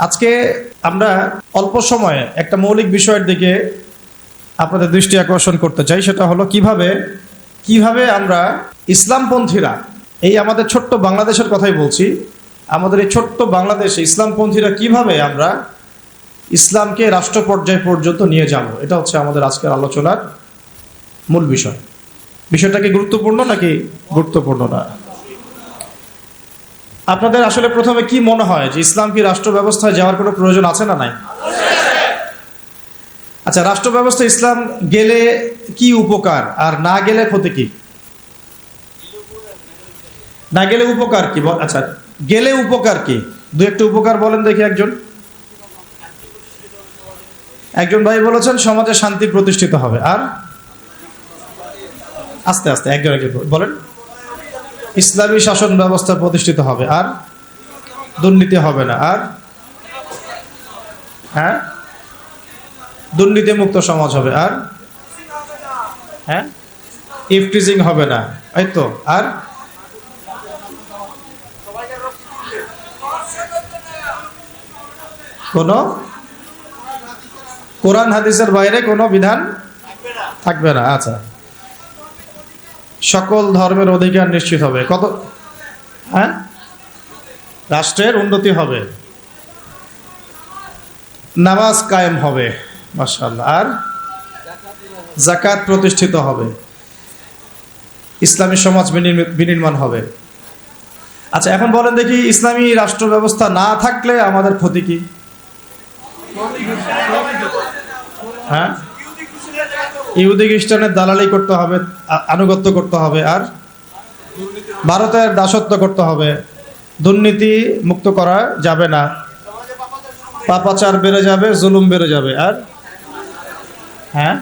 আজকে আমরা অল্প সময়ে একটা মৌলিক বিষয়ের দিকে আপনাদের দৃষ্টি আকর্ষণ করতে চাই। সেটা হলো কিভাবে আমরা ইসলামপন্থীরা, এই আমাদের ছোট্ট বাংলাদেশের কথাই বলছি, আমাদের এই ছোট্ট বাংলাদেশে ইসলামপন্থীরা কিভাবে আমরা ইসলামকে রাষ্ট্র পর্যায় পর্যন্ত নিয়ে যাব। এটা হচ্ছে আমাদের আজকের আলোচনার মূল বিষয়। বিষয়টা কি গুরুত্বপূর্ণ নাকি গুরুত্বপূর্ণ না? আপনাদের আসলে প্রথমে কি মনে হয় যে ইসলাম কি রাষ্ট্র ব্যবস্থায় যাওয়ার কোনো প্রয়োজন আছে না নাই? আচ্ছা, রাষ্ট্র ব্যবস্থা ইসলাম গেলে কি উপকার আর না গেলে ক্ষতি কি? না গেলে উপকার কি? আচ্ছা, গেলে উপকার কি? দু একটা উপকার বলেন দেখি। একজন ভাই বলেছেন সমাজে শান্তি প্রতিষ্ঠিত হবে। আর আস্তে আস্তে একজন বলেন। ইসলামী শাসন ব্যবস্থা প্রতিষ্ঠিত হবে। আর দুর্নীতি হবে না। আর হ্যাঁ, দুর্নীতি মুক্ত সমাজ হবে। আর হ্যাঁ, ইফটিজিং হবে না। এই তো। আর কোন কোরআন হাদিসের বাইরে কোনো বিধান থাকবে না। আচ্ছা, সকল ধর্মের অধিকার নিশ্চিত হবে। কত? হ্যাঁ, রাষ্ট্রের উন্নতি হবে, নামাজ কায়েম হবে, মাশাআল্লাহ। আর যাকাত প্রতিষ্ঠিত হবে, ইসলামী সমাজ বিনির্মাণ হবে। আচ্ছা, এখন বলেন দেখি, ইসলামী রাষ্ট্র ব্যবস্থা না থাকলে আমাদের ক্ষতি কি? হ্যাঁ, ইহুদি খ্রিস্টানের দালালি করতে হবে, আনুগত্য করতে হবে। আর ভারতের দাসত্ব করতে হবে, দুর্নীতি মুক্ত করা যাবে না, পাপাচার বেড়ে যাবে, জুলুম বেড়ে যাবে। আর হ্যাঁ,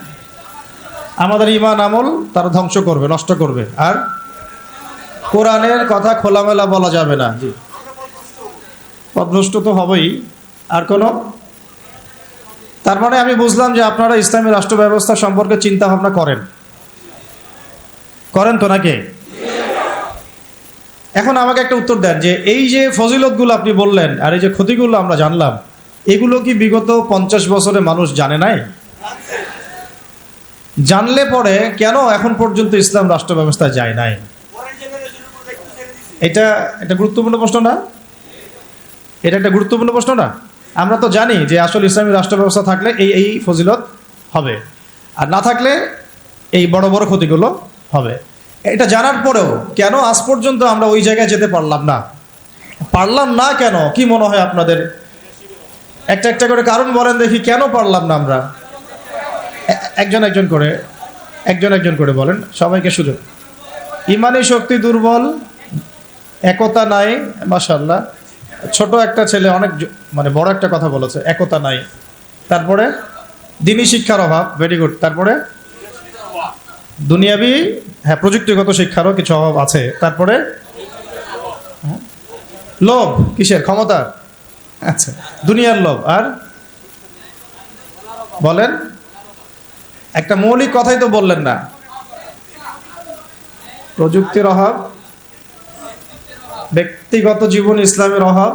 আমাদের ঈমান আমল তারা ধ্বংস করবে, নষ্ট করবে। আর কোরআনের কথা খোলামেলা বলা যাবে না। জি, পথভ্রষ্ট তো হবেই। আর কোনো? তার মানে আমি বুঝলাম যে আপনারা ইসলামী রাষ্ট্র ব্যবস্থা সম্পর্কে চিন্তা ভাবনা করেন তো নাকি? এখন আমাকে একটা উত্তর দেন যে এই যে ফজিলতগুলো আপনি বললেন আর এই যে ক্ষতিগুলো আমরা জানলাম, এগুলো কি বিগত 50 বছরে মানুষ জানে নাই? জানলে পরে কেন এখন পর্যন্ত ইসলাম রাষ্ট্র ব্যবস্থায় যায় নাই? এটা গুরুত্বপূর্ণ প্রশ্ন না? এটা একটা গুরুত্বপূর্ণ প্রশ্ন না? আমরা তো জানি যে আসলে ইসলামী রাষ্ট্র ব্যবস্থা থাকলে এই ফজিলত হবে, আর না থাকলে এই বড় বড় ক্ষতিগুলো হবে। এটা জানার পরেও কেন আজ পর্যন্ত আমরা ওই জায়গায় যেতে পারলাম না কেন? কি মনে হয় আপনাদের? একটা করে কারণ বলেন দেখি, কেন পারলাম না আমরা? একজন একজন করে বলেন, সবাইকে সুযোগ। ইমানি শক্তি দুর্বল, একতা নাই। মাশাআল্লাহ, ছোট একটা ছেলে অনেক বড় একটা কথা বলেছে, একতা নাই। তারপরে দ্বীনি শিক্ষার অভাব, ভেরি গুড। তারপরে দুনিয়াবি, হ্যাঁ, প্রযুক্তিগত শিক্ষারও কিছু অভাব আছে। তারপরে লোভ, কিসের? ক্ষমতা। আচ্ছা, দুনিয়ার লোভ। আর বলেন, একটা মৌলিক কথাই তো বললেন না। প্রযুক্তির অভাব, ব্যক্তিগত জীবন ইসলামের অভাব,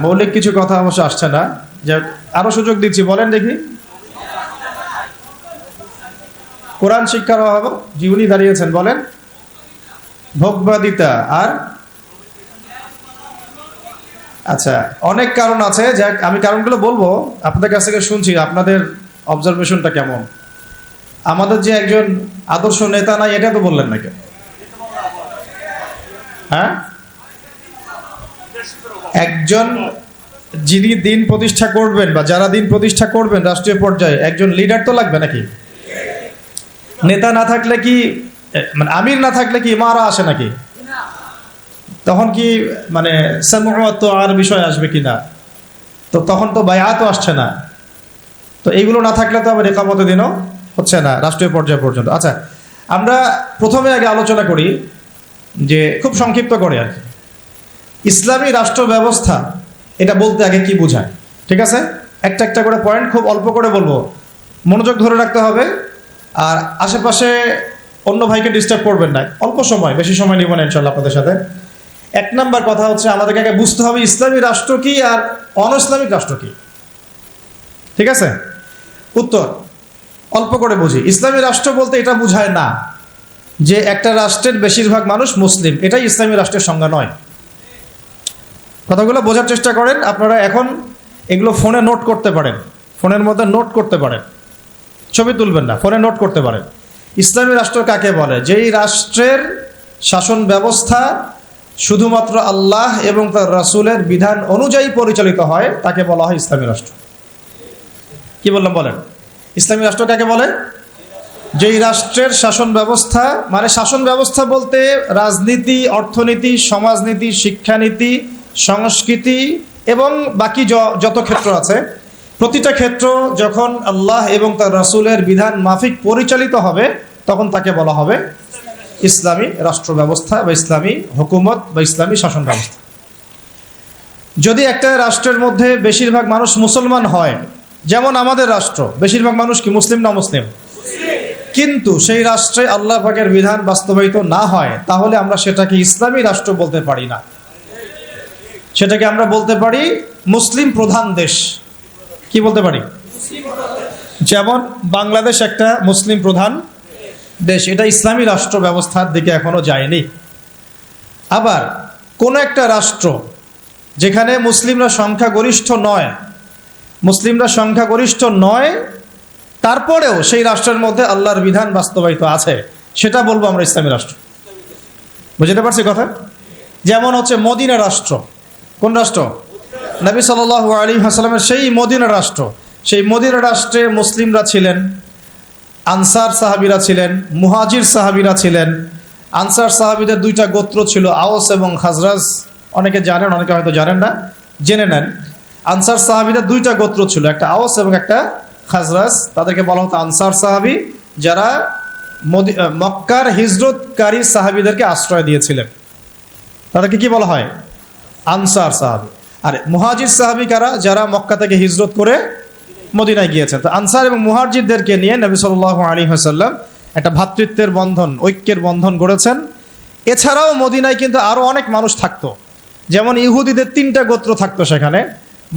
মৌলিক কিছু কথা অবশ্য আসছে না। যে আরো সুযোগ দিচ্ছি, বলেন দেখি। কোরআন শিক্ষার অভাব, জীবনী দাঁড়িয়েছেন, বলেন। ভোগবাদিতা। আর আচ্ছা, অনেক কারণ আছে, যাক আমি কারণগুলো বলবো, আপনাদের কাছ থেকে শুনছি আপনাদের অবজারভেশনটা কেমন। আমাদের যে একজন আদর্শ নেতা নাই, এটা তো বললেন না কেন? হ্যাঁ, একজন যিনি দিন প্রতিষ্ঠা করবেন বা যারা দিন প্রতিষ্ঠা করবেন রাষ্ট্রীয় পর্যায়ে, একজন লিডার তো লাগবে নাকি? নেতা না থাকলে কি, আমির না থাকলে কি ইমারা আসে নাকি? তখন কি সামউত আর বিষয় আসবে কিনা? তো তখন তো বায়াতও আসছে না। তো এইগুলো না থাকলে তো আবার ইকামতে দিনও হচ্ছে না রাষ্ট্রীয় পর্যায় পর্যন্ত। আচ্ছা, আমরা প্রথমে আগে আলোচনা করি যে খুব সংক্ষিপ্ত করে আর কি, ইসলামী রাষ্ট্র ব্যবস্থা এটা বলতে আগে কি বোঝায়। ঠিক আছে, একটা করে পয়েন্ট খুব অল্প করে বলবো, মনোযোগ ধরে রাখতে হবে। আর আশেপাশে অন্য ভাইকে ডিস্টার্ব করবেন না, অল্প সময়, বেশি সময় নিব না ইনশাআল্লাহ আপনাদের সাথে। এক নাম্বার কথা হচ্ছে আমাদেরকে আগে বুঝতে হবে ইসলামী রাষ্ট্র কি আর অন ইসলামিক রাষ্ট্র কি। ঠিক আছে, উত্তর অল্প করে বুঝি। ইসলামী রাষ্ট্র বলতে এটা বোঝায় না যে একটা রাষ্ট্রের বেশিরভাগ মানুষ মুসলিম, এটাই ইসলামী রাষ্ট্রের সংজ্ঞা নয়। কথাগুলো বোঝার চেষ্টা করেন। আপনারা এখন এগুলো ফোনে নোট করতে পারেন, ফোনের মধ্যে নোট করতে পারেন, ছবি তুলবেন না, ফোনে নোট করতে পারেন। ইসলামী রাষ্ট্র কাকে বলে? যেই রাষ্ট্রের শাসন ব্যবস্থা শুধুমাত্র আল্লাহ এবং তার রাসূলের বিধান অনুযায়ী পরিচালিত হয় তাকে বলা হয় ইসলামী রাষ্ট্র। কি বললাম বলেন? ইসলামী রাষ্ট্র কাকে বলে? যেই রাষ্ট্রের শাসন ব্যবস্থা, মানে শাসন ব্যবস্থা বলতে রাজনীতি, অর্থনীতি, সমাজনীতি, শিক্ষানীতি, সংস্কৃতি এবং বাকি যত ক্ষেত্র আছে, প্রতিটা ক্ষেত্র যখন আল্লাহ এবং তার রাসূলের বিধান মাফিক পরিচালিত হবে তখন তাকে বলা হবে ইসলামী রাষ্ট্র ব্যবস্থা বা ইসলামী হুকুমত বা ইসলামী শাসন ব্যবস্থা। যদি একটা রাষ্ট্রের মধ্যে বেশিরভাগ মানুষ মুসলমান হয়, যেমন আমাদের রাষ্ট্র, বেশিরভাগ মানুষ কি মুসলিম না মুসলিম? কিন্তু সেই রাষ্ট্রে আল্লাহ পাকের বিধান বাস্তবায়িত না হয়, তাহলে আমরা সেটাকে ইসলামী রাষ্ট্র বলতে পারি না, সেটাকে আমরা বলতে পারি মুসলিম প্রধান দেশ। কি বলতে পারি? যেমন বাংলাদেশ একটা মুসলিম প্রধান দেশ, এটা ইসলামী রাষ্ট্র ব্যবস্থার দিকে এখনো যায়নি। আবার কোন একটা রাষ্ট্র যেখানে মুসলিমরা সংখ্যাগরিষ্ঠ নয়, মুসলিমরা সংখ্যাগরিষ্ঠ নয়, তারপরেও সেই রাষ্ট্রের মধ্যে আল্লাহর বিধান বাস্তবায়িত আছে, সেটা বলবো আমরা ইসলামী রাষ্ট্র। বুঝতে পারছি কথা? যেমন হচ্ছে মদিনা রাষ্ট্র। কোন রাষ্ট্র? নবী সাল্লাল্লাহু আলাইহি ওয়াসাল্লামের সেই মদিনা রাষ্ট্র। সেই মদিনা রাষ্ট্রে মুসলিমরা ছিলেন, আনসার সাহাবীরা ছিলেন, মুহাজির সাহাবীরা ছিলেন। আনসার সাহাবীদের দুইটা গোত্র ছিল, আওস এবং খাজরাজ। অনেকে জানেন, অনেকে হয়তো জানেন না, জেনে নেন। আনসার সাহাবীদের দুইটা গোত্র ছিল, একটা আওস এবং একটা খাজরাজ। তাদেরকে বলা হতো আনসার সাহাবী, যারা মক্কার হিজরতকারী সাহাবীদেরকে আশ্রয় দিয়েছিলেন, তাদেরকে কি বলা হয়? আনসার সাহাবী। আর মুহাজির সাহাবী কারা? যারা মক্কা থেকে হিজরত করে মদিনায় গিয়েছেন। তো আনসার এবং মুহাজিরদেরকে নিয়ে নবী সাল্লাল্লাহু আলাইহি ওয়াসাল্লাম একটা ভ্রাতৃত্বের বন্ধন, ঐক্যের বন্ধন গড়েছেন। এছাড়াও মদিনায় কিন্তু আরো অনেক মানুষ থাকতো, যেমন ইহুদিদের তিনটা গোত্র থাকতো সেখানে,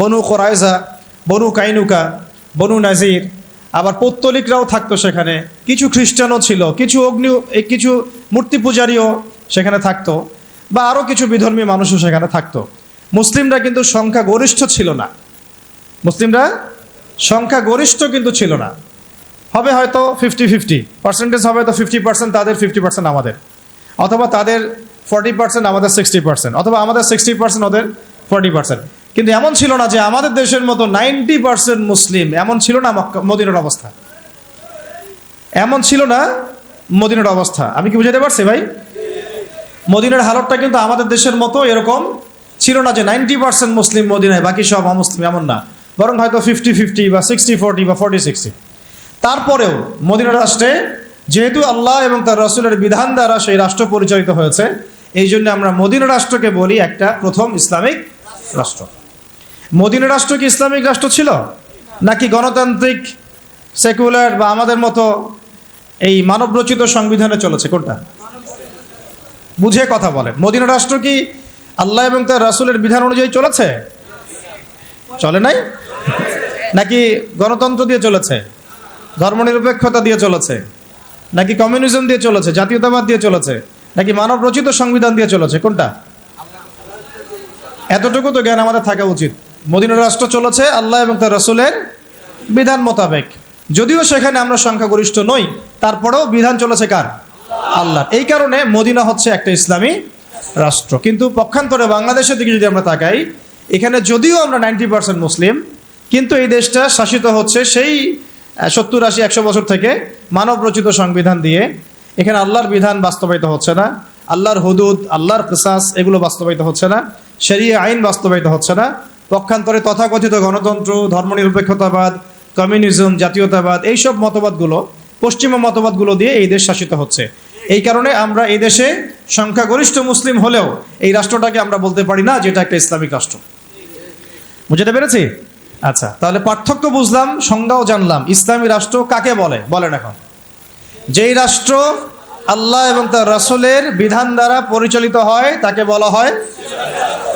বনু কুরাইজা, বনু কাইনুকা, বনু নাজির। আবার পৌত্তলিকরাও থাকতো সেখানে, কিছু খ্রিস্টানও ছিল, কিছু মূর্তি পূজারীও সেখানে থাকতো, বা আরো কিছু বিধর্মী মানুষও সেখানে থাকতো। মুসলিমরা কিন্তু সংখ্যাগরিষ্ঠ ছিল না, মুসলিমরা সংখ্যাগরিষ্ঠ কিন্তু ছিল না। হবে হয়তো 50-50 পার্সেন্টেজ, হবে হয়তো 50% তাদের, 50% আমাদের, অথবা তাদের 40% আমাদের 60%, অথবা আমাদের 60% ওদের 40%। কিন্তু এমন ছিল না যে আমাদের দেশের মতো 90% মুসলিম, এমন ছিল না মদিনার অবস্থা, এমন ছিল না মদিনার অবস্থা। আমি কি বুঝাতে পারছি ভাই? মদিনার হালতটা কিন্তু আমাদের দেশের মতো এরকম ছিল না যে 90% মুসলিম মদিনায়, বাকি সব অমুসলিম, এমন না। বরং হয়তো 50-50 বা 60-40 বা 40-60। তারপরেও মদিনা রাষ্ট্রে যেহেতু আল্লাহ এবং তার রাসূলের বিধান দ্বারা সেই রাষ্ট্র পরিচালিত হয়েছে, এই জন্য আমরা মদিনা রাষ্ট্রকে বলি একটা প্রথম ইসলামিক রাষ্ট্র। মদিনা রাষ্ট্র কি ইসলামিক রাষ্ট্র ছিল, নাকি গণতান্ত্রিক, সেকুলার বা আমাদের মতো এই মানবরচিত সংবিধানে চলেছে? কোনটা? বুঝে কথা বলেন। মদিনা রাষ্ট্র কি আল্লাহ এবং তার রাসূলের বিধান অনুযায়ী চলেছে? চলে নাই? নাকি গণতন্ত্র দিয়ে চলেছে, ধর্মনিরপেক্ষতা দিয়ে চলেছে, নাকি কমিউনিজম দিয়ে চলেছে, জাতীয়তাবাদ দিয়ে চলেছে, নাকি মানব রচিত সংবিধান দিয়ে চলেছে? কোনটা? এতটুকু তো জ্ঞান আমাদের থাকা উচিত। মদিনা রাষ্ট্র চলেছে আল্লাহ এবং তার রাসূলের বিধান মোতাবেক, যদিও সেখানে আমরা সংখ্যাগরিষ্ঠ নই, তারপরেও বিধান চলেছে কার? আল্লাহ। এই কারণে মদিনা হচ্ছে একটা ইসলামী রাষ্ট্র। কিন্তু পক্ষান্তরে বাংলাদেশের দিকে যদি আমরা তাকাই, এখানে যদিও আমরা 90% মুসলিম, কিন্তু এই দেশটা শাসিত হচ্ছে সেই 70-80-100 বছর থেকে মানব রচিত সংবিধান দিয়ে। এখানে আল্লাহর বিধান বাস্তবায়িত হচ্ছে না, আল্লাহর হুদুদ, আল্লাহর কিসাস, এগুলো বাস্তবায়িত হচ্ছে না, শরিয়া আইন বাস্তবায়িত হচ্ছে না। পক্ষান্তরে তথাকথিত গণতন্ত্র, ধর্মনিরপেক্ষতাবাদ, কমিউনিজম, জাতীয়তাবাদ, এইসব মতবাদগুলো, পশ্চিমা মতবাদগুলো দিয়ে এই দেশ শাসিত হচ্ছে। এই কারণে আমরা এই দেশে সংখ্যাগরিষ্ঠ মুসলিম হলেও এই রাষ্ট্রটাকে আমরা বলতে পারি না যেটা একটা ইসলামিক রাষ্ট্র। বুঝতে পেরেছি? আচ্ছা, তাহলে পার্থক্য বুঝলাম, সংজ্ঞাও জানলাম। ইসলামী রাষ্ট্র কাকে বলে? বলেন এখন। যেই রাষ্ট্র আল্লাহ এবং তার রাসূলের বিধান দ্বারা পরিচালিত হয় তাকে বলা হয়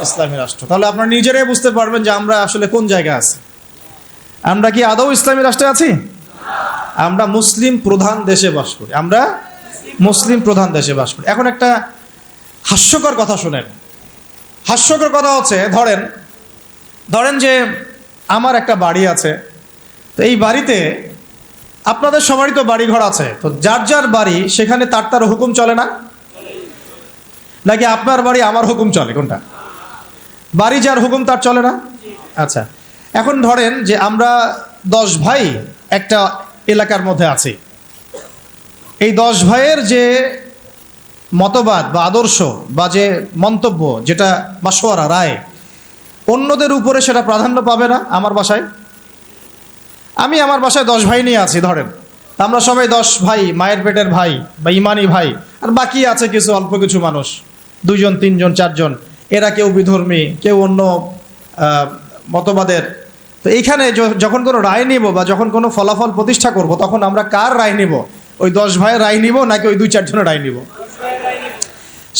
ইসলামী রাষ্ট্র। তাহলে আপনারা নিজেরাই বুঝতে পারবেন যে আমরা আসলে কোন জায়গায় আছি। আমরা কি আদৌ ইসলামী রাষ্ট্রে আছি? আমরা মুসলিম প্রধান দেশে বাস করি। আমরা মুসলিম প্রধান দেশে বাস করি। এখন একটা হাস্যকর কথা শুনেন। হাস্যকর কথা হচ্ছে, ধরেন যে আমার একটা বাড়ি আছে, তো এই বাড়িতে আপনাদের সবারই তো বাড়ি ঘর আছে, তো যার যার বাড়ি সেখানে তার হুকুম চলে না, নাকি আপনার বাড়ি আমার হুকুম চলে? কোনটা? বাড়ি যার হুকুম তার চলে না? আচ্ছা, এখন ধরেন যে আমরা 10 ভাই একটা এলাকার মধ্যে আছি। এই 10 ভাইয়ের যে মতবাদ বা আদর্শ বা যে মন্তব্য, যেটা মাশওয়ারা রায়, অন্যদের উপরে সেটা প্রাধান্য পাবে না। আমার বাসায় আমার বাসায় 10 ভাই নিয়ে আছি, ধরেন আমরা সবাই 10 ভাই, মায়ের পেটের ভাই বা ইমানি ভাই, আর বাকি আছে কিছু অল্প কিছু মানুষ, 2 জন 3 জন 4 জন, এরা কেউ বিধর্মী, কেউ অন্য মতবাদের। তো এইখানে যখন কোনো রায় নিব বা যখন কোনো ফলাফল প্রতিষ্ঠা করব, তখন আমরা কার রায় নিব? ওই 10 ভাইয়ের রায় নিব নাকি ওই 2-4 জনের রায় নিব?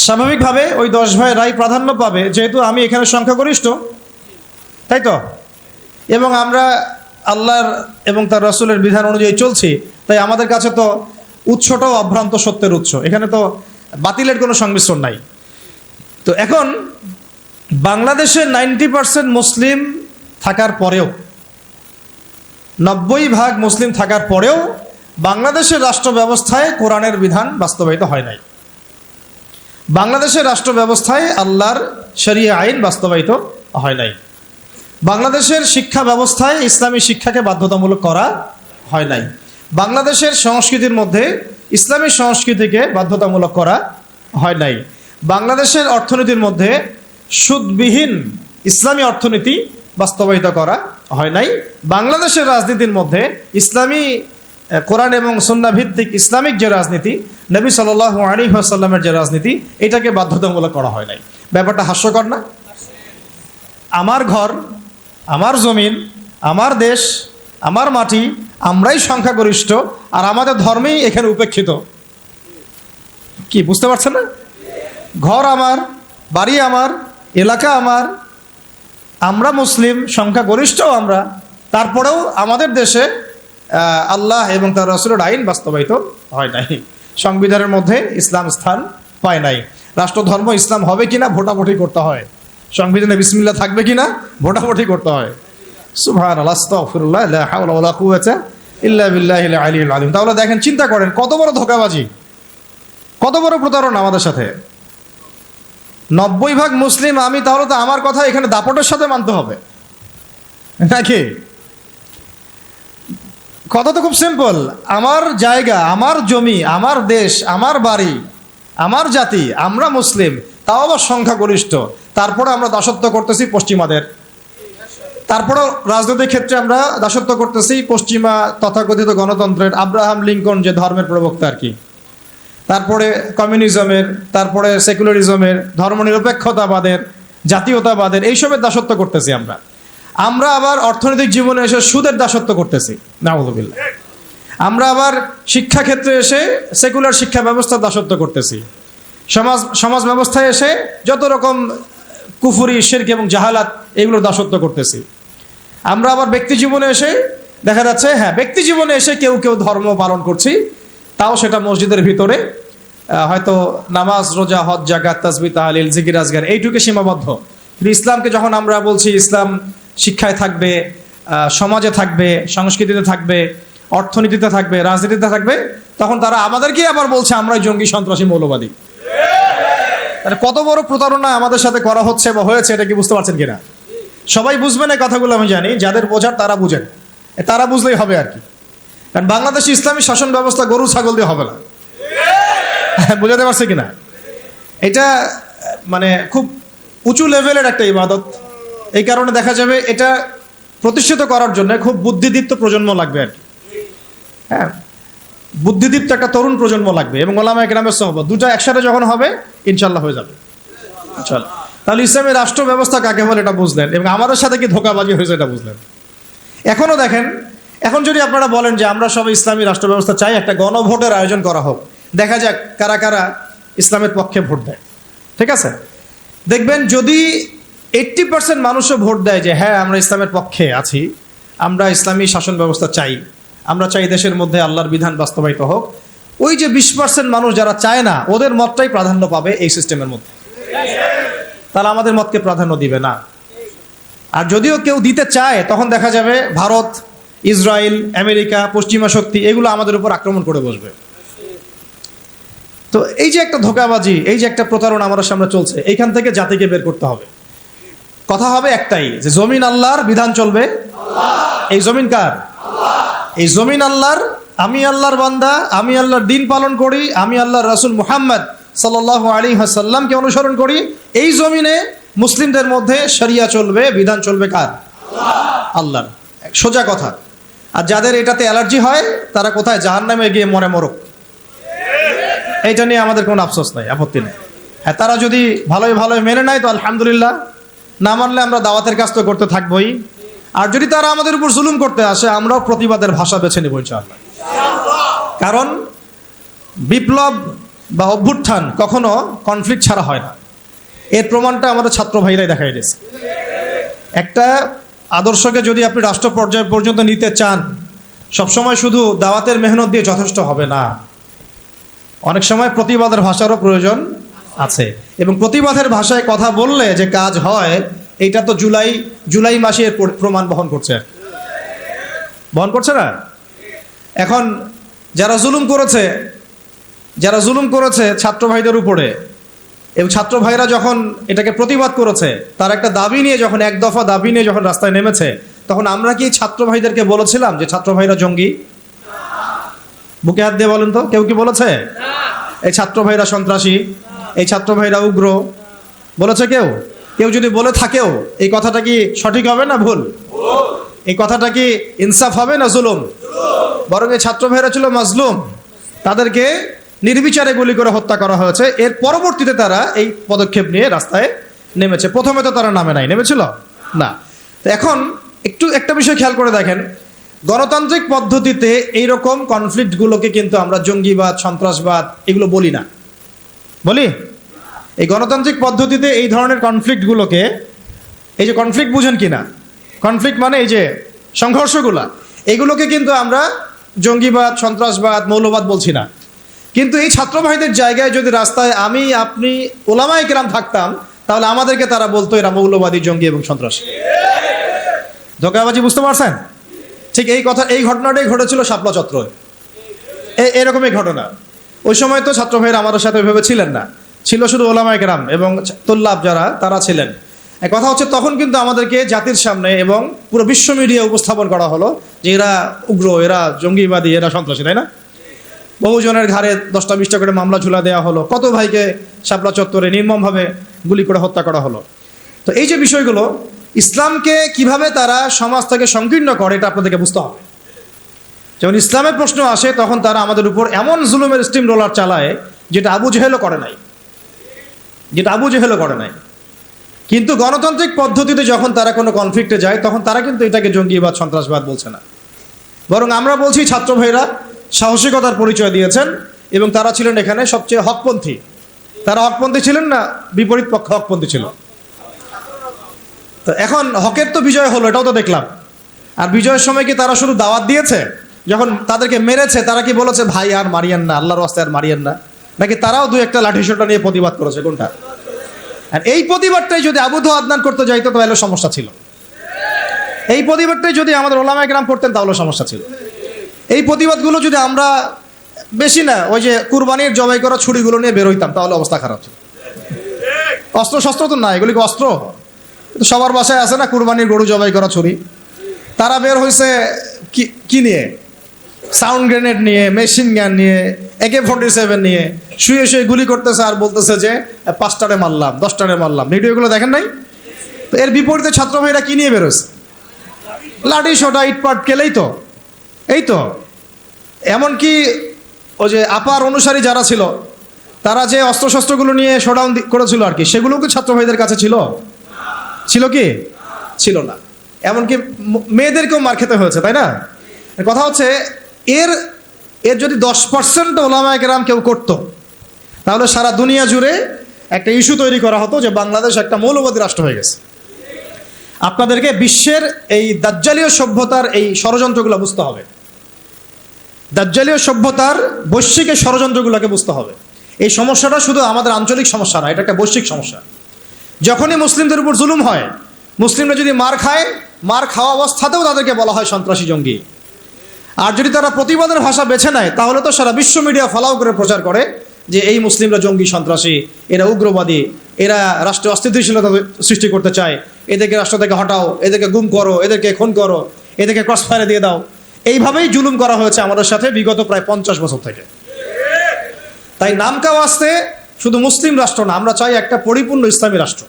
স্বাভাবিকভাবে ওই 10 ভাইয়ের রায় প্রাধান্য পাবে, যেহেতু আমি এখানে সংখ্যাগরিষ্ঠ, তাই তো? এবং আমরা আল্লাহর এবং তার রাসূলের বিধান অনুযায়ী চলছি, তাই আমাদের কাছে তো উৎসটাও অভ্রান্ত সত্যের উৎস, এখানে তো বাতিলের কোনো সংমিশ্রণ নাই। তো এখন বাংলাদেশে 90% মুসলিম থাকার পরেও, 90% মুসলিম থাকার পরেও বাংলাদেশের রাষ্ট্র ব্যবস্থায় কোরআনের বিধান বাস্তবায়িত হয় নাই। বাংলাদেশের রাষ্ট্র ব্যবস্থায় আল্লাহর শরিয়া আইন বাস্তবায়িত হয় নাই। বাংলাদেশের শিক্ষা ব্যবস্থায় ইসলামী শিক্ষাকে বাধ্যতামূলক করা হয় নাই। বাংলাদেশের সংস্কৃতির মধ্যে ইসলামী সংস্কৃতিকে বাধ্যতামূলক করা হয় নাই। বাংলাদেশের অর্থনীতির মধ্যে সুদবিহীন ইসলামী অর্থনীতি বাস্তবায়িত করা হয় নাই। বাংলাদেশের রাজনীতির মধ্যে ইসলামী কোরআন এবং সুন্নাহ ভিত্তিক ইসলামিক যে রাজনীতি, নবী সাল্লাল্লাহু আলাইহি ওয়াসাল্লামের যে রাজনীতি, এটাকে বাধ্যতামূলক করা হয় নাই। ব্যাপারটা হাস্যকর না? আমার ঘর, আমার জমিন, আমার দেশ, আমার মাটি, আমরাই সংখ্যাগরিষ্ঠ, আর আমাদের ধর্মেই এখানে উপেক্ষিত। কি বুঝতে পারছেন না? ঘর আমার, বাড়ি আমার, এলাকা আমার, আমরা মুসলিম, সংখ্যাগরিষ্ঠ আমরা, তারপরেও আমাদের দেশে আল্লাহ এবং তার রাসূলের আইন বাস্তবায়িত হয় নাই। সংবিধানের মধ্যে ইসলাম স্থান পায় নাই। রাষ্ট্রধর্ম ইসলাম হবে কিনা ভোটাভুটি করতে হয়, সংবিধানে বিসমিল্লাহ থাকবে কিনা ভোটাভুটি করতে হয়। সুবহানাল্লাহ, আস্তাগফিরুল্লাহ, লা হাওলা ওয়ালা কুওয়াতা ইল্লা বিল্লাহিল আলিয়্যিল আযীম। তাহলে দেখেন, চিন্তা করেন কত বড় ধোঁকাবাজি, কত বড় প্রতারণা আমাদের সাথে। 90% মুসলিম আমি, তাহলে তো আমার কথা এখানে দাপটের সাথে মানতে হবে নাকি? কথা তো খুব সিম্পল। আমার জায়গা, আমার জমি, আমার দেশ, আমার বাড়ি, আমার জাতি, আমরা মুসলিম, তাও আবার সংখ্যাগরিষ্ঠ, তারপরে আমরা দাসত্ব করতেছি পশ্চিমাদের। তারপরেও রাজনৈতিক ক্ষেত্রে আমরা দাসত্ব করতেছি পশ্চিমা তথাকথিত গণতন্ত্রের, আব্রাহাম লিঙ্কন যে ধর্মের প্রবক্তা আর কি, তারপরে কমিউনিজমের, তারপরে সেকুলারিজমের, ধর্মনিরপেক্ষতাবাদের, জাতীয়তাবাদের, এইসবের দাসত্ব করতেছি আমরা। আমরা আবার অর্থনৈতিক জীবনে এসে সুদের দাসত্ব করতেছি, নাউযুবিল্লাহ। আমরা আবার শিক্ষাক্ষেত্রে এসে সেকুলার শিক্ষা ব্যবস্থার দাসত্ব করতেছি। সমাজ ব্যবস্থায় এসে যত রকম কুফরি, শিরক এবং জাহালাত, এগুলোর দাসত্ব করতেছি। আমরা আবার ব্যক্তি জীবনে এসে দেখা যাচ্ছে, ব্যক্তি জীবনে এসে কেউ কেউ ধর্ম পালন করছি, তাও সেটা মসজিদের ভিতরে, হয়তো নামাজ, রোজা, হজ, যাকাত, তাসবিহ, তাহলিল, জিকির, আজকার, এইটুকু সীমাবদ্ধ। কিন্তু ইসলামকে যখন আমরা বলছি ইসলাম শিক্ষায় থাকবে, সমাজে থাকবে, সংস্কৃতিতে থাকবে, অর্থনীতিতে থাকবে, রাজনীতিতে থাকবে, তখন তারা আমাদেরকে আবার বলছে আমরাই জঙ্গি, সন্ত্রাসী, মৌলবাদী। কত বড় প্রতারণা আমাদের সাথে করা হচ্ছে বা হয়েছে, এটা কি বুঝতে পারছেন কিনা? সবাই বুঝবেন এই কথাগুলো, আমি জানি। যাদের বোঝার তারা বুঝেন, তারা বুঝলেই হবে আর কি। কারণ বাংলাদেশে ইসলামী শাসন ব্যবস্থা গরু ছাগল দিয়ে হবে না। বুঝাতে পারছে কিনা? এটা মানে খুব উঁচু লেভেলের একটা ইবাদত। এই কারণে দেখা যাবে এটা প্রতিষ্ঠিত করার জন্য খুব বুদ্ধিদীপ্ত প্রজন্ম লাগবে আর কি। বুদ্ধিদীপ্ত একটা তরুণ প্রজন্ম লাগবে, এবং ওলামায়ে কেরামের সোহবত, দুটো একসাথে যখন হবে ইনশাল্লাহ হয়ে যাবে। চল, তাহলে ইসলামী রাষ্ট্র ব্যবস্থা কাকে বলে এটা বুঝলেন, এবং আমাদের সাথে কি ধোঁকাবাজি হয়েছে এটা বুঝলেন। এখনো দেখেন, এখন যদি আপনারা বলেন যে আমরা সবাই ইসলামী রাষ্ট্র ব্যবস্থা চাই, একটা গণভোটের আয়োজন করা হোক, দেখা যাক কারা কারা ইসলামের পক্ষে ভোট দেয়। ঠিক আছে, দেখবেন যদি 80% মানুষও ভোট দেয় যে হ্যাঁ আমরা ইসলামের পক্ষে আছি, আমরা ইসলামী শাসন ব্যবস্থা চাই, আমরা চাই দেশের মধ্যে আল্লাহর বিধান বাস্তবায়িত হোক, ওই যে 20% মানুষ যারা চায় না, ওদের মতটাই প্রাধান্য পাবে এই সিস্টেমের মধ্যে, তারা আমাদের মতকে প্রাধান্য দিবে না। আর যদিও কেউ দিতে চায়, তখন দেখা যাবে ভারত, ইসরায়েল, আমেরিকা, পশ্চিমা শক্তি এগুলো আমাদের উপর আক্রমণ করে বসবে। তো এই যে একটা ধোঁকাবাজি, এই যে একটা প্রতারণা আমাদের সামনে চলছে, এইখান থেকে জাতিকে বের করতে হবে। কথা হবে একটাই, যে জমিন আল্লাহর, বিধান চলবে। এই জমিন কার? এই জমিন আল্লাহর। আমি আল্লাহর বান্দা, আমি আল্লাহর দিন পালন করি, আমি আল্লাহর রাসূল মুহাম্মদ সাল্লাল্লাহু আলাইহি ওয়াসাল্লামকে অনুসরণ করি। এই জমিনে মুসলিমদের মধ্যে শরিয়া চলবে, বিধান চলবে কার? আল্লাহর। সোজা কথা। আর যাদের এটাতে অ্যালার্জি হয়, তারা কোথায়? জাহান্নামে গিয়ে মরে মরক। এইটা নিয়ে আমাদের কোনো আফসোস নাই, আপত্তি নেই। হ্যাঁ, তারা যদি ভালোই ভালোই মেনে নেয় তো আলহামদুলিল্লাহ, না মানলে আমরা দাওয়াতের কাজ তো করতে থাকবোই। আর যদি তারা আমাদের উপর জুলুম করতে আসে, আমরাও প্রতিবাদের ভাষা বেছে নেব ইনশাআল্লাহ। কারণ বিপ্লব বা অভ্যুত্থান কখনো কনফ্লিক্ট ছাড়া হয় না। এর প্রমাণটা আমাদের ছাত্র ভাইরাই দেখাই দিয়েছে। একটা আদর্শকে যদি আপনি রাষ্ট্র পর্যায় পর্যন্ত নিতে চান, সবসময় শুধু দাওয়াতের মেহনত দিয়ে যথেষ্ট হবে না, অনেক সময় প্রতিবাদের ভাষারও প্রয়োজন আছে। এবং প্রতিবাদের ভাষায় কথা বললে যে কাজ হয়, এইটা তো জুলাই মাসে এর প্রমাণ বহন করছে না? এখন যারা জুলুম করেছে ছাত্র ভাইদের উপরে, এবং ছাত্র ভাইরা যখন এটাকে প্রতিবাদ করেছে, তার একটা দাবি নিয়ে যখন, এক দফা দাবি নিয়ে যখন রাস্তায় নেমেছে, তখন আমরা কি ছাত্র ভাইদেরকে বলেছিলাম যে ছাত্র ভাইরা জঙ্গি? বুকে হাত দিয়ে বলেন তো, কেউ কি বলেছে এই ছাত্র ভাইরা সন্ত্রাসী, এই ছাত্র ভাইরা উগ্র? বলেছে কেউ? কেউ যদি বলে থাকেও, এই কথাটা কি সঠিক হবে না ভুল? এই কথাটা কি ইনসাফ হবে না জুলুম? বরং এই ছাত্র ভাইরা ছিল মাজলুম, তাদেরকে নির্বিচারে গুলি করে হত্যা করা হয়েছে। এর পরবর্তীতে তারা এই পদক্ষেপ নিয়ে রাস্তায় নেমেছে। প্রথমে তো তারা নামে নাই, নেমেছিল না। তো এখন একটা বিষয় খেয়াল করে দেখেন, গণতান্ত্রিক পদ্ধতিতে এইরকম কনফ্লিক্টগুলোকে কিন্তু আমরা জঙ্গিবাদ, সন্ত্রাসবাদ এগুলো বলি না। বলি? এই গণতান্ত্রিক পদ্ধতিতে এই ধরনের কনফ্লিক্টগুলোকে, এই যে কনফ্লিক্ট বুঝেন কিনা, কনফ্লিক্ট মানে এই যে সংঘর্ষগুলা, এগুলোকে কিন্তু আমরা জঙ্গিবাদ, সন্ত্রাসবাদ, মৌলবাদ বলছি না। কিন্তু এই ছাত্র ভাইদের জায়গায় যদি রাস্তায় আমি, আপনি, ওলামায়ে কেরাম থাকতাম, তাহলে আমাদেরকে তারা বলতো এরা মৌলবাদী, জঙ্গি এবং সন্ত্রাসী। ধোঁকাবাজি বুঝতে পারছেন? ঠিক এই ঘটনাটাই ঘটেছিল শাপলা চত্বরে। এরকমই ঘটনা। ওই সময় তো ছাত্র ভাইয়েরা আমাদের সাথে ওইভাবে ছিলেন না, ছিল শুধু ওলামায়ে কেরাম এবং তুল্লাব যারা, তারা ছিলেন। কথা হচ্ছে, তখন কিন্তু আমাদেরকে জাতির সামনে এবং পুরো বিশ্ব মিডিয়া উপস্থাপন করা হলো যে এরা উগ্র, এরা জঙ্গিবাদী, এরা সন্ত্রাসী, তাই না? বহুজনের ঘাড়ে 10টা-20টা করে মামলা ঝুলা দেওয়া হলো, কত ভাইকে শাপলা চত্বরে নির্মমভাবে গুলি করে হত্যা করা হলো। তো এই যে বিষয়গুলো, ইসলামকে কিভাবে তারা সমাজ থেকে সংকীর্ণ করে, এটা আপনাদেরকে বুঝতে হবে। যখন ইসলামের প্রশ্ন আসে, তখন তারা আমাদের উপর এমন জুলুমের স্টিম রোলার চালায় যেটা আবু জেহেলও করে নাই। কিন্তু গণতান্ত্রিক পদ্ধতিতে যখন তারা কোনো কনফ্লিক্টে যায়, তখন তারা কিন্তু এটাকে জঙ্গিবাদ, সন্ত্রাসবাদ বলছে না। বরং আমরা বলছি ছাত্র ভাইরা সাহসিকতার পরিচয় দিয়েছেন এবং তারা ছিলেন এখানে সবচেয়ে হকপন্থী। তারা হকপন্থী ছিলেন না বিপরীত পক্ষ হকপন্থী ছিল? তো এখন হকের তো বিজয় হলো, এটাও তো দেখলাম। আর বিজয়ের সময় কি তারা শুধু দাওয়াত দিয়েছে? যখন তাদেরকে মেরেছে, তারা কি বলেছে ভাই আর মারিয়েন না, আল্লাহর রাস্তায় আর মারিয়েন না? নাকি তারাও দুই একটা লাঠিসোঁটা নিয়ে প্রতিবাদ করেছে? কোনটা? আর এই প্রতিবাদটাই যদি আবুধ আদনান করতে যাইতো, তাহলে সমস্যা ছিল। এই প্রতিবাদটাই যদি আমাদের ওলামায়ে কেরাম করতেন, তাহলে সমস্যা ছিল। এই প্রতিবাদগুলো যদি আমরা বেশি না, ওই যে কুরবানির জবাই করা ছুরিগুলো নিয়ে বের হইতাম, তাহলে অবস্থা খারাপ ছিল। অস্ত্র শস্ত্র তো না, এগুলি কি অস্ত্র? সবার বাসায় আছে না কুরবানির গরু জবাই করা ছুরি? তারা বের হয়েছে কি নিয়ে? সাউন্ড গ্রেনেড নিয়ে, মেশিন গান নিয়ে, AK-47 নিয়ে শুয়ে শুয়ে গুলি করতেছে আর বলতেছে যে 5টারে মারলাম, 10টারে মারলাম। ভিডিওগুলো দেখেন নাই? তো এর বিপরীতে ছাত্র ভাইরা কি নিয়ে বেরোছে? লাঠি সোটা, ইটপাট কেলেই তো। এই তো, এমনকি ওই যে আপার অনুসারী যারা ছিল, তারা যে অস্ত্রশস্ত্রগুলো নিয়ে শোডাউন করেছিল আর কি, সেগুলো কি ছাত্র ভাইদের কাছে ছিল কি? ছিল না। এমনকি মেয়েদেরকেও মার খেতে হয়েছে, তাই না? কথা হচ্ছে, এর এর যদি 10% ওলামায়ে কেরাম কেউ করত, তাহলে সারা দুনিয়া জুড়ে একটা ইস্যু তৈরি করা হতো যে বাংলাদেশ একটা মৌলবাদী রাষ্ট্র হয়ে গেছে। আপনাদেরকে বিশ্বের এই দাজ্জালীয় সভ্যতার এই ষড়যন্ত্রগুলো বুঝতে হবে, দাজ্জালীয় সভ্যতার বৈশ্বিক এই ষড়যন্ত্রগুলোকে বুঝতে হবে। এই সমস্যাটা শুধু আমাদের আঞ্চলিক সমস্যা না, এটা একটা বৈশ্বিক সমস্যা। যখনই মুসলিমদের উপর জুলুম হয়, মুসলিমরা যদি মার খায়, মার খাওয়া অবস্থাতেও তাদেরকে বলা হয় সন্ত্রাসী জঙ্গি। আর যদি তারা প্রতিবাদের ভাষা বেছে নেয়, তাহলে তো সারা বিশ্ব মিডিয়া ফলাও করে প্রচার করে যে এই মুসলিমরা জঙ্গি, সন্ত্রাসী, এরা উগ্রবাদী, এরা রাষ্ট্রে অস্থিতিশীলতা সৃষ্টি করতে চায়, এদেরকে রাষ্ট্র থেকে হটাও, এদেরকে গুম করো, এদেরকে খুন করো, এদেরকে ক্রসফায়ারে দিয়ে দাও। এইভাবেই জুলুম করা হয়েছে আমাদের সাথে বিগত প্রায় 50 বছর থেকে। তাই নামকা ওয়াস্তে শুধু মুসলিম রাষ্ট্র না, আমরা চাই একটা পরিপূর্ণ ইসলামী রাষ্ট্র।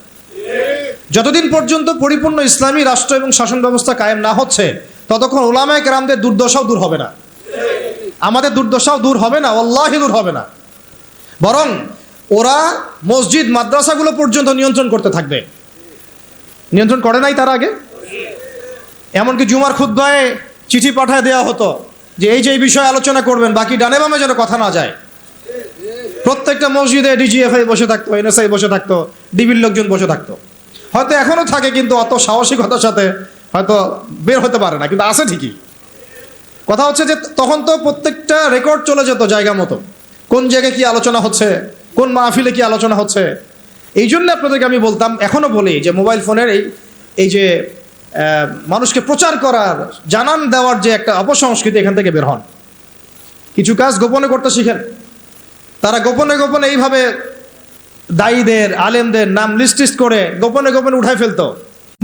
যতদিন পর্যন্ত পরিপূর্ণ ইসলামী রাষ্ট্র এবং শাসন ব্যবস্থা কায়েম না হচ্ছে, ততক্ষণ উলামায়ে কেরামদের দুর্দশাও দূর হবে না, আমাদের দুর্দশাও দূর হবে না, ওয়াল্লাহি দূর হবে না। বরং ওরা মসজিদ মাদ্রাসাগুলো পর্যন্ত নিয়ন্ত্রণ করতে থাকবে। নিয়ন্ত্রণ করে নাই তার আগে? এমনকি জুমার খুতবায় চিঠি পাঠায় দেওয়া হতো যে এই যে এই বিষয়ে আলোচনা করবেন, বাকি ডানে বামে যেন কথা না যায়। প্রত্যেকটা মসজিদে ডিজিএফআই বসে থাকতো, এনএসআই বসে থাকতো, ডিবির লোকজন বসে থাকতো। হয়তো এখনো থাকে, কিন্তু অত সাহসিকতার সাথে হয়তো বের হতে পারে না, কিন্তু আছে ঠিকই। কথা হচ্ছে যে তখন তো প্রত্যেকটা রেকর্ড চলে যেত জায়গা মতো, কোন জায়গায় কি আলোচনা হচ্ছে, কোন মাহফিলে কি আলোচনা হচ্ছে। এই জন্য আপনাদেরকে আমি বলতাম, এখনো বলি যে মোবাইল ফোনের এই যে মানুষকে প্রচার করার, জানান দেওয়ার যে একটা অপসংস্কৃতি, এখান থেকে বের হন। কিছু কাজ গোপনে করতে শিখেন। তারা গোপনে গোপনে এইভাবে দায়ীদের, আলেমদের নাম লিস্ট করে গোপনে গোপনে উঠাই ফেলতো।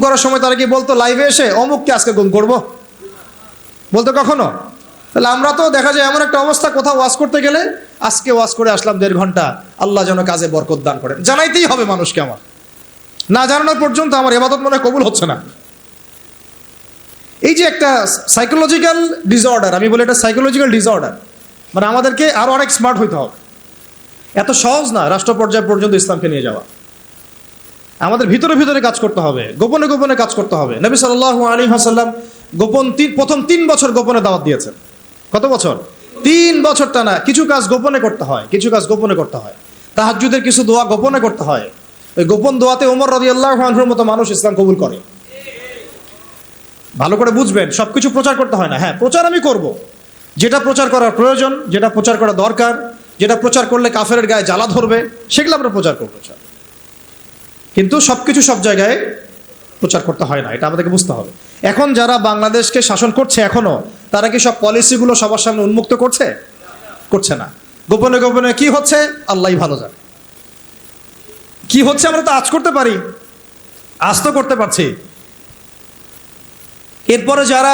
করার সময় তারা কি বলতো লাইভে এসে অমুককে আজকে গুম করবো, বলতো কখনো? তাহলে আমরা তো দেখা যায় এমন একটা অবস্থা, কোথাও ওয়াজ করতে গেলে আজকে ওয়াজ করে আসলাম 1.5 ঘন্টা, আল্লাহ যেন কাজে বরকত দান করেন। জানাইতেই হবে মানুষকে, আমার না জানানোর পর্যন্ত আমার ইবাদত মনে হয় কবুল হচ্ছে না। এই যে একটা সাইকোলজিক্যাল ডিসঅর্ডার, আমি বলি এটা সাইকোলজিক্যাল ডিসঅর্ডার, মানে আমাদেরকে আরো অনেক স্মার্ট হইতে হবে। এত সহজ না রাষ্ট্র পর্যায় পর্যন্ত ইসলামকে নিয়ে যাওয়া। আমাদের ভিতরে ভিতরে কাজ করতে হবে, গোপনে গোপনে কাজ করতে হবে। নবী সাল্লাল্লাহু আলাইহি ওয়াসাল্লাম প্রথম 3 বছর গোপনে দাওয়াত দিয়েছেন। কত বছর? 3 বছর টানা। কিছু কাজ গোপনে করতে হয়, কিছু কাজ গোপনে করতে হয়। তাহাজ্জুদের কিছু দোয়া গোপনে করতে হয়। ওই গোপন দোয়াতে ওমর রাদিয়াল্লাহু আনহুর মতো মানুষ ইসলাম কবুল করে। ভালো করে বুঝবেন, সবকিছু প্রচার করতে হয় না। হ্যাঁ, প্রচার আমি করব, যেটা প্রচার করার প্রয়োজন, যেটা প্রচার করা দরকার, যেটা প্রচার করলে কাফেরের গায়ে জ্বালা ধরবে, সেগুলো আমরা প্রচার করবো। কিন্তু সবকিছু সব জায়গায় প্রচার করতে হয় না, এটা আমাদেরকে বুঝতে হবে। এখন যারা বাংলাদেশকে শাসন করছে এখনো, তারা কি সব পলিসিগুলো সবার সামনে উন্মুক্ত করছে? করছে না। গোপনে গোপনে কি হচ্ছে আল্লাহই ভালো জানে। কি হচ্ছে আমরা তো আজ করতে পারি, আজ তো করতে পারছি। এরপরে যারা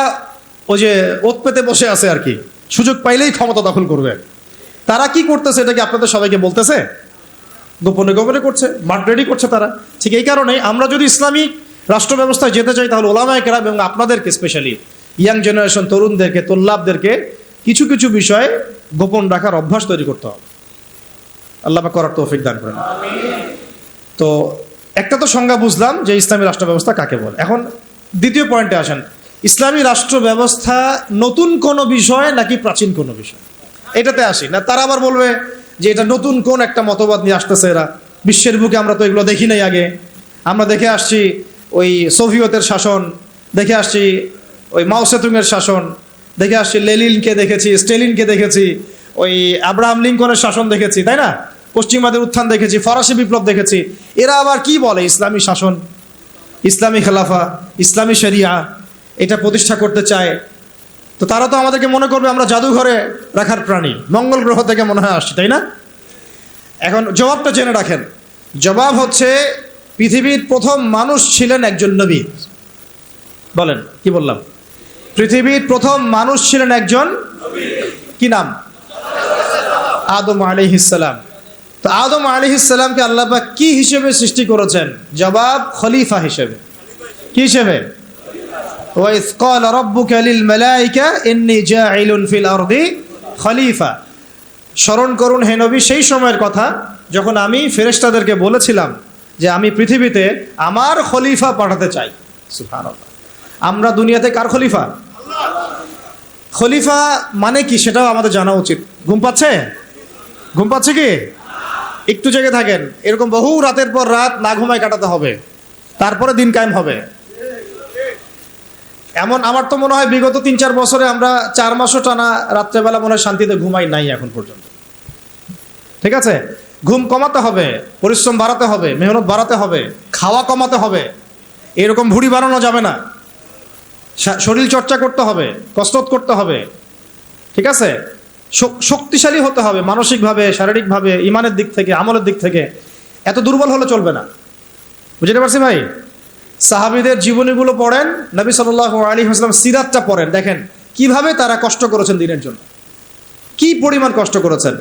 ওই যে ওত পেতে বসে আছে আর কি, সুযোগ পাইলেই ক্ষমতা দখল করবে, তারা কি করতেছে এটা কি আপনাদের সবাইকে বলতেছে? গোপনে গোপনে করছে, মাঠ রেডি করছে তারা। ঠিক এই কারণে আমরা যদি ইসলামিক রাষ্ট্র ব্যবস্থায় যেতে চাই, তাহলে ওলামায়ে কেরাম এবং আপনাদেরকে, স্পেশালি ইয়াং জেনারেশন, তরুণদেরকে, তোল্লাবদেরকে কিছু কিছু বিষয়ে গোপন রাখার অভ্যাস তৈরি করতে হবে। আল্লাহ পাক করার তৌফিক দান করেন। তো একটা তো সংজ্ঞা বুঝলাম যে ইসলামী রাষ্ট্র ব্যবস্থা কাকে বলে। এখন দ্বিতীয় পয়েন্টে আসেন, ইসলামী রাষ্ট্র ব্যবস্থা নতুন কোনো বিষয় নাকি প্রাচীন কোনো বিষয়, এটাতে আসি না। তারা আবার বলবে যে এটা নতুন কোন একটা মতবাদ নিয়ে আসতেছে এরা, বিশ্বের বুকে আমরা তো এগুলো দেখি নাই আগে। আমরা দেখে আসছি ওই সোভিয়েতের শাসন, দেখে আসছি ওই মাও সেতুংয়ের শাসন, দেখে আসছি লেনিনকে দেখেছি, স্টেলিনকে দেখেছি, ওই আব্রাহাম লিঙ্কনের শাসন দেখেছি, তাই না? পশ্চিমাদের উত্থান দেখেছি, ফরাসি বিপ্লব দেখেছি। এরা আবার কি বলে ইসলামী শাসন, ইসলামী খেলাফা, ইসলামী শরিয়া এটা প্রতিষ্ঠা করতে চায়। তো তারা তো আমাদেরকে মনে করবে আমরা জাদুঘরে রাখার প্রাণী, মঙ্গল গ্রহ থেকে মনে হয় আসছি, তাই না? এখন জবাবটা জেনে রাখেন। জবাব হচ্ছে, পৃথিবীর প্রথম মানুষ ছিলেন একজন নবী। বলেন, কি বললাম? পৃথিবীর প্রথম মানুষ ছিলেন একজন, কি নাম? আদম আলাইহিস সালাম। তো আদম আলাইহিস সালামকে আল্লাহ পাক কি হিসেবে সৃষ্টি করেছেন? জবাব, খলিফা হিসেবে। কি হিসেবে? ওয়াইজ ক্বালা রাব্বুকা লিল মালায়েকা ইন্নী জাইলুন ফিল আরদি খলিফা। স্মরণ করুন হে নবী সেই সময়ের কথা যখন আমি ফেরেশতাদেরকে বলেছিলাম যে আমি পৃথিবীতে আমার খলিফা পাঠাতে চাই। সুবহানাল্লাহ। আমরা দুনিয়াতে কার খলিফা? খলিফা মানে কি সেটাও আমাদের জানা উচিত। ঘুম পাচ্ছে? ঘুম পাচ্ছে কি? একটু জেগে থাকেন। এরকম বহু রাতের পর রাত না ঘুমায় কাটাতে হবে, তারপরে দিন কায়েম হবে। এমন আমার তো মনে হয় বিগত 3-4 বছরে আমরা 4 মাসও টানা রাত্রেবেলা মনে হয় শান্তিতে ঘুমাই নাই এখন পর্যন্ত। ঠিক আছে, ঘুম কমাতে হবে, পরিশ্রম বাড়াতে হবে, মেহনত বাড়াতে হবে, খাওয়া কমাতে হবে। এরকম ভুঁড়ি বাড়ানো যাবে না, শরীর চর্চা করতে হবে, কসরত করতে হবে। ঠিক আছে, শক্তিশালী হতে হবে মানসিকভাবে, শারীরিকভাবে, ইমানের দিক থেকে, আমলের দিক থেকে। এত দুর্বল হলে চলবে না। বুঝতে পারছি ভাই? সাহাবীদের জীবনীগুলো পড়েন, নবী সাল্লাল্লাহু আলাইহি ওয়াসাল্লাম সিরাতটা পড়েন, দেখেন কিভাবে তারা কষ্ট করেছেন দিনের জন্য, কি পরিমাণ কষ্ট করেছেন।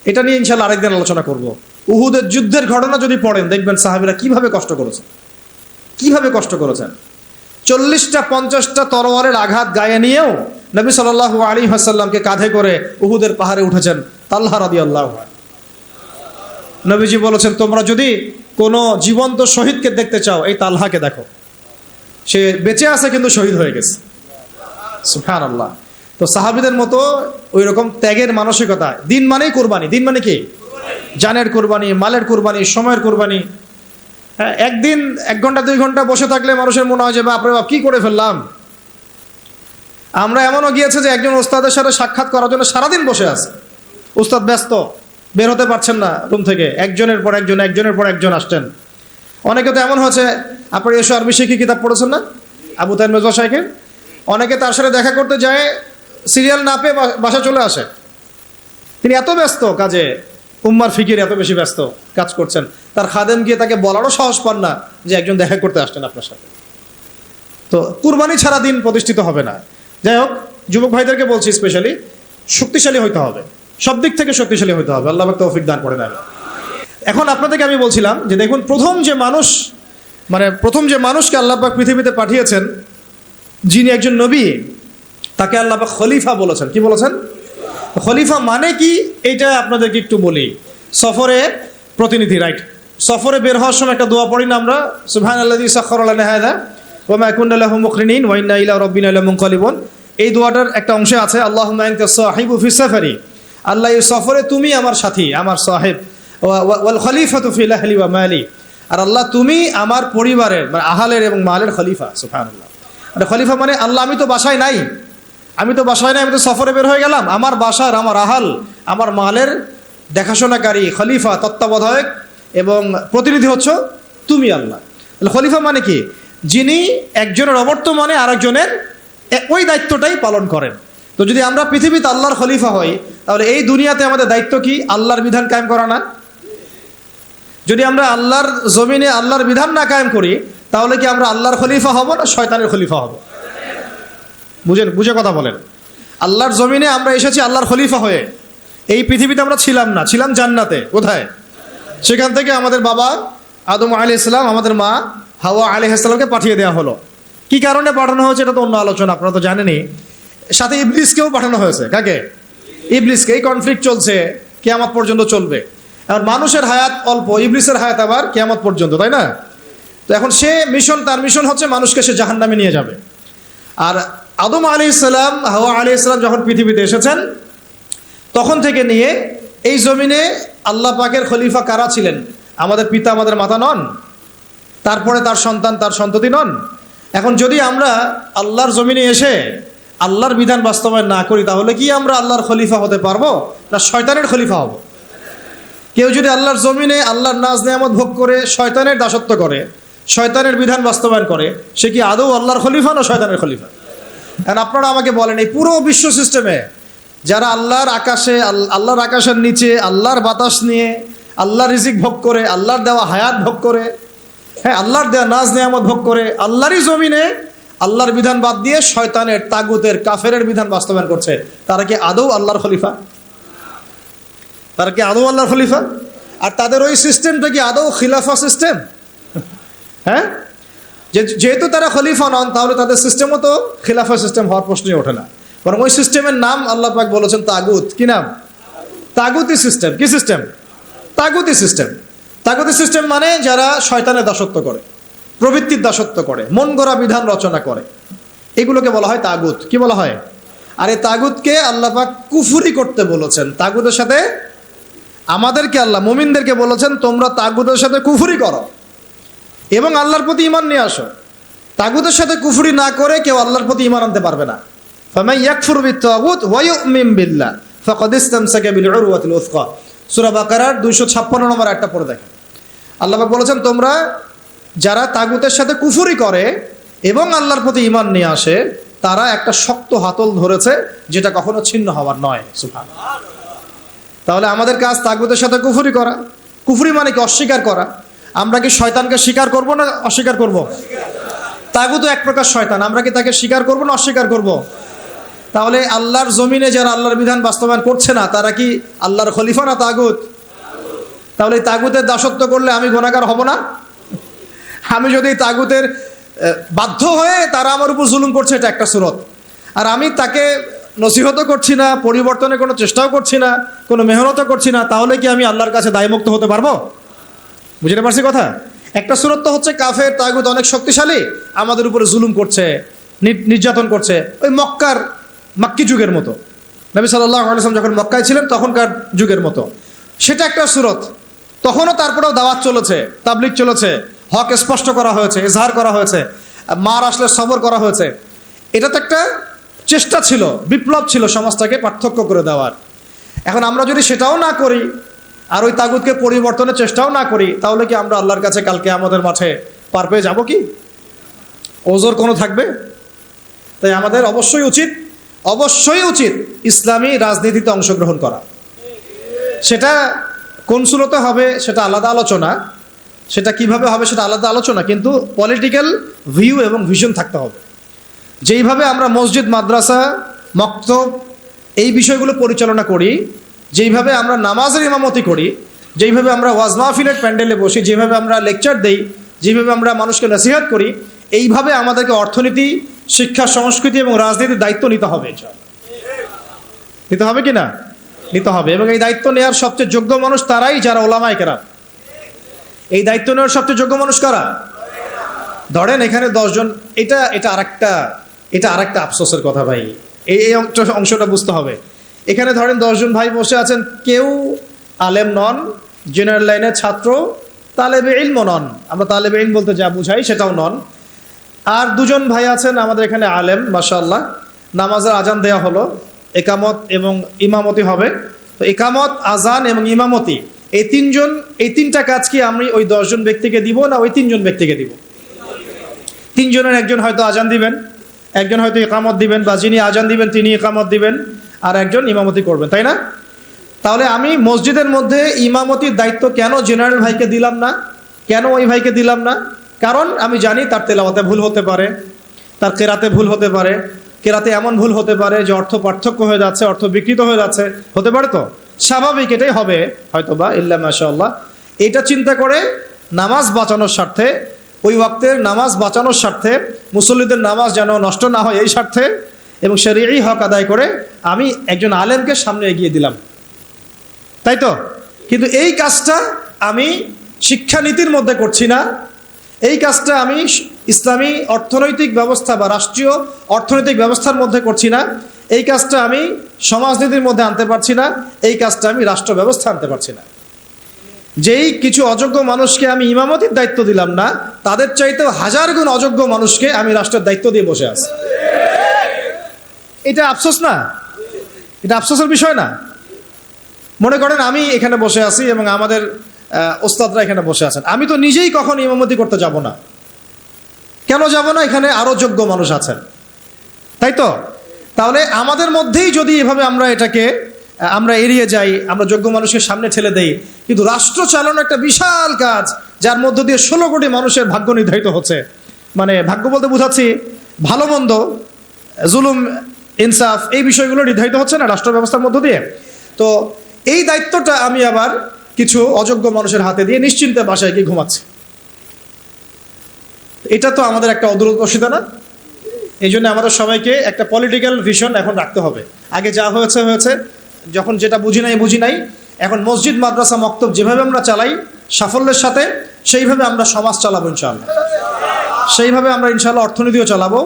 এটা নিয়ে ইনশাআল্লাহ আরেকদিন আলোচনা করব। উহুদের যুদ্ধের ঘটনা যদি পড়েন দেখবেন সাহাবীরা কিভাবে কষ্ট করেছেন, কিভাবে কষ্ট করেছেন। 40টা 50টা তরোয়ারের আঘাত গায়ে নিয়েও নবী সাল্লাল্লাহু আলাইহি ওয়াসাল্লামকে কাঁধে করে উহুদের পাহাড়ে উঠেছেন তালহা রাদিয়াল্লাহু আনহু। নবীজি বলেছেন, তোমরা যদি কোনো জীবন্ত শহীদকে দেখতে চাও এই তালহাকে দেখো, সে বেঁচে আছে কিন্তু শহীদ হয়ে গেছে। সুবহানাল্লাহ। তো সাহাবীদের মতো ওই রকম ত্যাগের মানসিকতা। দিন মানেই কোরবানি। দিন মানে কি? জানের কোরবানি, মালের কোরবানি, সময়ের কোরবানি। হ্যাঁ, একদিন 1 ঘন্টা 2 ঘন্টা বসে থাকলে মানুষের মনে হয় যে বাপরে বাপ কি করে ফেললাম। আমরা এমনও গিয়েছে যে একজন ওস্তাদের সাথে সাক্ষাৎ করার জন্য সারাদিন বসে আছে, ওস্তাদ ব্যস্ত, বের হতে পারছেন না রুম থেকে, একজনের পর একজন, একজনের পর একজন আসছেন। অনেকে তো এমন হয়েছে, আপনি এসো আরবি শিখি কিতাব পড়েছেন না আবু তাইর মির্জা সাহেবের, অনেকে তার সাথে দেখা করতে যায়, সিরিয়াল না পেয়ে বাসা চলে আসে। তিনি এত ব্যস্ত কাজে, উম্মার ফিকির এত বেশি ব্যস্ত কাজ করছেন, তার খাদেম গিয়ে তাকে বলারও সাহস পান না যে একজন দেখা করতে আসছেন আপনার সাথে। তো কুরবানি ছাড়া দিন প্রতিষ্ঠিত হবে না। যাই হোক, যুবক ভাইদেরকে বলছি স্পেশালি শক্তিশালী হইতে হবে, সব দিক থেকে শক্তিশালী হইতে হবে। আল্লাহ পাক তৌফিক দান করেন। এখন আপনাদেরকে আমি বলছিলাম যে দেখুন, প্রথম যে মানুষকে আল্লাহ পাক পৃথিবীতে পাঠিয়েছেন, যিনি একজন নবী, তাকে আল্লাহ পাক খলিফা বলেছেন। কি বলেছেন? খলিফা মানে কি এইটা আপনাদেরকে একটু বলি। সফরে প্রতিনিধি, রাইট? সফরে বের হওয়ার সময় একটা দোয়া পড়ি না আমরা, সুবহানাল্লাযী সাখখারা লানা হাযা ওয়া মা কুন্না লাহু মুকরিনিন ওয়া ইন্না ইলা রাব্বিনা লামুনকালিবুন। এই দোয়াটার একটা অংশ আছে, আল্লাহুম্মা আনতা সাহিবু ফিস সাফারি, আল্লাহ এই সফরে তুমি আমার সাথী, আমার সাহেব, ওয়াল খলিফাতু ফিল আহলি ওয়া মালি, আর আল্লাহ তুমি আমার পরিবারের মানে আহলের এবং মালের খলিফা। সুবহানাল্লাহ। মানে খলিফা মানে আল্লাহ আমি তো বাসায় নাই, আমি তো সফরে বের হয়ে গেলাম, আমার বাসার, আমার আহাল, আমার মালের দেখাশোনাকারী খলিফা, তত্ত্বাবধায়ক এবং প্রতিনিধি হচ্ছে তুমি আল্লাহ। খলিফা মানে কি? যিনি একজনের অবর্তমানে আরেকজনের ওই দায়িত্বটাই পালন করেন। তো যদি আমরা পৃথিবীতে আল্লাহর খলিফা হই, তাহলে এই দুনিয়াতে আমাদের দায়িত্ব কি? আল্লাহর বিধান কায়েম করা না? যদি আমরা আল্লাহর জমিনে আল্লাহর বিধান না কায়েম করি, তাহলে কি আমরা আল্লাহর খলিফা হব না শয়তানের খলিফা হব? বুঝে কথা বলেন। আল্লাহর জমিনে আমরা এসেছি আল্লাহর খলিফা হয়ে। এই পৃথিবীতে আমরা ছিলাম না, ছিলাম জান্নাতে। কোথায়? সেখান থেকে আমাদের বাবা আদম আলাইহিস সালাম, আমাদের মা হাওয়া আলাইহিস সালামকে পাঠিয়ে দেওয়া হলো। কি কারণে পাঠানো হয়েছে এটা তো অন্য আলোচনা, আপনারা তো জানেনই। সাথে ইবলিসকেও পাঠানো হয়েছে। কাকে? ইবলিসকে। এই কনফ্লিক্ট চলছে, কিয়ামত পর্যন্ত চলবে। আর মানুষের হায়াত অল্প, ইবলিসের হায়াত আবার কিয়ামত পর্যন্ত, তাই না? তো এখন তার মিশন হচ্ছে মানুষকে সে জাহান্নামে নিয়ে যাবে। আর আদম আলাইহিস সালাম, হাওয়া আলাইহিস সালাম যখন পৃথিবীতে এসেছেন, তখন থেকে নিয়ে এই জমিনে আল্লাহ পাকের খলিফা কারা ছিলেন? আমাদের পিতা, আমাদের মাতা নন? তারপরে তার সন্তান, তার সন্ততি নন? এখন যদি আমরা আল্লাহর জমিনে এসে আল্লাহর বিধান বাস্তবায়ন না করি, তাহলে কি আমরা আল্লাহর খলিফা হতে পারবো না শয়তানের খলিফা হব? কেউ যদি আল্লাহর জমিনে আল্লাহর নাজ নেয়ামত ভোগ করে শয়তানের দাসত্ব করে, শয়তানের বিধান বাস্তবায়ন করে, সে কি আদৌ আল্লাহর খলিফা না শয়তানের খলিফা? এখন আপনারা আমাকে বলেন, এই পুরো বিশ্ব সিস্টেমে যারা আল্লাহর আকাশের নিচে আল্লাহর বাতাস নিয়ে আল্লাহর রিজিক ভোগ করে, আল্লাহর দেওয়া হায়াত ভোগ করে, হ্যাঁ, আল্লাহর দেওয়া নাজ নেয়ামত ভোগ করে, আল্লাহরই জমিনে আল্লাহর বিধান বাদ দিয়ে শয়তানের, তাগুতের, কাফেরের বিধান বাস্তবায়ন করছে, তারা কি আদৌ আল্লাহর খলিফা? তারা কি আদৌ আল্লাহর খলিফা? আর তাদের ওই সিস্টেমটা কি আদৌ খিলাফা সিস্টেম? হ্যাঁ, যেহেতু তারা খলিফা নন, তাহলে তাদের সিস্টেমও তো খিলাফা সিস্টেম হওয়ার প্রশ্নই ওঠে না। বরং ওই সিস্টেমের নাম আল্লাহ পাক বলেছেন তাগুত। কি নাম? তাগুতি সিস্টেম। কি সিস্টেম? তাগুতি সিস্টেম। তাগুতি সিস্টেম মানে যারা শয়তানের দাসত্ব করে, প্রবৃত্তির দাসত্ব করে, মন গড়া বিধান রচনা করে, এগুলোকে বলা হয় তাগুত। কি বলা হয়? আর এই তাগুতকে আল্লাহ পাক কুফরি করতে বলেছেন। তাগুতের সাথে আমাদেরকে আল্লাহ মুমিনদেরকে বলেছেন তোমরা তাগুতের সাথে কুফরি করো এবং আল্লাহর প্রতি ঈমান নিয়ে আসো। তাগুতের সাথে কুফরি না করে কেউ আল্লাহর প্রতি ঈমান আনতে পারবে না। ফামান ইয়াকফুর বিত-তাগুত ওয়া ইউমিন বিল্লাহ ফাকাদ ইসতামসাকা বিল উরওয়াতিল উসকা, সূরা বাকারার 256 নম্বর আয়াতটা পড়ে দেখেন। আল্লাহ পাক বলেছেন তোমরা যারা তাগুতের সাথে কুফরি করে এবং আল্লাহর প্রতি ঈমান নিয়ে আসে তারা একটা শক্ত হাতল ধরেছে যেটা কখনো ছিন্ন হওয়ার নয়। সুবহানাল্লাহ। তাহলে আমাদের কাজ তাগুতের সাথে কুফরি করা। কুফরি মানে কি? অস্বীকার করা। আমরা কি শয়তানকে স্বীকার করব না অস্বীকার করব? তাগুত এক প্রকার শয়তান, আমরা কি তাকে স্বীকার করব না অস্বীকার করব? তাহলে আল্লাহর জমিনে যারা আল্লাহর বিধান বাস্তবায়ন করছে না তারা কি আল্লাহর খলিফা না তাগুত? তাহলে তাগুতের দাসত্ব করলে আমি গুনাহগার হব না? আমি যদি তাগুতের বাধ্য হয়ে তারা আমার উপর জুলুম করছে, এটা একটা সুরত, আর আমি তাকে নসিহতও করছি না, পরিবর্তনের কোনো চেষ্টাও করছি না, কোনো মেহনতও করছি না, তাহলে কি আমি আল্লাহর কাছে দায়মুক্ত হতে পারবো? বুঝতে পারছি কথা? একটা সুরত তো হচ্ছে কাফের তাগুত অনেক শক্তিশালী, আমাদের উপরে জুলুম করছে, নির্যাতন করছে, ওই মাক্কি যুগের মতো, নবী সাল্লাল্লাহু আলাইহি ওয়াসাল্লাম যখন মক্কায় ছিলেন তখনকার যুগের মতো, সেটা একটা সুরত। তখনও তারপরেও দাওয়াত চলেছে, তাবলিগ চলেছে, হক স্পষ্ট করা হয়েছে, ইজহার করা হয়েছে, মার আসলে সবর করা হয়েছে। এটা তো একটা চেষ্টা ছিল, বিপ্লব ছিল সমাজটাকে পার্থক্য করে দেওয়ার। এখন আমরা যদি সেটাও না করি আর ওই তাগুতকে পরিবর্তনের চেষ্টাও না করি, তাহলে কি আমরা আল্লাহর কাছে কালকে আমাদের মাঠে পার পেয়ে যাবো কি? ওজোর কোনো থাকবে? তাই আমাদের অবশ্যই উচিত ইসলামী রাজনীতিতে অংশগ্রহণ করা। সেটা কোন সুরতে হবে সেটা আলাদা আলোচনা, সেটা কিভাবে হবে সেটা আলাদা আলোচনা, কিন্তু পলিটিক্যাল ভিউ এবং ভিশন থাকতে হবে। যেইভাবে আমরা মসজিদ, মাদ্রাসা, মক্তব এই বিষয়গুলো পরিচালনা করি, যেইভাবে আমরা নামাজের ইমামতি করি, যেইভাবে আমরা ওয়াজ মাহফিলের প্যান্ডেলে বসি, যেভাবে আমরা লেকচার দেই, যেভাবে আমরা মানুষকে নসিহত করি, এইভাবে আমাদেরকে অর্থনীতি, শিক্ষা, সংস্কৃতি এবং রাজনীতির দায়িত্ব নিতে হবে। নিতে হবে কি না? নিতে হবে। এবং এই দায়িত্ব নেওয়ার সবচেয়ে যোগ্য মানুষ তারাই যারা ওলামায়ে কেরাম। এই দায়িত্ব নেওয়ার সবচেয়ে যোগ্য মানুষ কারা? ধরেন এখানে 10 জন, এটা আরেকটা আফসোসের কথা ভাই, এই অংশটা বুঝতে হবে। এখানে ধরেন 10 জন ভাই বসে আছেন, কেউ আলেম নন, জেনারেল লাইনের ছাত্র, তালেবে ইলম নন, আমরা তালেবে ইলম বলতে যা বুঝাই সেটাও নন। আর 2 জন ভাই আছেন আমাদের এখানে আলেম, মাশাআল্লাহ, নামাজের আজান দেয়া হলো, একামত এবং ইমামতি হবে। তো একামত, আজান এবং ইমামতি এই তিনটা কাজ কি আমি ওই 10 জন ব্যক্তিকে দিব না ওই 3 জন ব্যক্তিকে দিব? 3 জনের একজন হয়তো আজান দিবেন, একজন হয়তো ইকামত দিবেন, বা যিনি আজান দিবেন তিনি ইকামত দিবেন, আর একজন ইমামতি করবেন, তাই না? তাহলে আমি মসজিদের মধ্যে ইমামতির দায়িত্ব কেন জেনারেল ভাইকে দিলাম না? কেন ওই ভাইকে দিলাম না? কারণ আমি জানি তার তেলাওয়াতে ভুল হতে পারে, তার কেরাতে ভুল হতে পারে, কেরাতে এমন ভুল হতে পারে যে অর্থ পার্থক্য হয়ে যাচ্ছে, অর্থ বিকৃত হয়ে যাচ্ছে, হতে পারে। তো স্বাভাবিক, এটাই হবে হয়তোবা, ইল্লা মাশাআল্লাহ। এটা চিন্তা করে নামাজ বাঁচানোর স্বার্থে, ওই ওয়াক্তের নামাজ বাঁচানোর স্বার্থে, মুসল্লিদের নামাজ যেন নষ্ট না হয় এই স্বার্থে, এবং শরীয়ী হক আদায় করে আমি একজন আলেমকে সামনে এগিয়ে দিলাম, তাই তো? কিন্তু এই কাজটা আমি শিক্ষানীতির মধ্যে করছি না, এই কাজটা আমি ইসলামী অর্থনৈতিক ব্যবস্থা বা রাষ্ট্রীয় অর্থনৈতিক ব্যবস্থার মধ্যে করছি না, এই কাজটা আমি সমাজনীতির মধ্যে আনতে পারছি না, এই কাজটা আমি রাষ্ট্র ব্যবস্থা আনতে পারছি না। যেই কিছু অযোগ্য মানুষকে আমি ইমামতির দায়িত্ব দিলাম না, তাদের চাইতেও 1000 গুণ অযোগ্য মানুষকে আমি রাষ্ট্রের দায়িত্ব দিয়ে বসে আছি। এটা আফসোস না? এটা আফসোসের বিষয় না? মনে করেন আমি এখানে বসে আছি এবং আমাদের ওস্তাদরা এখানে বসে আছেন, আমি তো নিজেই কখন ইমামতি করতে যাব না। কেন যাব না? এখানে আরো যোগ্য মানুষ আছেন, তাই তো? তাহলে আমাদের মধ্যেই যদি এভাবে আমরা এড়িয়ে যাই, আমরা যোগ্য মানুষকে সামনে ঠেলে দেই, কিন্তু রাষ্ট্র চালানো একটা বিশাল কাজ, যার মধ্য দিয়ে 16 কোটি মানুষের ভাগ্য নির্ধারিত হচ্ছে। মানে ভাগ্য বলতে বোঝাচ্ছি ভালো মন্দ, জুলুম, ইনসাফ, এই বিষয়গুলো নির্ধারিত হচ্ছে না রাষ্ট্র ব্যবস্থার মধ্য দিয়ে। তো এই দায়িত্বটা আমি আবার কিছু অযোগ্য মানুষের হাতে দিয়ে নিশ্চিন্তে বাসায় গিয়ে ঘুমাচ্ছি। এটা তো আমাদের একটা অদূরদর্শিতা না? এই জন্য আমাদের সবাইকে একটা পলিটিক্যাল ভিশন এখন রাখতে হবে। আগে যা হয়েছে, যখন যেটা বুঝি নাই, এখন মসজিদ, মাদ্রাসা, মক্তব যেভাবে আমরা চালাই সাফল্যের সাথে, সেইভাবে আমরা সমাজ চালাবো ইনশাআল্লাহ, সেইভাবে আমরা ইনশাআল্লাহ অর্থনীতিও চালাবো,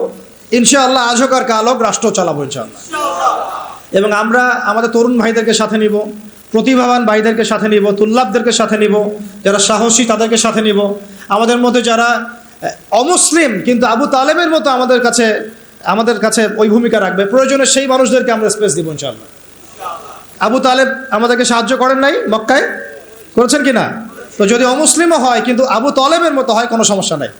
ইনশাআল্লাহ আজ হোক আর কাল হোক রাষ্ট্র চালাবো ইনশাআল্লাহ। এবং আমরা আমাদের তরুণ ভাইদেরকে সাথে নিব, প্রতিভাবান ভাইদেরকে সাথে নিব, তুল্লাবদেরকে সাথে নিব, যারা সাহসী তাদেরকে সাথে নিব। আমাদের মধ্যে যারা অমুসলিম কিন্তু আবু তালেবের মতো আমাদের কাছে ওই ভূমিকা রাখবে, প্রয়োজনে সেই মানুষদেরকে আমরা স্পেস দিব ইনশাআল্লাহ। আবু তালেব আমাদেরকে সাহায্য করেন নাই মক্কায়, করেছেন কিনা? তো যদি অমুসলিমও হয় কিন্তু আবু তালেবের মতো হয় কোনো সমস্যা নাই,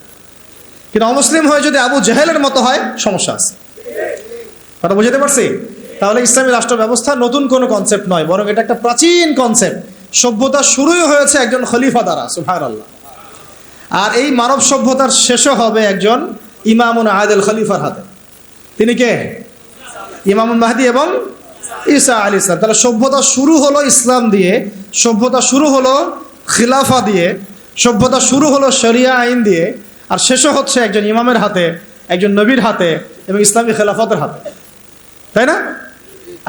কিন্তু অমুসলিম হয়ে যদি আবু জেহেলের মতো হয় সমস্যা আছে। কথা বুঝতে পারছি? তাহলে ইসলামী রাষ্ট্র ব্যবস্থা নতুন কোনো কনসেপ্ট নয়, বরং এটা একটা প্রাচীন কনসেপ্ট। সভ্যতা শুরুই হয়েছে একজন খলিফা দ্বারা, সুবহানাল্লাহ। আর এই মানব সভ্যতার শেষও হবে একজন ইমামুন আদিল খলিফার হাতে। তিনি কে? ইমামুল মাহদি এবং ঈসা আলাইহিস সালাম। তাহলে সভ্যতা শুরু হলো ইসলাম দিয়ে, সভ্যতা শুরু হলো খিলাফা দিয়ে, সভ্যতা শুরু হলো শরিয়া আইন দিয়ে, আর শেষও হচ্ছে একজন ইমামের হাতে, একজন নবীর হাতে এবং ইসলামী খেলাফতের হাতে। তাই না?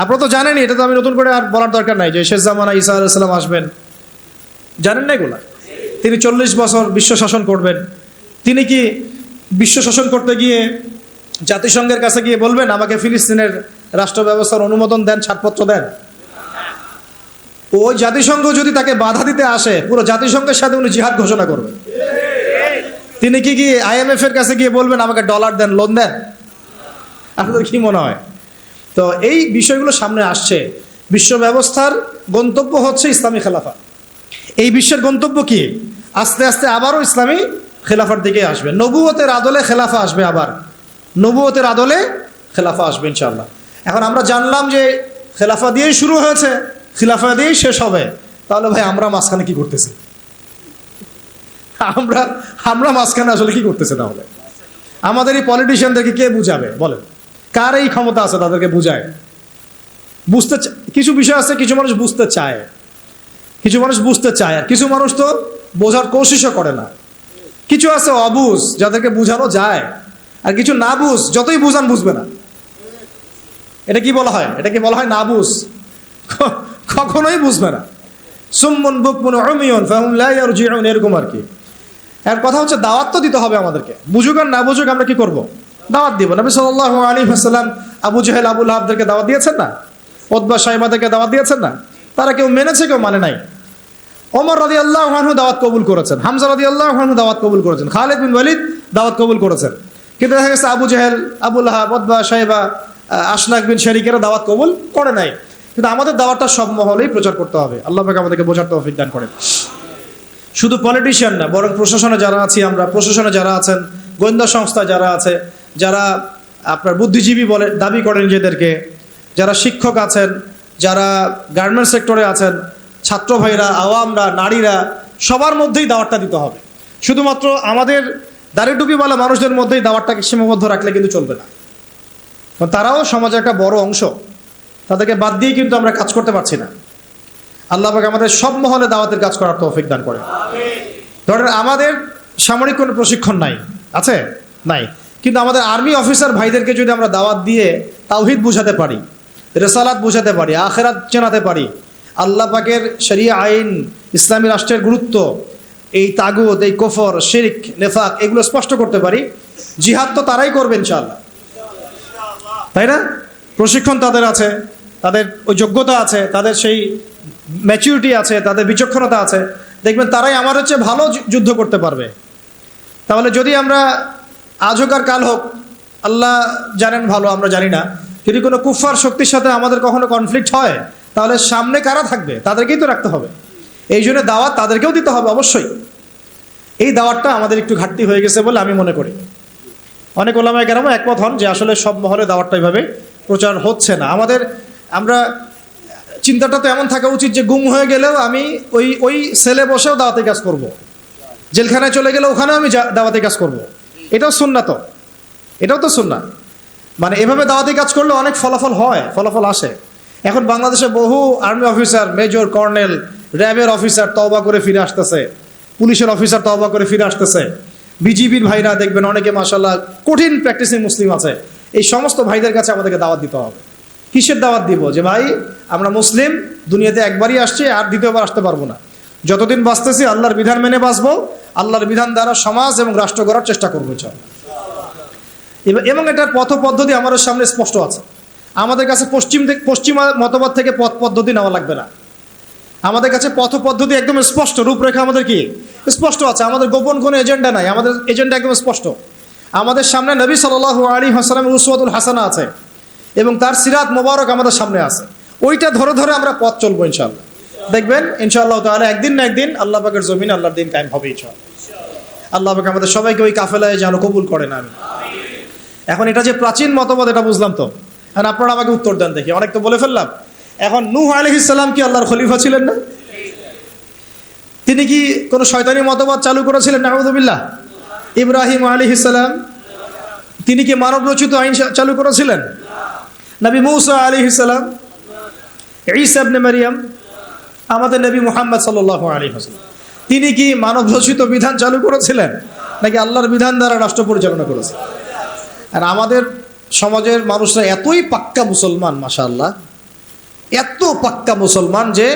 আপনারা তো জানেনই, এটা তো আমি নতুন করে আর বলার দরকার নাই যে শেষ জামানা ঈসা আলাইহিস সালাম আসবেন। জানেন না এগুলা? তিনি 40 বছর বিশ্ব শাসন করবেন। তিনি কি বিশ্ব শাসন করতে গিয়ে জাতিসংঘের কাছে গিয়ে বলবেন আমাকে ফিলিস্তিনের রাষ্ট্র ব্যবস্থার অনুমোদন দেন, ছাড়পত্র দেন? ওই জাতিসংঘ যদি তাকে বাধা দিতে আসে, পুরো জাতিসংঘের সাথে উনি জিহাদ ঘোষণা করবেন। তিনি কি IMF এর কাছে গিয়ে বলবেন আমাকে ডলার দেন, লোন দেন? আপনাদের কি মনে হয়? তো এই বিষয়গুলো সামনে আসছে। বিশ্ব ব্যবস্থার গন্তব্য হচ্ছে ইসলামী খেলাফা। এই বিশ্বের গন্তব্য কি? আস্তে আস্তে আবারও ইসলামী খেলাফার দিকে আসবে। নবুয়তের আদলে খেলাফা আসবে, আবার নবুয়তের আদলে খেলাফা আসবে ইনশাআল্লাহ। এখন আমরা জানলাম যে খেলাফা দিয়েই শুরু হয়েছে, খিলাফা দিয়েই শেষ হবে। তাহলে ভাই আমরা মাঝখানে কি করতেছি? আমরা মাঝখানে আসলে কি করতেছে? তাহলে আমাদের এই পলিটিশিয়ানদেরকে কে বুঝাবে বলেন? কার এই ক্ষমতা আছে তাদেরকে বুঝায়? কিছু বিষয় আছে, কিছু মানুষ বুঝতে চায়, কিছু মানুষ বুঝতে চায়, আর কিছু মানুষ তো বোঝার কোশিশও করে না। কিছু আছে অবুঝ, যাদেরকে বুঝানো যায়, আর কিছু না বুঝ, যতই বুঝান বুঝবে না। এটা কি বলা হয়? এটা কি বলা হয় না বুঝ? কখনোই বুঝবে না। সুম্মুন বুকমুন উমিয়ুন ফাহুম লা ইয়ারজিউন, এরকম আর কি। এর কথা হচ্ছে দাওয়াত তো দিতে হবে আমাদেরকে, বুঝুক আর না বুঝুক আমরা কি করব? দাওয়াত দিব। নবী সাল্লাল্লাহু আলাইহি ওয়াসাল্লাম আবু জেহেল, আবু লাহাবদেরকে দাওয়াত দিয়েছেন না? উতবা, শাইবাদেরকে দাওয়াত দিয়েছেন না? তারা কেউ মেনেছে, কেউ মানে নাই। ওমর রাদিয়াল্লাহু আনহু দাওয়াত কবুল করেছেন, হামজা রাদিয়াল্লাহু আনহু দাওয়াত কবুল করেছেন, খালিদ বিন ওয়ালিদ দাওয়াত কবুল করেছেন। কিন্তু দেখা গেছে আবু জেহেল, আবু লাহাব, উতবা, শাইবা, আশনাক বিন শরীকেরা দাওয়াত কবুল করে নাই। কিন্তু আমাদের দাওয়াতটা সব মহলেই প্রচার করতে হবে। আল্লাহ পাক আমাদেরকে বোঝার তৌফিক দান করেন। শুধু পলিটিশিয়ান না, বরং প্রশাসনে যারা আছি আমরা, প্রশাসনে যারা আছেন, গোয়েন্দা সংস্থা যারা আছে, যারা আপনার বুদ্ধিজীবী বলে দাবি করেন নিজেদেরকে, যারা শিক্ষক আছেন, যারা গার্মেন্ট সেক্টরে আছেন, ছাত্র ভাইরা, আওয়ামরা, নারীরা, সবার মধ্যেই দাওয়াতটা দিতে হবে। শুধুমাত্র আমাদের দাড়ি টুপিওয়ালা মানুষদের মধ্যেই দাওয়াতটাকে সীমাবদ্ধ রাখলে কিন্তু চলবে না, কারণ তারাও সমাজের একটা বড় অংশ। তাদেরকে বাদ দিয়ে কিন্তু আমরা কাজ করতে পারছি না। আল্লাহ পাক আমাদের সব মহলে দাওয়াতের কাজ করার তৌফিক দান করেন। ধরেন আমাদের সামরিক কোনো প্রশিক্ষণ নাই, আছে? নাই। কিন্তু আমাদের আর্মি অফিসার ভাইদেরকে যদি আমরা দাওয়াত দিয়ে তাওহীদ বুঝাতে পারি, রিসালাত বুঝাতে পারি, আখিরাত চেনাতে পারি, আল্লাহ পাকের শরিয়া আইন, ইসলামী রাষ্ট্রের গুরুত্ব, এই তাগুত, এই কুফর, শিরক, নেফাক, এগুলো স্পষ্ট করতে পারি, জিহাদ তো তারাই করবে ইনশাআল্লাহ, তাই না? প্রশিক্ষণ তাদের আছে, তাদের ওই যোগ্যতা আছে, তাদের সেই ম্যাচুরিটি আছে, তাদের বিচক্ষণতা আছে, দেখবেন তারাই আমাদের চেয়ে ভালো যুদ্ধ করতে পারবে। তাহলে যদি আমরা আজ হোক আর কাল হোক, আল্লাহ জানেন ভালো, আমরা জানি না, যদি কোনো কুফার শক্তির সাথে আমাদের কখনো কনফ্লিক্ট হয়, তাহলে সামনে কারা থাকবে? তাদেরকেই তো রাখতে হবে। এই জন্য দাওয়াত তাদেরকেও দিতে হবে অবশ্যই। এই দাওয়াতটা আমাদের একটু ঘাটতি হয়ে গেছে বলে আমি মনে করি। অনেক ওলামায়ে কেরাম একমত হন যে আসলে সব মহলে দাওয়াতটা এইভাবে প্রচার হচ্ছে না। আমরা চিন্তাটা তো এমন থাকা উচিত যে গুম হয়ে গেলেও আমি ওই সেলে বসেও দাওয়াতি কাজ করব, জেলখানায় চলে গেলে ওখানেও আমি দাওয়াতি কাজ করব। এটাও সুন্নাহ, তো এটাও তো সুন্নাহ। মানে এভাবে দাওয়াতি কাজ করলে অনেক ফলাফল হয়, ফলাফল আসে। এখন বাংলাদেশে বহু আর্মি অফিসার, মেজর, কর্নেল, র্যাবের অফিসার তওবা করে ফিরে আসতেছে, পুলিশের অফিসার তওবা করে ফিরে আসতেছে, বিজিবির ভাইরা দেখবেন অনেকে মাশাআল্লাহ কঠিন প্র্যাকটিসিং মুসলিম আছে। এই সমস্ত ভাইদের কাছে আমাদেরকে দাওয়াত দিতে হবে। কিসের দাওয়াত দিব? যে ভাই আমরা মুসলিম, দুনিয়াতে একবারই আসছি, আর দ্বিতীয়বার আসতে পারবো না। যতদিন বাঁচতেছি আল্লাহর বিধান মেনে বাঁচবো, আল্লাহর বিধান দ্বারা সমাজ এবং রাষ্ট্র গড়ার চেষ্টা করবো। এবং এটার পথ পদ্ধতি আমাদের সামনে স্পষ্ট আছে। আমাদের কাছে পশ্চিমা মতবাদ থেকে পথ পদ্ধতি নেওয়া লাগবে না। আমাদের কাছে পথ পদ্ধতি একদম স্পষ্ট, রূপরেখা আমাদের কি স্পষ্ট আছে। আমাদের গোপন কোনো এজেন্ডা নাই, আমাদের এজেন্ডা একদম স্পষ্ট। আমাদের সামনে নবী সাল্লাল্লাহু আলাইহি ওয়াসাল্লামের উসওয়াতুল হাসানা আছে এবং তার সিরাত মোবারক আমাদের সামনে আছে। ওইটা ধরে ধরে আমরা পথ চলবো ইনশাআল্লাহ। দেখবেন ইনশাআল্লাহ তাআলা একদিন না একদিন আল্লাহ পাকের জমিনে আল্লাহর দিন কায়েম হবে ইনশাআল্লাহ। আল্লাহ পাক আমাদের সবাইকে ওই কাফেলায় যেন কবুল করেন, আমিন। এখন এটা যে প্রাচীন মতবাদ এটা বুঝলাম তো, এখন আপনারা আমাকে উত্তর দেন দেখি। অনেক তো বলে ফেললাম। এখন নূহ আলাইহিস সালাম কি আল্লাহর খলিফা ছিলেন না? তিনি কি কোনো শয়তানি মতবাদ চালু করেছিলেন? নাউযুবিল্লাহ। ইব্রাহিম আলাইহিস সালাম তিনি কি মানব রচিত আইন চালু করেছিলেন? নবী মূসা আলাইহিস সালাম, ঈসা ইবনে মারইয়াম, আমাদের নবী মুহাম্মদ সাল্লাল্লাহু আলাইহি ওয়াসাল্লাম তিনি কি মানব রচিত বিধান চালু করেছিলেন নাকি আল্লাহর বিধান দ্বারা রাষ্ট্র পরিচালনা করেছেন? আর আমাদের সমাজের মানুষরা এতই পাক্কা মুসলমান, মাশাআল্লাহ, এত পাক্কা মুসলমান যে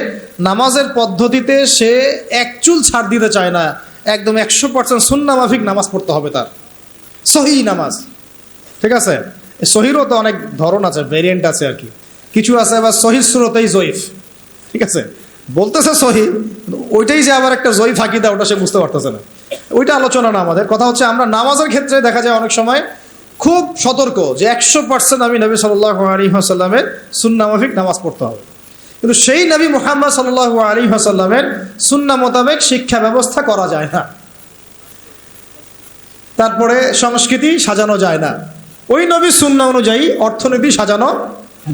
নামাজের পদ্ধতিতে সে এক চুল ছাড় দিতে চায় না। একদম 100% সুন্নাহ মাফিক নামাজ পড়তে হবে তার, সহিহ নামাজ। ঠিক আছে, সহিরও তো অনেক ধরন আছে, ভেরিয়েন্ট আছে আর কি। কিছু আছে আবার সহিহ সুরতেই জয়ীফ। ঠিক আছে, বলতেছে সহিহ, ওইটাই যে আবার একটা জয়ীফ আকীদা, ওটা সে বুঝতে পারতেছে না। ওইটা আলোচনা না আমাদের। কথা হচ্ছে আমরা নামাজের ক্ষেত্রে দেখা যায় অনেক সময় খুব সতর্ক যে 100% আমি নবী সাল্লাল্লাহু আলাইহি ওয়াসাল্লামের সুন্নাহ মাফিক নামাজ পড়তে হবে। কিন্তু সেই নবী মুহাম্মদ সাল্লাল্লাহু আলাইহি ওয়াসাল্লামের সুন্নাহ মোতাবেক শিক্ষা ব্যবস্থা করা যায় না, তারপরে সংস্কৃতি সাজানো যায় না, ওই নবীর সুন্নাহ অনুযায়ী অর্থনীতি সাজানো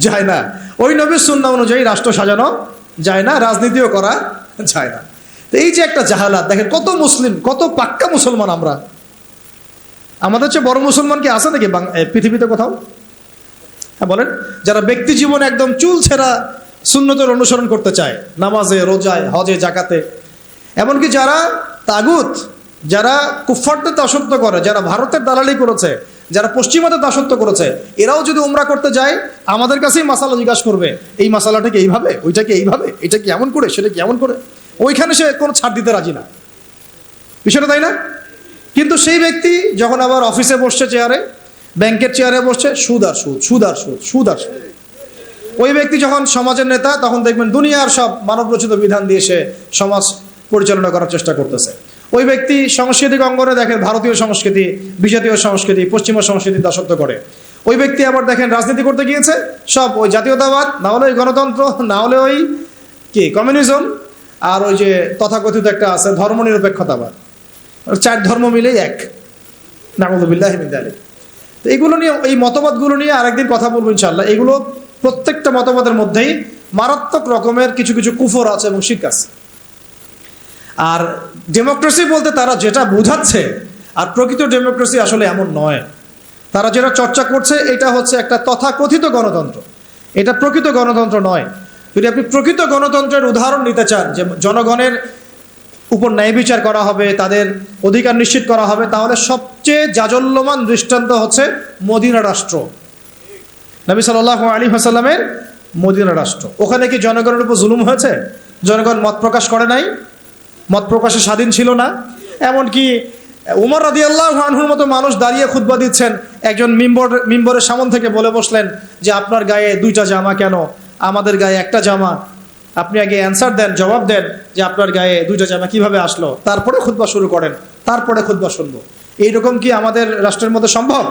যায় না, ওই নবীর সুন্নাহ অনুযায়ী রাষ্ট্র সাজানো যায় না, রাজনীতিও করা যায় না। তো এই যে একটা জাহালাত, দেখেন কত মুসলিম, কত পাক্কা মুসলমান আমরা। আমাদের চেয়ে বড় মুসলমান কি আছে নাকি পৃথিবীতে কোথাও? হ্যাঁ বলেন। যারা ব্যক্তি জীবনে একদম চুল ছেঁড়া সুন্নতের অনুসরণ করতে চায়, নামাজে, রোজায়, হজে, জাকাতে, এমনকি যারা তাগুত, যারা কুফফারদের দাসত্ব করে, যারা ভারতের দালালি করেছে, যারা পশ্চিমাদের দাসত্ব করেছে, এরাও যদি উমরা করতে যায় আমাদের কাছেই মাসালা জিজ্ঞাসা করবে, এই মাসালাটা কি এইভাবে, ওইটা কি এইভাবে, এটা কি এমন করে, সেটা কি এমন করে। ওইখানে সে কোনো ছাড় দিতে রাজি না, বিষয়টা তাই না? কিন্তু সেই ব্যক্তি যখন আবার অফিসে বসছে, চেয়ারে, ব্যাংকের চেয়ারে বসছে, সুদ আর সুদ, সুদ আর সুদ, সুদ আর সুদ। ওই ব্যক্তি যখন সমাজের নেতা, তখন দেখবেন দুনিয়ার সব মানব রচিত বিধান দিয়ে সে সমাজ পরিচালনা করার চেষ্টা করতেছে। ওই ব্যক্তি সাংস্কৃতিক অঙ্গনে দেখেন ভারতীয় সংস্কৃতি, বিজাতীয় সংস্কৃতি, পশ্চিমা সংস্কৃতির দাসত্ব করে। ওই ব্যক্তি আবার দেখেন রাজনীতি করতে গিয়েছে, সব ওই জাতীয়তাবাদ, না হলে ওই গণতন্ত্র, না হলে ওই কি কমিউনিজম, আর ওই যে তথাকথিত একটা আছে ধর্মনিরপেক্ষতাবাদ, 4 ধর্ম মিলেই এক। নাউযুবিল্লাহি মিন যালিক। তো এগুলো নিয়ে, এই মতবাদগুলো নিয়ে আরেকদিন কথা বলবো ইনশাআল্লাহ। এগুলো প্রত্যেকটা মতবাদের মধ্যেই মারাত্মক রকমের কিছু কিছু কুফর আছে এবং শিরক আছে। আর ডেমোক্রেসি বলতে তারা যেটা বোঝাচ্ছে, আর প্রকৃত ডেমোক্রেসি আসলে এমন নয়। তারা যেটা চর্চা করছে এটা হচ্ছে একটা তথাকথিত গণতন্ত্র, এটা প্রকৃত গণতন্ত্র নয়। যদি আপনি প্রকৃত গণতন্ত্রের উদাহরণ নিতে চান, যে জনগণের উপর ন্যায় বিচার করা হবে, তাদের অধিকার নিশ্চিত করা হবে, তাহলে সবচেয়ে জাজল্যমান দৃষ্টান্ত হচ্ছে মদিনা রাষ্ট্র, নবী সাল্লাল্লাহু আলাইহি ওয়াসাল্লামের মদিনা রাষ্ট্র। ওখানে কি জনগণের উপর জুলুম হয়েছে? জনগণ মত প্রকাশ করে নাই, মত প্রকাশে স্বাধীন ছিল না। এমনকি উমর রাদিয়াল্লাহু আনহুর মতো মানুষ দাঁড়িয়ে খুতবা দিচ্ছেন, একজন মিম্বরের সামন থেকে বলে বসলেন যে আপনার গায়ে 2টা জামা কেন, আমাদের গায়ে একটা জামা। আপনি আগে অ্যান্সার দেন, জবাব দেন যে আপনার গায়ে 2টা জামা কিভাবে আসলো, তারপরে খুতবা শুরু করেন, তারপরে খুতবা শুনবো। এইরকম কি আমাদের রাষ্ট্রের মধ্যে সম্ভব?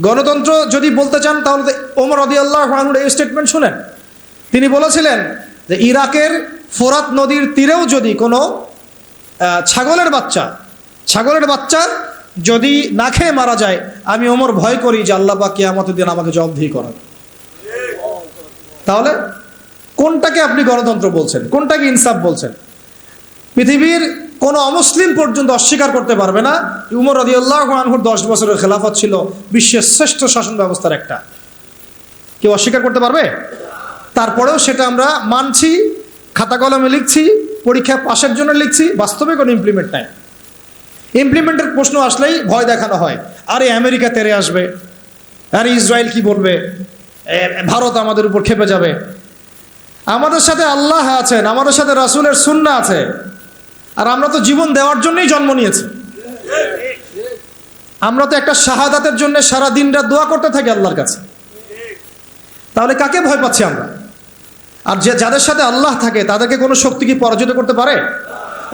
গণতন্ত্র যদি বলতে চান তাহলে ওমর রাদিয়াল্লাহু আনহুর এই স্টেটমেন্ট শুনেন। তিনি বলেছিলেন যে ইরাকের ফোরাত নদীর তীরেও যদি কোনো ছাগলের বাচ্চা যদি না খেয়ে মারা যায়, আমি ওমর ভয় করি যে আল্লাহ পাক কিয়ামতের দিন আমাকে জবাবদিহি করান। তাহলে কোনটাকে আপনি গণতন্ত্র বলছেন, কোনটাকে ইনসাফ বলছেন? পৃথিবীর কোন অমুসলিম পর্যন্ত অস্বীকার করতে পারবে না উমর রাদিয়াল্লাহু আনহুর 10 বছরের খেলাফত ছিল বিশ্বের শ্রেষ্ঠ শাসন ব্যবস্থার একটা। কেউ অস্বীকার করতে পারবে? তারপরেও সেটা আমরা মানছি, খাতা কলমে লিখছি, পরীক্ষা পাশের জন্য লিখছি, বাস্তবে কোনো ইমপ্লিমেন্ট নাই। ইমপ্লিমেন্টের প্রশ্ন আসলেই ভয় দেখানো হয়, আরে আমেরিকা তেড়ে আসবে, আরে ইসরায়েল কি বলবে, ভারত আমাদের উপর খেপে যাবে। আমাদের সাথে আল্লাহ আছেন, আমাদের সাথে রাসূলের সুন্নাহ আছে, আর আমরা তো জীবন দেওয়ার জন্যই জন্ম নিয়েছি। আমরা তো একটা শাহাদাতের জন্য সারা দিন রাত দোয়া করতে থাকি আল্লাহর কাছে, তাহলে কাকে ভয় পাচ্ছি আমরা? আর যাদের সাথে আল্লাহ থাকে তাদেরকে কোনো শক্তি কি পরাজিত করতে পারে?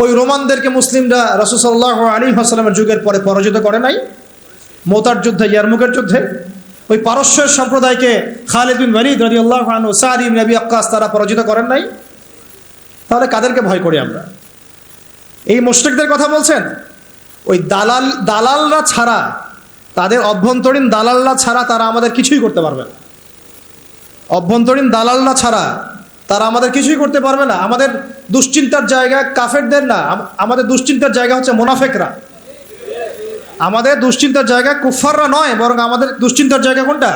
ওই রোমানদেরকে মুসলিমরা রাসূল সাল্লাল্লাহু আলাইহি ওয়াসাল্লামের যুগের পরে পরাজিত করে নাই? মোতার যুদ্ধে, ইয়ারমুকের যুদ্ধে ওই পারস্যের সম্প্রদায়কে খালিদ বিন ওয়ালিদ রাদিয়াল্লাহু আনহু, সাদ ইবনে আবি ওয়াক্কাস তারা পরাজিত করেন নাই? তাহলে কাদেরকে ভয় করি আমরা? এই মুশরিকদের কথা বলছেন? ওই দালালরা ছাড়া, তাদের অভ্যন্তরীণ দালালরা ছাড়া তারা আমাদের কিছুই করতে পারবে না। অভ্যন্তরীণ দালালরা ছাড়া তারা আমাদের কিছুই করতে পারবে না। আমাদের দুশ্চিন্তার জায়গা কাফেরদের না, আমাদের দুশ্চিন্তার জায়গা হচ্ছে মুনাফিকরা। আমাদের দুশ্চিন্তার জায়গা কুফাররা নয়, বরং আমাদের দুশ্চিন্তার জায়গা কোনটা?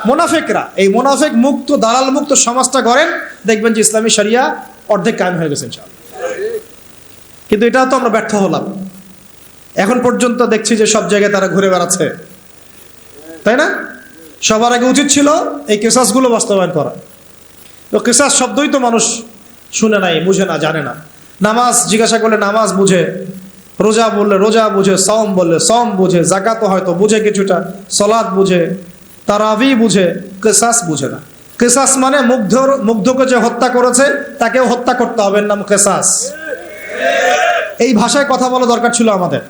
মুনাফিকরা। এই মুনাফিক মুক্ত, দালাল মুক্ত সমাজটা গড়েন, দেখবেন যে ইসলামী শরিয়া অর্ধেক কায়েম হয়ে গেছে ইনশাআল্লাহ। কিন্তু এটাও তো আমরা ব্যর্থ হলাম। এখন পর্যন্ত দেখছি যে সব জায়গায় তারা ঘুরে বেড়াচ্ছে, তাই না? সবার আগে উচিত ছিল এই কেসাসগুলো বাস্তবায়ন করা। তো কেসাস শব্দই তো মানুষ শুনে নাই, বুঝে না, জানে না। নামাজ জিজ্ঞাসা করলে নামাজ বুঝে, রোজা বললে রোজা বুঝে, সওম বললে সওম বুঝে, যাকাত হয়তো বুঝে কিছুটা, সালাত বুঝে, তারাবি বুঝে, কেসাস বুঝে না। কেসাস মানে মুগ্ধকে যে হত্যা করেছে তাকেও হত্যা করতে হবে, নাম কেসাস। এই ভাষায় কথা বলা দরকার ছিল আমাদের।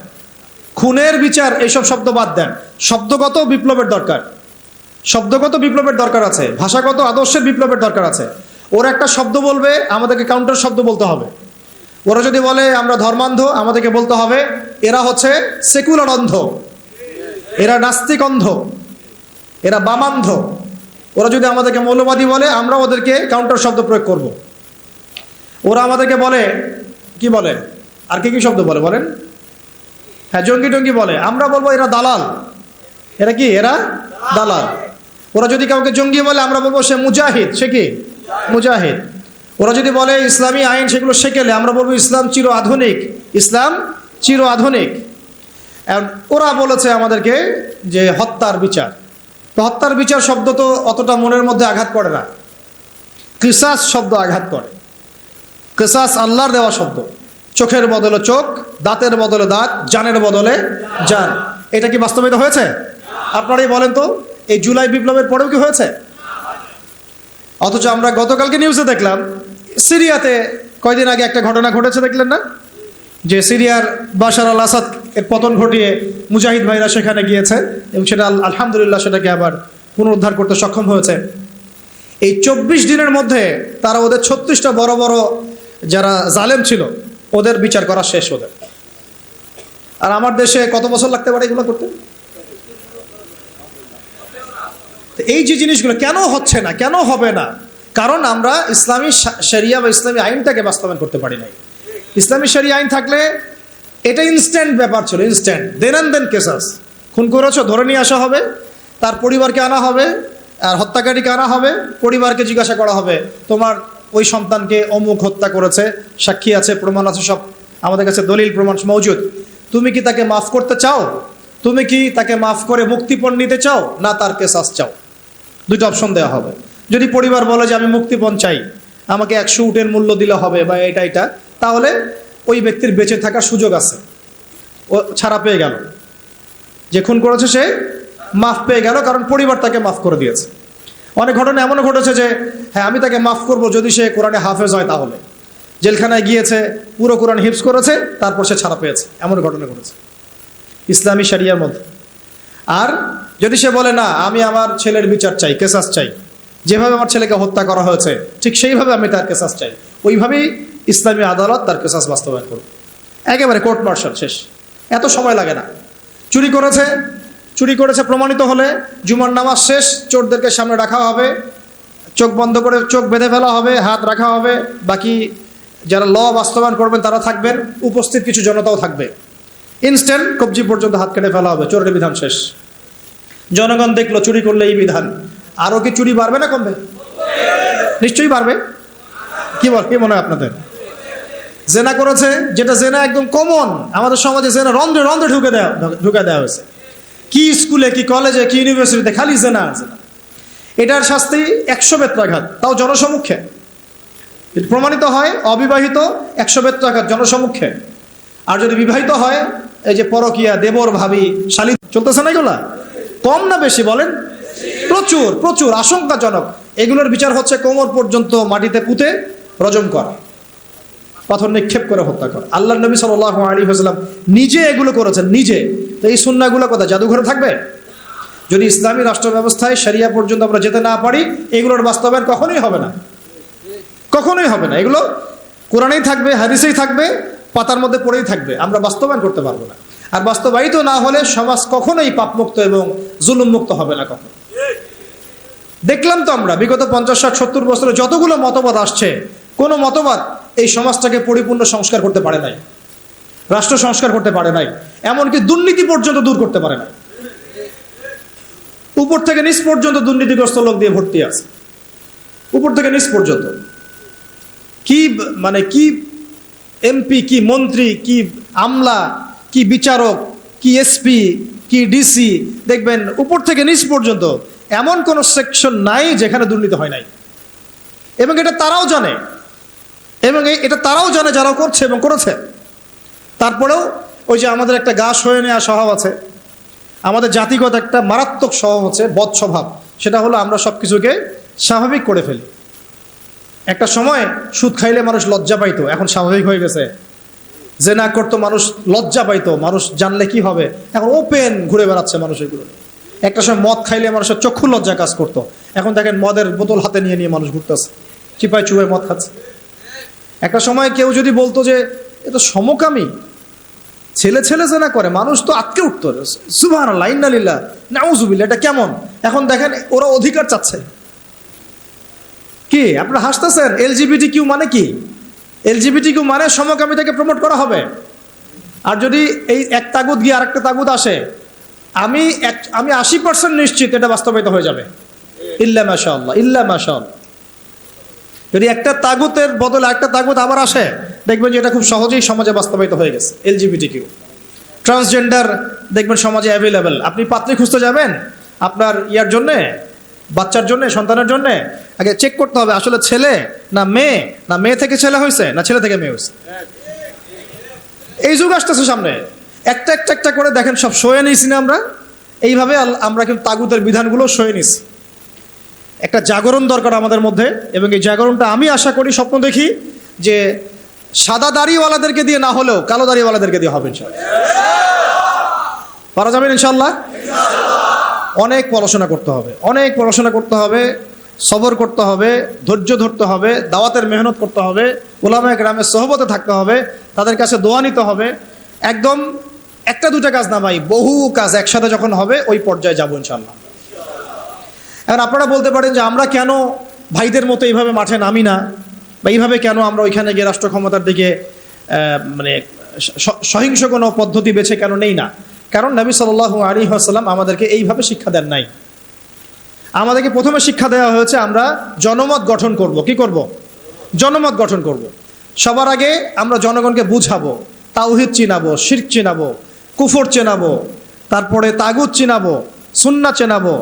খুনের বিচার, এইসব শব্দ বাদ দেন। শব্দগত বিপ্লবের দরকার, শব্দগত বিপ্লবের দরকার আছে, ভাষাগত আদর্শের বিপ্লবের দরকার আছে। ওরা একটা শব্দ বলবে, আমাদেরকে কাউন্টার শব্দ বলতে হবে। ওরা যদি বলে আমরা ধর্মান্ধ, আমাদেরকে বলতে হবে এরা হচ্ছে সেকুলার অন্ধ, এরা নাস্তিক অন্ধ, এরা বামান্ধ। ওরা যদি আমাদেরকে মৌলবাদী বলে, আমরা ওদেরকে কাউন্টার শব্দ প্রয়োগ করব। ওরা আমাদেরকে বলে, কি বলে, আর কি কি শব্দ বলে বলেন? হ্যাঁ, জঙ্গি টঙ্গি বলে, আমরা বলবো এরা দালাল। এরা কি? এরা দালাল। ওরা যদি কাউকে জঙ্গি বলে, আমরা বলবো সে মুজাহিদ। সে কি? মুজাহিদ। ওরা যদি বলে ইসলামী আইন সেগুলো শেখেলে, আমরা বলবো ইসলাম চির আধুনিক, ইসলাম চির আধুনিক। ওরা বলেছে আমাদেরকে যে হত্যার বিচার। তো হত্যার বিচার শব্দ তো অতটা মনের মধ্যে আঘাত করে না, কিসাস শব্দ আঘাত করে। কিসাস আল্লাহর দেওয়া শব্দ। চোখের বদলে চোখ, দাঁতের বদলে দাঁত, জানের বদলে জান। এটা কি বাস্তবায়িত হয়েছে? আপনারাই বলেন তো, এই জুলাই বিপ্লবের পরেও কি হয়েছে? অথচ আমরা গতকালকে নিউজে দেখলাম, সিরিয়াতে কয়দিন আগে একটা ঘটনা ঘটেছে, দেখলেন না? যে সিরিয়ার বাশার আল আসাদ এর পতন ঘটিয়ে মুজাহিদ ভাইরা সেখানে গিয়েছে এবং সেটা আলহামদুলিল্লাহ সেটাকে আবার পুনরুদ্ধার করতে সক্ষম হয়েছে। এই 24 দিনের মধ্যে তারা ওদের 36টা বড় বড় যারা জালেম ছিল ওদের বিচার করা শেষ ওদের। আর আমার দেশে কত বছর লাগতে পারে এগুলো করতে? এই যে জিনিসগুলো কেন হচ্ছে না, কেন হবে না? কারণ আমরা ইসলামী শরিয়া বা ইসলামী আইনটাকে বাস্তবায়ন করতে পারি নাই। ইসলামী শরিয়া আইন থাকলে এটা ইনস্ট্যান্ট ব্যাপার ছিল, ইনস্ট্যান্ট, দেন অ্যান্ড দেন কেসাস। খুন করেছো, ধরে নিয়ে আসা হবে, তার পরিবারকে আনা হবে, আর হত্যাকারীকে আনা হবে, পরিবারকে জিজ্ঞাসা করা হবে তোমার ওই সন্তানকে অমুক হত্যা করেছে, সাক্ষী আছে, প্রমাণ আছে, সব আমাদের কাছে দলিল প্রমাণ মওজুদ। তুমি কি তাকে মাফ করতে চাও? তুমি কি তাকে মাফ করে মুক্তিপণ নিতে চাও, না তার কেসাস চাও? দুটো অপশন দেওয়া হবে। যদি পরিবার বলে যে আমি মুক্তিপণ চাই, আমাকে 100 উটের মূল্য দিলে হবে বা এটা, তাহলে ওই ব্যক্তির বেঁচে থাকার সুযোগ আছে, ও ছাড়া পেয়ে গেল। যে খুন করেছে সে মাফ পেয়ে গেল, কারণ পরিবার তাকে মাফ করে দিয়েছে। অনেক ঘটনা এমনও ঘটেছে যে হ্যাঁ আমি তাকে মাফ করব যদি সে কোরআনে হাফেজ হয়, তাহলে জেলখানায় গিয়েছে, পুরো কোরআন হিফজ করেছে, তারপর সে ছাড়া পেয়েছে। এমন ঘটনা ঘটেছে ইসলামী শরিয়ার মধ্যে। আর যদি সে বলে না আমি আমার ছেলের বিচার চাই, কেসাস চাই, যেভাবে আমার ছেলেকে হত্যা করা হয়েছে ঠিক সেইভাবে আমি তার কেসাস চাই, ওইভাবেই ইসলামী আদালত তার কেসাস বাস্তবায়ন করবে। একেবারে কোর্ট মার্শাল শেষ, এত সময় লাগে না। চুরি করেছে প্রমাণিত হলে জুমার নামাজ শেষ, চোরদেরকে সামনে রাখা হবে, চোখ বন্ধ করে চোখ বেঁধে ফেলা হবে, হাত রাখা হবে, বাকি যারা ল বাস্তবায়ন করবেন তারা থাকবেন, উপস্থিত কিছু জনতাও থাকবে। ইনস্ট্যান্ট কবজি পর্যন্ত হাত কেটে ফেলা হবে, চোরের বিধান শেষ। জনগণ দেখলো চুরি করলে এই বিধান, আরো কি চুরি বাড়বে না কমবে? নিশ্চয়ই বাড়বে। কি মনে হয় আপনাদের? জেনা করেছে, যেটা জেনা একদম কমন আমাদের সমাজে, জেনা রন্ধ্রে রন্ধ্রে ঢুকে দেওয়া হয়েছে। কি স্কুলে, কি কলেজে, কি ইউনিভার্সিটিতে খালি জেনা। এটার শাস্তি 100 বেত্রাঘাত, তাও জনসমক্ষে। প্রমাণিত হয় অবিবাহিত 100 বেত্রাঘাত জনসমক্ষে, আর যদি বিবাহিত হয় এই যে পরকিয়া, দেবর ভাবি, শালি চলতেছে না এগুলা? কম না বেশি বলেন? প্রচুর প্রচুর, আশঙ্কাজনক। এগুলোর বিচার হচ্ছে কোমর পর্যন্ত মাটিতে পুঁতে রজম করা, পাথর নিক্ষেপ করে হত্যা করা। আল্লাহ নবী সাল্লাল্লাহু আলাইহি ওয়াসাল্লাম নিজে এগুলো করেছেন, নিজে। তো এই সুন্নাহগুলো কোথায়? জাদুঘরে থাকবে? যদি ইসলামী রাষ্ট্র ব্যবস্থায় শরিয়া পর্যন্ত আমরা যেতে না পারি, এগুলোর বাস্তবায়ন কখনোই হবে না, কখনোই হবে না। এগুলো কোরআনেই থাকবে, হাদিসেই থাকবে, পাতার মধ্যে পড়েই থাকবে, আমরা বাস্তবায়ন করতে পারবো না। আর বাস্তবায়িত না হলে সমাজ কখনোই পাপমুক্ত এবং জুলুম মুক্ত হবে না কখনো। দেখলাম তো আমরা বিগত 50, 60, 70 বছরে যতগুলো মতবাদ আসছে, কোনো মতবাদ এই সমাজটাকে পরিপূর্ণ সংস্কার করতে পারে নাই, রাষ্ট্র সংস্কার করতে পারে নাই, এমনকি দুর্নীতি পর্যন্ত দূর করতে পারে নাই। উপর থেকে নিচ পর্যন্ত দুর্নীতিগ্রস্ত লোক দিয়ে ভর্তি আছে, উপর থেকে নিচ পর্যন্ত। কি মানে কি এমপি, কি মন্ত্রী, কি আমলা, কি বিচারক, কি এসপি, কি ডিসি, দেখবেন উপর থেকে নিচ পর্যন্ত এমন কোন সেকশন নাই যেখানে দুর্নীতি হয় নাই। এবং এটা তারাও জানে, এবং এটা তারাও জানে যারা করছে এবং করেছে। তারপরেও ওই যে আমাদের একটা গা সয়ে নেওয়া স্বভাব আছে, আমাদের জাতিগত একটা মারাত্মক স্বভাব হচ্ছে বদ স্বভাব, সেটা হলো আমরা সব কিছুকে স্বাভাবিক করে ফেলি। একটা সময় সুদ খাইলে মানুষ লজ্জা পাইতো, এখন স্বাভাবিক হয়ে গেছে। জেনা করতো মানুষ লজ্জা পাইতো, মানুষ জানলে কি হবে, এখন ওপেন ঘুরে বেড়াচ্ছে মানুষ এগুলো। একটা সময় মদ খাইলে মানুষের চক্ষু লজ্জা কাজ করতো, এখন দেখেন মদের বোতল হাতে নিয়ে নিয়ে মানুষ ঘুরতেছে, চিপায় চুপায় মদ খাচ্ছে। একটা সময় কেউ যদি বলতো যে এটা সমকামী, ছেলে ছেলে জেনা করে, মানুষ তো আটকে উঠতো, সুবহানাল্লাহ, ইন্নালিল্লাহ, নাউযুবিল্লাহ, এটা কেমন? এখন দেখেন ওরা অধিকার চাচ্ছে। কি আপনারা হাসতেছেন? এলজিবিটি কিউ মানে কি? এলজিবিটি কিউ মানে সমকামিতাকে প্রমোট করা হবে। আর যদি এই এক তাগুদ গিয়ে আরেকটা তাগুদ আসে, আমি 80% নিশ্চিত এটা বাস্তবায়িত হয়ে যাবে, ইল্লা মাশাআল্লাহ, ইল্লা মাশাআল্লাহ। যদি একটা তাগুতের বদলে একটা তাগুত আবার আসে, দেখবেন যে এটা খুব সহজেই সমাজে বাস্তবায়িত হয়ে গেছে। এলজিবিটি কিউ, ট্রান্সজেন্ডার দেখবেন সমাজে অ্যাভেলেবেল। আপনি পাত্রী খুঁজতে যাবেন আপনার ইয়ার জন্যে, বাচ্চার জন্য, সন্তানের জন্য, আগে চেক করতে হবে আসলে ছেলে না মেয়ে, না মেয়ে থেকে ছেলে হয়েছে, না ছেলে থেকে মেয়ে হয়েছে। এই যুগ আসতেছে সামনে, একটা একটা একটা করে দেখেন সব সয়ে নিয়েছি না আমরা। এইভাবে আমরা কিন্তু তাগুতের বিধানগুলো সয়ে নিছি। একটা জাগরণ দরকার আমাদের মধ্যে, এবং এই জাগরণটা আমি আশা করি, স্বপ্ন দেখি যে সাদা দাড়িওয়ালাদেরকে দিয়ে না হলেও কালো দাড়িওয়ালাদেরকে দিয়ে হবে ইনশাআল্লাহ। পারা যাবেন ইনশাআল্লাহ। অনেক পড়াশোনা করতে হবে, অনেক পড়াশোনা করতে হবে, সবর করতে হবে, ধৈর্য ধরতে হবে, দাওয়াতের মেহনত করতে হবে, উলামায়ে কেরামের সোহবতে থাকতে হবে, তাদের কাছে দোয়া নিতে হবে। একদম একটা দুটা কাজ না ভাই, বহু কাজ একসাথে যখন হবে ওই পর্যায়ে যাবো ইনশাআল্লাহ। এখন আপনারা বলতে পারেন যে আমরা কেন ভাইদের মতো এইভাবে মাঠে নামি না, বা এইভাবে কেন আমরা ওইখানে গিয়ে রাষ্ট্র ক্ষমতার দিকে মানে সহিংস কোনো পদ্ধতি বেছে কেন নেই না? কারণ নবী সাল্লাল্লাহু আলাইহি ওয়াসাল্লাম আমাদেরকে এইভাবে শিক্ষা দেন নাই। আমাদেরকে প্রথমে শিক্ষা দেওয়া হয়েছে আমরা জনমত গঠন করব। কি করব? জনমত গঠন করব। সবার আগে আমরা জনগণকে বুঝাবো, তাওহীদ চিনাবো, শিরক চিনাবো, কুফর চেনাবো, তারপরে তাগুত চিনাবো, সুন্নাহ চেনাবো,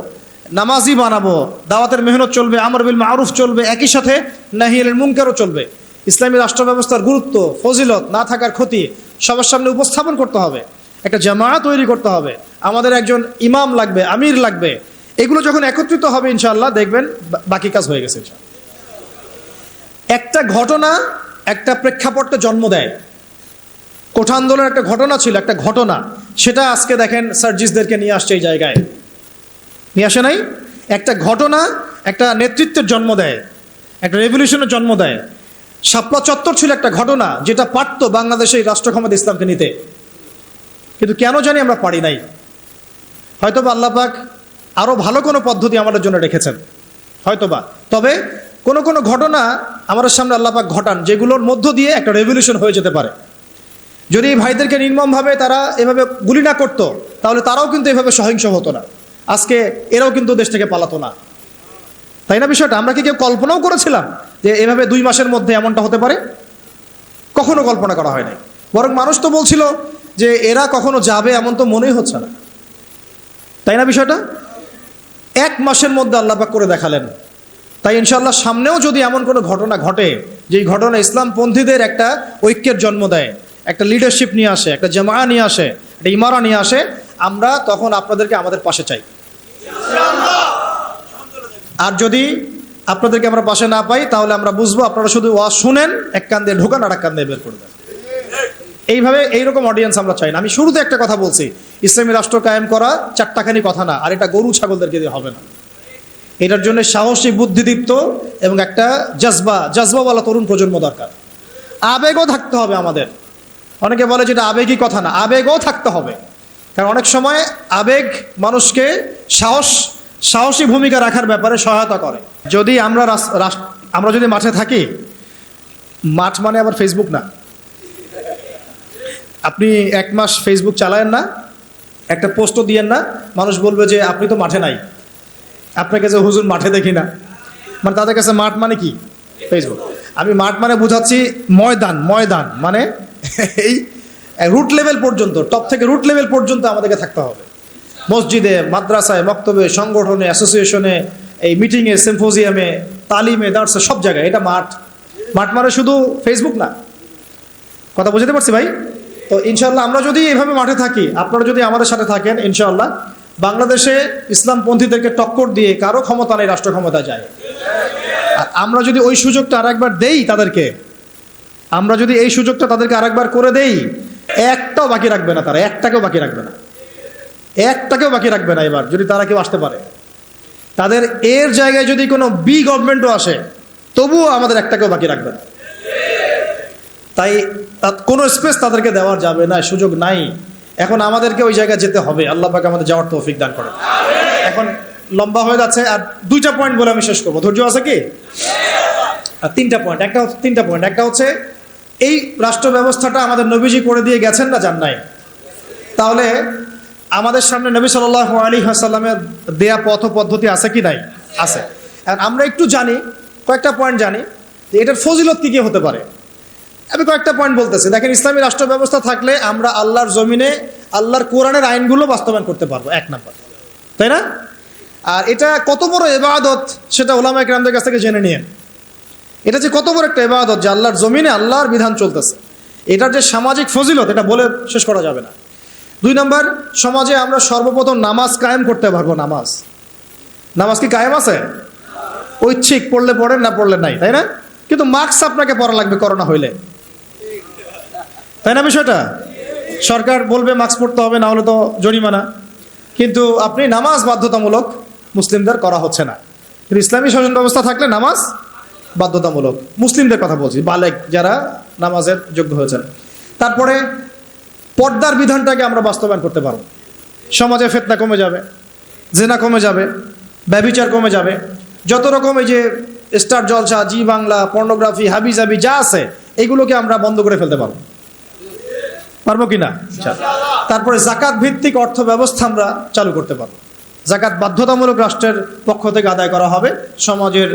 নামাজি বানাবো, দাওয়াতের মেহনত চলবে, আমর বিল মারুফ চলবে, একই সাথে নাহি আনিল মুনকারও চলবে। ইসলামী রাষ্ট্র ব্যবস্থার গুরুত্ব, ফজিলত, না থাকার ক্ষতি সবার সামনে উপস্থাপন করতে হবে। একটা জামাত তৈরি করতে হবে, আমাদের একজন ইমাম লাগবে, আমির লাগবে। এগুলো যখন একত্রিত হবে ইনশাআল্লাহ দেখবেন বাকি কাজ হয়ে গেছে ইনশাআল্লাহ। একটা ঘটনা একটা প্রেক্ষাপটকে জন্ম দেয়। কোঠা আন্দোলনের একটা ঘটনা ছিল, একটা ঘটনা, সেটা আজকে দেখেন সার্জিসদেরকে নিয়ে আসছে এই জায়গায়, নিয়ে আসে নাই? একটা ঘটনা একটা নেতৃত্বের জন্ম দেয়, একটা রেভলিউশনের জন্ম দেয়। শাপলা চত্বর ছিল একটা ঘটনা যেটা পারত বাংলাদেশে রাষ্ট্র ক্ষমতা ইসলামকে নিতে, কিন্তু কেন জানি আমরা পারি নাই। হয়তোবা আল্লাহ পাক আরো ভালো কোনো পদ্ধতি আমাদের জন্য রেখেছেন হয়তোবা। তবে কোন কোন ঘটনা আমাদের সামনে আল্লাহ পাক ঘটান যেগুলোর মধ্য দিয়ে একটা রেভলিউশন হয়ে যেতে পারে। যদি এই ভাইদেরকে নির্মমভাবে তারা এভাবে গুলি না করতো, তাহলে তারাও কিন্তু এভাবে সহিংস হতো না, আজকে এরাও কিন্তু দেশ থেকে পালাতো না, তাই না? বিষয়টা আমরা কি কেউ কল্পনাও করেছিলাম যে এভাবে 2 মাসের মধ্যে এমনটা হতে পারে? কখনো কল্পনা করা হয় নাই। বরং মানুষ তো বলছিল যে এরা কখনো যাবে, এমন তো মনেই হচ্ছে না, তাই না? বিষয়টা 1 মাসের মধ্যে আল্লাহ পাক করে দেখালেন। তাই ইনশাআল্লাহ সামনেও যদি এমন কোনো ঘটনা ঘটে, যেই ঘটনা ইসলামপন্থীদের একটা ঐক্যের জন্ম দেয়, একটা লিডারশিপ নিয়ে আসে, একটা জামাআত নিয়ে আসে, এটা ইমারা নিয়ে আসে, আমরা তখন আপনাদেরকে আমাদের পাশে চাই। আর যদি আপনাদেরকে আমরা পাশে না পাই তাহলে আমরা বুঝবো আপনারা শুধু ওয়াজ শুনেন, এক কান দিয়ে ঢোকান আর এক কান দিয়ে বের করে দেন। এইভাবে এইরকম অডিয়েন্স আমরা চাই না। আমি শুরুতে একটা কথা বলছি, ইসলামী রাষ্ট্র কায়েম করা চারটাখানি কথা না, আর এটা গরু ছাগলদেরকে দিয়ে হবে না। এটার জন্য সাহসী, বুদ্ধিদীপ্ত এবং একটা জজবাওয়ালা তরুণ প্রজন্ম দরকার। আবেগও থাকতে হবে আমাদের। অনেকে বলে যেটা আবেগই কথা না, আবেগও থাকতে হবে। কারণ অনেক সময় আবেগ মানুষকে সাহসী ভূমিকা রাখার ব্যাপারে সহায়তা করে। যদি আমরা যদি মাঠে থাকি, মাঠ মানে আবার ফেসবুক না। আপনি 1 মাস ফেসবুক চালায়েন না, একটা পোস্টও দিয়েন না, মানুষ বলবে যে আপনি তো মাঠে নাই, আপনাকে যে হুজুর মাঠে দেখি না। মানে তাদের কাছে মাঠ মানে কি? ফেসবুক। আমি মাঠ মানে বুঝাচ্ছি ময়দান মানে এই রুট লেভেল পর্যন্ত, টপ থেকে রুট লেভেল পর্যন্ত আমাদেরকে থাকতে হবে। মসজিদে, মাদ্রাসায়, মক্তবে, সংগঠনে, অ্যাসোসিয়েশনে, এই মিটিংয়ে, সিম্পোজিয়ামে, তালিমে, দার্সে, সব জায়গায় এটা মাঠ মানে শুধু ফেসবুক না। কথা বুঝতে পারছি ভাই? তো ইনশাল্লাহ আমরা যদি এভাবে মাঠে থাকি, আপনারা যদি আমাদের সাথে থাকেন, ইনশাল্লাহ বাংলাদেশে ইসলামপন্থীদেরকে টক্কর দিয়ে কারো ক্ষমতা নেই রাষ্ট্র ক্ষমতা যায়। আর আমরা যদি ওই সুযোগটা আরেকবার দেই তাদেরকে, আমরা যদি এই সুযোগটা তাদেরকে আরেকবার করে দেই, একটাও বাকি রাখবে না তারা, একটাকেও বাকি রাখবে না এবার যদি তারা কেউ আসতে পারে। তাদের এর জায়গায় যদি কোনো গভর্নমেন্টও আসে, তবুও আমাদের একটাকেও বাকি রাখবে না। তাই কোনো স্পেস তাদেরকে দেওয়া যাবে না, সুযোগ নাই। এখন আমাদেরকে ওই জায়গায় যেতে হবে। আল্লাহ পাক আমাদের যাওয়ার তৌফিক দান করেন। এখন লম্বা হয়ে যাচ্ছে, আর 2টা পয়েন্ট বলে আমি শেষ করবো। ধৈর্য আছে কি? আর 3টা পয়েন্ট। একটা হচ্ছে এই রাষ্ট্র ব্যবস্থাটা আমাদের নবীজি করে দিয়ে গেছেন না যান নাই? তাহলে আমাদের সামনে নবী সাল্লাল্লাহু আলাইহি ওয়াসাল্লামের দেয়া পথ পদ্ধতি আছে কি নাই? আছে। আর আমরা একটু জানি, কয়েকটা পয়েন্ট জানি যে এটার ফজিলত কি হতে পারে। আমি কয়েকটা পয়েন্ট বলতেছি। দেখেন, ইসলামী রাষ্ট্র ব্যবস্থা থাকলে আমরা আল্লাহর জমিনে আল্লাহর কোরআনের আইনগুলো বাস্তবায়ন করতে পারবো, 1 নাম্বার, তাই না? আর এটা কত বড় ইবাদত সেটা উলামায়ে কেরামদের কাছ থেকে জেনে নিন। এটা যে কত বড় একটা ইবাদত যে আল্লাহর জমিনে আল্লাহর বিধান চলতেছে, এটার যে সামাজিক ফজিলত এটা বলে শেষ করা যাবে না। 2 নাম্বার, সমাজে আমরা সর্বপ্রথম নামাজ কায়েম করতে পারবো। নামাজ কি কায়েম আছে? ঐচ্ছিক, পড়লে পড়েন, না পড়লে নাই, তাই না? কিন্তু মাস্ক আপনাকে পরা লাগবে করোনা হইলে, তাই না? বিষয়টা সরকার বলবে মাস্ক পড়তে হবে, না হলে তো জরিমানা। কিন্তু আপনি নামাজ বাধ্যতামূলক মুসলিমদের করা হচ্ছে না। কিন্তু ইসলামী শাসন ব্যবস্থা থাকলে নামাজ বাধ্যতামূলক, মুসলিমদের কথা বলছি, বালেগ যারা নামাজের যোগ্য হয়েছেন। তারপরে পর্দার বিধানটাকে আমরা বাস্তবায়ন করতে পারবো। সমাজে ফিতনা কমে যাবে, জেনা কমে যাবে, ব্যভিচার কমে যাবে, যত রকম এই যে স্টার জলসা, জি বাংলা, পর্নোগ্রাফি, হাবিজাবি যা আছে, এগুলোকে আমরা বন্ধ করে ফেলতে পারবো কিনা? তারপরে জাকাত ভিত্তিক অর্থ ব্যবস্থা আমরা চালু করতে পারবো। জাকাত বাধ্যতামূলক রাষ্ট্রের পক্ষ থেকে আদায় করা হবে, সমাজের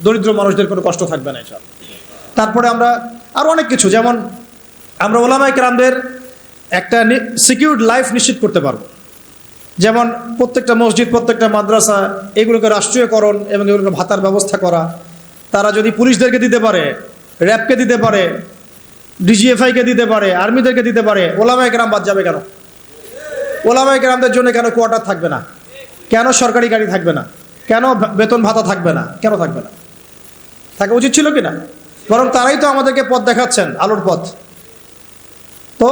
দরিদ্র মানুষদের কোনো কষ্ট থাকবে না ইনশাআল্লাহ। তারপরে আমরা আরো অনেক কিছু, যেমন আমরা উলামায়ে কেরামদের একটা সিকিউরড লাইফ নিশ্চিত করতে পারবো। যেমন প্রত্যেকটা মসজিদ, প্রত্যেকটা মাদ্রাসা, এগুলোকে রাষ্ট্রীয়করণ এবং এগুলোকে ভাতার ব্যবস্থা করা। তারা যদি পুলিশদেরকে দিতে পারে, র্যাবকে দিতে পারে, ডিজিএফআইকে দিতে পারে, আর্মিদেরকে দিতে পারে, ওলামায়ে কেরাম বাদ যাবে কেন? ওলামায়ে কেরামদের জন্য কেন কোয়ার্টার থাকবে না? কেন সরকারি গাড়ি থাকবে না? কেন বেতন ভাতা থাকবে না? কেন থাকবে না? থাকা উচিত ছিল কিনা? বরং তারাই তো আমাদেরকে পথ দেখাচ্ছেন, আলোর পথ। তো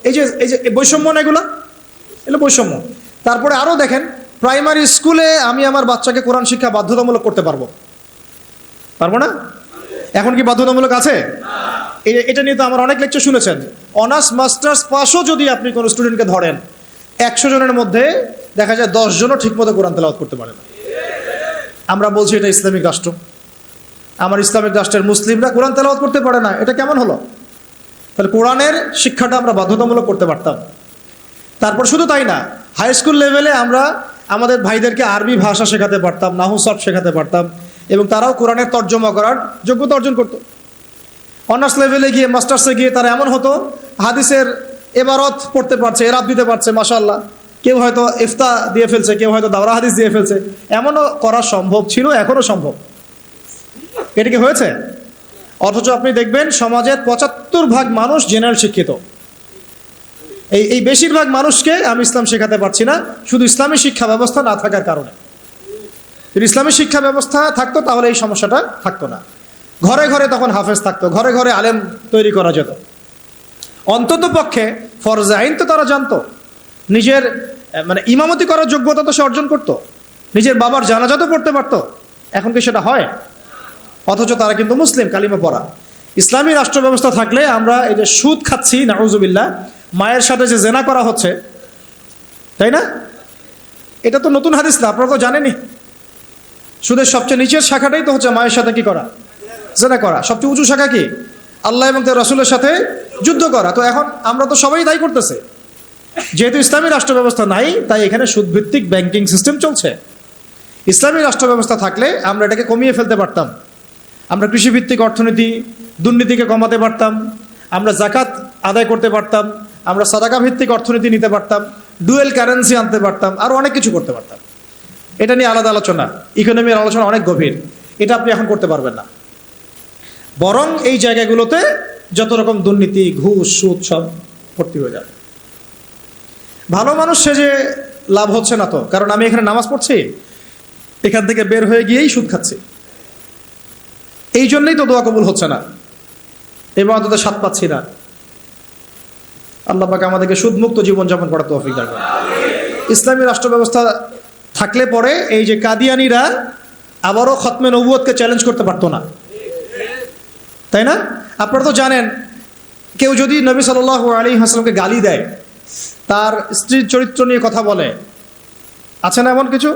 এই যে বৈষম্য না, এগুলো বৈষম্য। তারপরে আরো দেখেন, প্রাইমারি স্কুলে আমি আমার বাচ্চাকে কোরআন শিক্ষা বাধ্যতামূলক করতে পারবো না? এখন কি বাধ্যতামূলক আছে? এটা নিয়ে তো আমার অনেক লেকচার শুনেছেন। অনার্স মাস্টার্স পাসও যদি আপনি কোনো স্টুডেন্টকে ধরেন, 100 জনের মধ্যে দেখা যায় 10 জনও ঠিকমতো কোরআন তেলাওয়াত করতে পারে না। আমরা বলছি এটা ইসলামিক রাষ্ট্র, আমার ইসলামিক রাষ্ট্রের মুসলিমরা কোরআন তেলাওয়াত করতে পারে না, এটা কেমন হলো? তাহলে কোরআনের শিক্ষাটা আমরা বাধ্যতামূলক করতে পারতাম। তারপর শুধু তাই না, হাই স্কুল লেভেলে আমরা আমাদের ভাইদেরকে আরবি ভাষা শেখাতে পারতাম, নাহু সরফ শেখাতে পারতাম, এবং তারাও কোরআনের তর্জমা করার যোগ্যতা অর্জন করত। অনার্স লেভেলে গিয়ে, মাস্টার্সে গিয়ে তারা এমন হতো হাদিসের এবারত পড়তে পারছে, এরাব দিতে পারছে, মাশাআল্লাহ। কেউ হয়তো ইফতা দিয়ে ফেলছে, কেউ হয়তো দাওরা হাদিস দিয়ে ফেলছে। এমনও করা সম্ভব ছিল, এখনো সম্ভব। এটা কি হয়েছে? অথচ আপনি দেখবেন সমাজের 75% মানুষ জেনারেল শিক্ষিত, এই বেশিরভাগ মানুষকে আমি ইসলাম শেখাতে পারছি না, শুধু ইসলামী শিক্ষা ব্যবস্থা না থাকার কারণে। যদি ইসলামী শিক্ষা ব্যবস্থা থাকতো তাহলে এই সমস্যাটা থাকতো না। ঘরে ঘরে তখন হাফেজ থাকতো, ঘরে ঘরে আলেম তৈরি করা যেত। অন্তত পক্ষে ফরজে আইন তো তারা জানতো, নিজের মানে ইমামতি করার যোগ্যতা তো সে অর্জন করতো, নিজের বাবার জানাজা তো পড়তে পারতো। এখন কি সেটা হয়? অথচ তারা কিন্তু মুসলিম, কালিমা পড়া। ইসলামী রাষ্ট্র ব্যবস্থা থাকলে আমরা এই যে সুদ খাচ্ছি, নাউজুবিল্লাহ, মায়ের সাথে যে জেনা করা হচ্ছে, তাই না? এটা তো নতুন হাদিস না, আপনারা তো জানেনই। সুদের সবচেয়ে নিচের শাখাটাই তো হচ্ছে মায়ের সাথে কি করা? জেনা করা। সবচেয়ে উঁচু শাখা কি? আল্লাহ এবং তার রাসূলের সাথে যুদ্ধ করা। তো এখন আমরা তো সবাই তাই করতেছে। যেহেতু ইসলামী রাষ্ট্র ব্যবস্থা নাই, তাই এখানে সুদভিত্তিক ব্যাংকিং সিস্টেম চলছে। ইসলামী রাষ্ট্র ব্যবস্থা থাকলে আমরা এটাকে কমিয়ে ফেলতে পারতাম। আমরা কৃষিভিত্তিক অর্থনীতি, দুর্নীতিকে কমাতে পারতাম, আমরা জাকাত আদায় করতে পারতাম, আমরা সাদাকা ভিত্তিক অর্থনীতি নিতে পারতাম, ডুয়েল কারেন্সি আনতে পারতাম, আরও অনেক কিছু করতে পারতাম। এটা নিয়ে আলাদা আলোচনা, ইকোনমির আলোচনা অনেক গভীর, এটা আপনি এখন করতে পারবেন না। বরং এই জায়গাগুলোতে যত রকম দুর্নীতি, ঘুষ, সুদ সব ভর্তি হয়ে যাবে। ভালো মানুষ সেজে লাভ হচ্ছে না তো, কারণ আমি এখানে নামাজ পড়ছি, এখান থেকে বের হয়ে গিয়েই সুদ খাচ্ছি। এই জন্যই তো দোয়া কবুল হচ্ছে না, ইবাদতের স্বাদ পাচ্ছি না। আল্লাহ পাক আমাদেরকে সুদমুক্ত জীবনযাপন করার তৌফিক দান করুন। ইসলামী রাষ্ট্র ব্যবস্থা থাকলে পরে এই যে কাদিয়ানিরা আবারও খতমে নবুয়তকে চ্যালেঞ্জ করতে পারতো না, তাই না? আপনারা তো জানেন, কেউ যদি নবী সাল্লাল্লাহু আলাইহি ওয়াসাল্লামকে গালি দেয়, তার স্ত্রীর চরিত্র নিয়ে কথা বলে, আছে না এমন কিছু?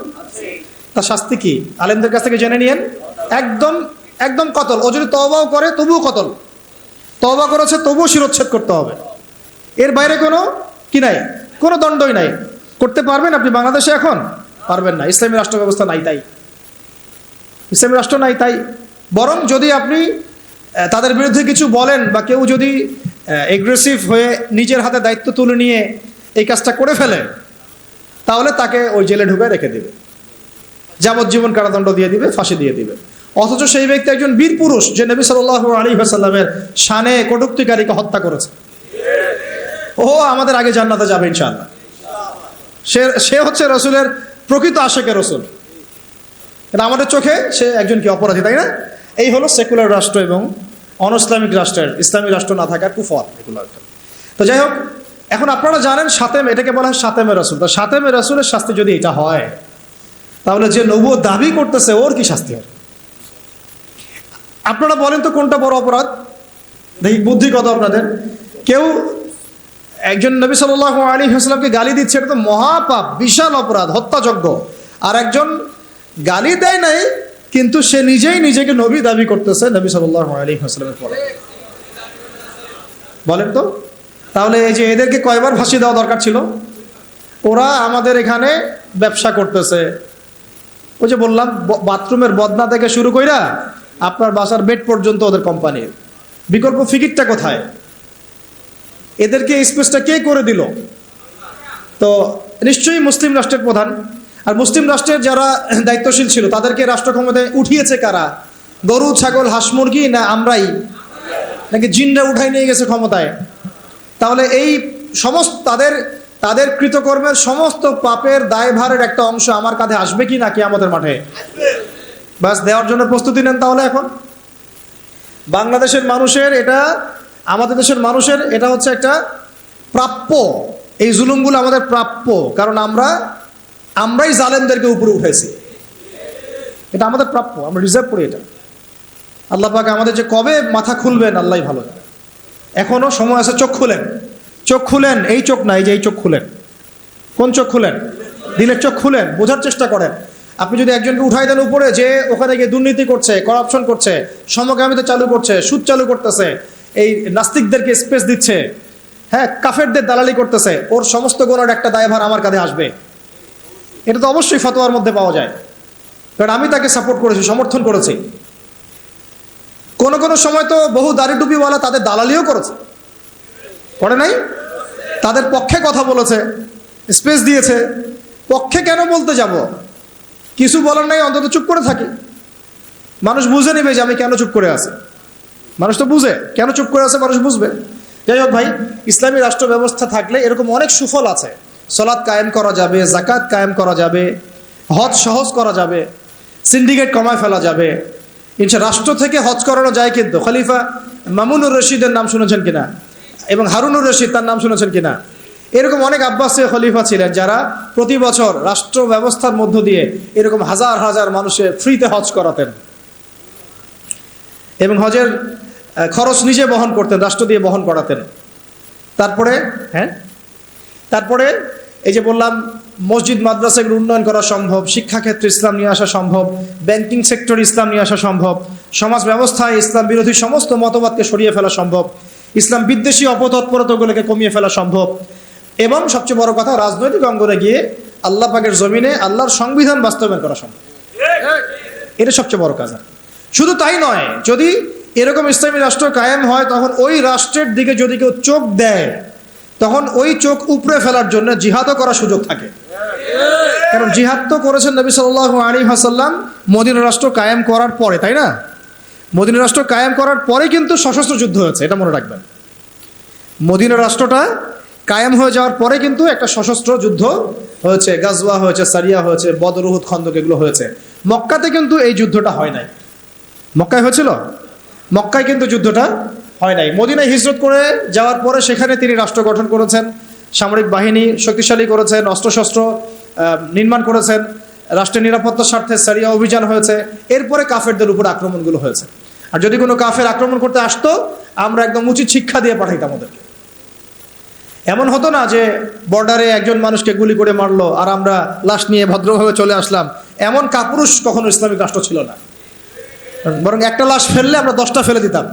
তার শাস্তি কি? আলেমদের কাছ থেকে জেনে নিয়েন। একদম একদম কতল। ও যদি তওবাও করে তবুও কতল, তওবা করেছে তবুও শিরোচ্ছেদ করতে হবে। এর বাইরে কোনো কি নাই, কোনো দণ্ডই নাই। করতে পারবেন আপনি বাংলাদেশে? এখন পারবেন না, ইসলামী রাষ্ট্র ব্যবস্থা নাই তাই। ইসলামী রাষ্ট্র নাই তাই। বরং যদি আপনি তাদের বিরুদ্ধে কিছু বলেন, বা কেউ যদি এগ্রেসিভ হয়ে নিজের হাতে দায়িত্ব তুলে নিয়ে এই কাজটা করে ফেলে, তাহলে তাকে ওই জেলে ঢুকে রেখে দিবে, যাবজ্জীবন কারাদণ্ড দিয়ে দিবে, ফাঁসি দিয়ে দিবে। অথচ সেই ব্যক্তি একজন বীর পুরুষ, যে নবী সাল্লাল্লাহু আলাইহি ওয়াসাল্লামের শানে কটূক্তিকারীকে হত্যা করেছে। ও আমাদের আগে জান্নাতে যাবে ইনশাআল্লাহ। সে হচ্ছে রাসূলের প্রকৃত আশিকে রাসূল। এটা আমাদের চোখে সে একজন কি অপরাধী, তাই না? এই হলো সেকুলার রাষ্ট্র এবং অনইসলামিক রাষ্ট্রের, ইসলামী রাষ্ট্র না থাকার কুফর এগুলো। তো যাই হোক, এখন আপনারা জানেন শাতেম, এটাকে বলা হয় শাতেমে রাসূল। তো শাতেমে রাসূলের শাস্তি যদি এটা হয়, তাহলে যে নবুয়ত দাবি করতেছে ওর কি শাস্তি হয়? আপনারা বলেন তো কোনটা বড় অপরাধ? দেখি বুদ্ধি কত আপনাদের। কেউ একজন নবী সাল্লাল্লাহু আলাইহি ওয়াসাল্লামকে গালি দিচ্ছে, এটা তো মহাপাপ, বিশাল অপরাধ, হত্যাযজ্ঞ। আর একজন গালি দেয় নাই, কিন্তু সে নিজেই নিজেকে নবী দাবি করতেছে নবী সাল্লাল্লাহু আলাইহি ওয়াসাল্লামের পরে। বলেন তো, তাহলে এই যে এদেরকে কয়বার ফাঁসি দেওয়া দরকার ছিল? ওরা আমাদের এখানে ব্যবসা করতেছে, ওই যে বললাম, বাথরুমের বদনা থেকে শুরু কইরা আপনার বাসার বেড পর্যন্ত ওদের কোম্পানির। বিকল্প ফিকিরটা কোথায়? এদেরকে স্পেসটা কে করে দিল? তো নিশ্চয়ই মুসলিম রাষ্ট্রের প্রধান। আর মুসলিম রাষ্ট্রের যারা দায়িত্বশীল ছিল, তাদেরকে রাষ্ট্র ক্ষমতায় উঠিয়েছে কারা? গরু, ছাগল, হাঁস, মুরগি, না আমরাই, নাকি জিনরা উঠাই নিয়ে গেছে ক্ষমতায়? তাহলে এই সমস্ত তাদের কৃতকর্মের সমস্ত পাপের দায়ভারের একটা অংশ আমার কাঁধে আসবে কি না কিয়ামতের মাঠে? বাস দেওয়ার জন্য প্রস্তুতি নেন তাহলে। এখন বাংলাদেশের মানুষের এটা, আমাদের দেশের মানুষের এটা হচ্ছে একটা প্রাপ্য। এই জুলুমগুলো আমাদের প্রাপ্য, কারণ আমরাই জালেমদেরকে উপরে উঠেছি। এটা আমাদের প্রাপ্য, আমরা রিজার্ভ করি এটা। আল্লাহ পাক আমাদের যে কবে মাথা খুলবেন আল্লাহই ভালো জানে। এখনো সময় আছে, চোখ খুলেন, চোখ খুলেন। এই চোখ না, এই যে এই চোখ খুলেন। কোন চোখ খুলেন? দিলের চোখ খুলেন, বোঝার চেষ্টা করেন। আপনি যদি একজনকে উঠাই দেন উপরে, যে ওখানে গিয়ে দুর্নীতি করছে, করাপশন করছে, সমকামিতা চালু করছে, সুদ চালু করতেছে, এই নাস্তিকদেরকে স্পেস দিচ্ছে, হ্যাঁ, কাফেরদের দালালি করতেছে, ওর সমস্ত গুণের একটা দায়ভার আমার কাঁধে আসবে। এটা তো অবশ্যই ফতোয়ার মধ্যে পাওয়া যায়, কারণ আমি তাকে সাপোর্ট করেছি, সমর্থন করেছি। কোনো সময় তো বহু দাড়ি টুপিওয়ালা তাদের দালালিও করেছে, করে নাই? তাদের পক্ষে কথা বলেছে, স্পেস দিয়েছে। পক্ষে কেন বলতে যাব? কিছু বলার নাই, অন্তত চুপ করে থাকি। মানুষ বুঝে নেবে যে আমি কেন চুপ করে আছি। মানুষ তো বুঝে কেন চুপ করে আছে, মানুষ বুঝবে। যাই হোক ভাই, ইসলামী রাষ্ট্র ব্যবস্থা থাকলে এরকম অনেক সুফল আছে। সালাত কায়েম করা যাবে, যাকাত কায়েম করা যাবে, হজ সহজ করা যাবে, সিন্ডিকেট কমায় ফেলা যাবে। রাষ্ট্র থেকে হজ করানো যায়। কিন্তু খলিফা মামুনুর রশিদের নাম শুনেছেন কিনা, এবং হারুনুর রশিদ তার নাম শুনেছেন কিনা? এরকম অনেক আব্বাসীয় খলিফা ছিলেন যারা প্রতি বছর রাষ্ট্র ব্যবস্থার মধ্য দিয়ে এরকম হাজার হাজার মানুষের ফ্রিতে হজ করাতেন, এবং হজের খরচ নিজে বহন করতেন, রাষ্ট্র দিয়ে বহন করাতেন। তারপরে এই যে বললাম, মসজিদ মাদ্রাসাগুলো উন্নয়ন করা সম্ভব, শিক্ষাক্ষেত্রে ইসলাম নিয়ে আসা সম্ভব, ব্যাংকিং সেক্টরে ইসলাম নিয়ে আসা সম্ভব, সমাজ ব্যবস্থায় ইসলাম বিরোধী সমস্ত মতবাদকে সরিয়ে ফেলা সম্ভব, ইসলাম বিদ্বেষী অপতৎপরতাগুলোকে কমিয়ে ফেলা সম্ভব, এবং সবচেয়ে বড় কথা, রাজনৈতিক অঙ্গনে গিয়ে আল্লাহ পাকের জমিনে আল্লাহর সংবিধান বাস্তবায়ন করা সম্ভব। এটা সবচেয়ে বড় কাজ। শুধু তাই নয়, যদি এরকম ইসলামী রাষ্ট্র কায়েম হয়, তখন ওই রাষ্ট্রের দিকে যদি কেউ চোখ দেয়, তখন ওই চোখ উপড়ে ফেলার জন্য জিহাদও করার সুযোগ থাকে। কারণ জিহাদ তো করেছেন নবী সাল্লাল্লাহু আলাইহি ওয়াসাল্লাম মদিনা রাষ্ট্র কায়েম করার পরে, তাই না? মদিনা রাষ্ট্র কায়েম করার পরে কিন্তু সশস্ত্র যুদ্ধ হয়েছে, এটা মনে রাখবেন। মদিনা রাষ্ট্রটা কায়েম হয়ে যাওয়ার পরে কিন্তু একটা সশস্ত্র যুদ্ধ হয়েছে, গাজওয়া হয়েছে, সারিয়া হয়েছে, বদর, উহুদ, খন্দক, এগুলো হয়েছে। মক্কাতে কিন্তু এই যুদ্ধটা হয় নাই। মক্কায় হয়েছিল? মক্কায় কিন্তু যুদ্ধটা হয় নাই। মদিনায় হিজরত করে যাওয়ার পরে সেখানে তিনি রাষ্ট্র গঠন করেছেন, সামরিক বাহিনী শক্তিশালী করেছেন, অস্ত্রশস্ত্র নির্মাণ করেছেন, রাষ্ট্রের নিরাপত্তার স্বার্থে সারিয়া অভিযান হয়েছে। এরপরে কাফেরদের উপর আক্রমণগুলো হয়েছে। আর যদি কোনো কাফের আক্রমণ করতে আসতো, আমরা একদম উচিত শিক্ষা দিয়ে পাঠাইতাম ওদেরকে। এমন হতো না যে বর্ডারে একজন মানুষকে গুলি করে মারলো আর আমরা লাশ নিয়ে ভদ্রভাবে চলে আসলাম। এমন কাপুরুষ কখনো ইসলামিক রাষ্ট্র ছিল না। বরং একটা লাশ ফেললে আমরা 10টা ফেলে দিতাম।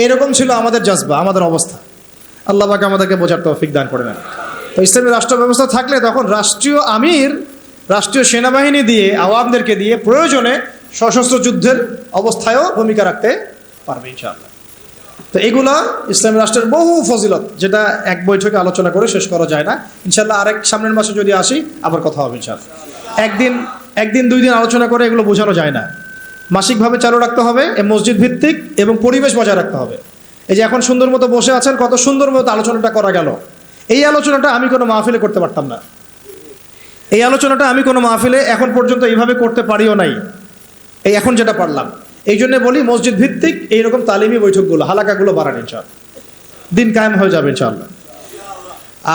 এরকম ছিল আমাদের জজবা, আমাদের অবস্থা। আল্লাহ পাক আমাদেরকে বোঝার তৌফিক দান করে নেন। তো ইসলামী রাষ্ট্র ব্যবস্থা থাকলে তখন রাষ্ট্রীয় আমির রাষ্ট্রীয় সেনাবাহিনী দিয়ে, আওয়ামদেরকে দিয়ে প্রয়োজনে সশস্ত্র যুদ্ধের অবস্থায়ও ভূমিকা রাখতে পারবে ইনশাআল্লাহ। তো এগুলা ইসলামী রাষ্ট্রের বহু ফজিলত, যেটা এক বৈঠকে আলোচনা করে শেষ করা যায় না। ইনশাআল্লাহ আরেক সামনের মাসে যদি আসি আবার কথা হবে ইনশাআল্লাহ। একদিন 2 দিন আলোচনা করে এগুলো বোঝানো যায় না। মাসিকভাবে চালু রাখতে হবে, মসজিদ ভিত্তিক, এবং পরিবেশ বজায় রাখতে হবে। এই যে এখন সুন্দর মতো বসে আছেন, কত সুন্দর মতো আলোচনাটা করা গেল। এই আলোচনাটা আমি কোনো মাহফিলে করতে পারতাম না। এই আলোচনাটা আমি কোনো মাহফিলে এখন পর্যন্ত এইভাবে করতে পারিও নাই, এই এখন যেটা পারলাম। এই জন্য বলি, মসজিদ ভিত্তিক এইরকম তালিমি বৈঠকগুলো, হালাকাগুলো বাড়ান ইনশাআল্লাহ, দিন কায়েম হয়ে যাবে ইনশাআল্লাহ।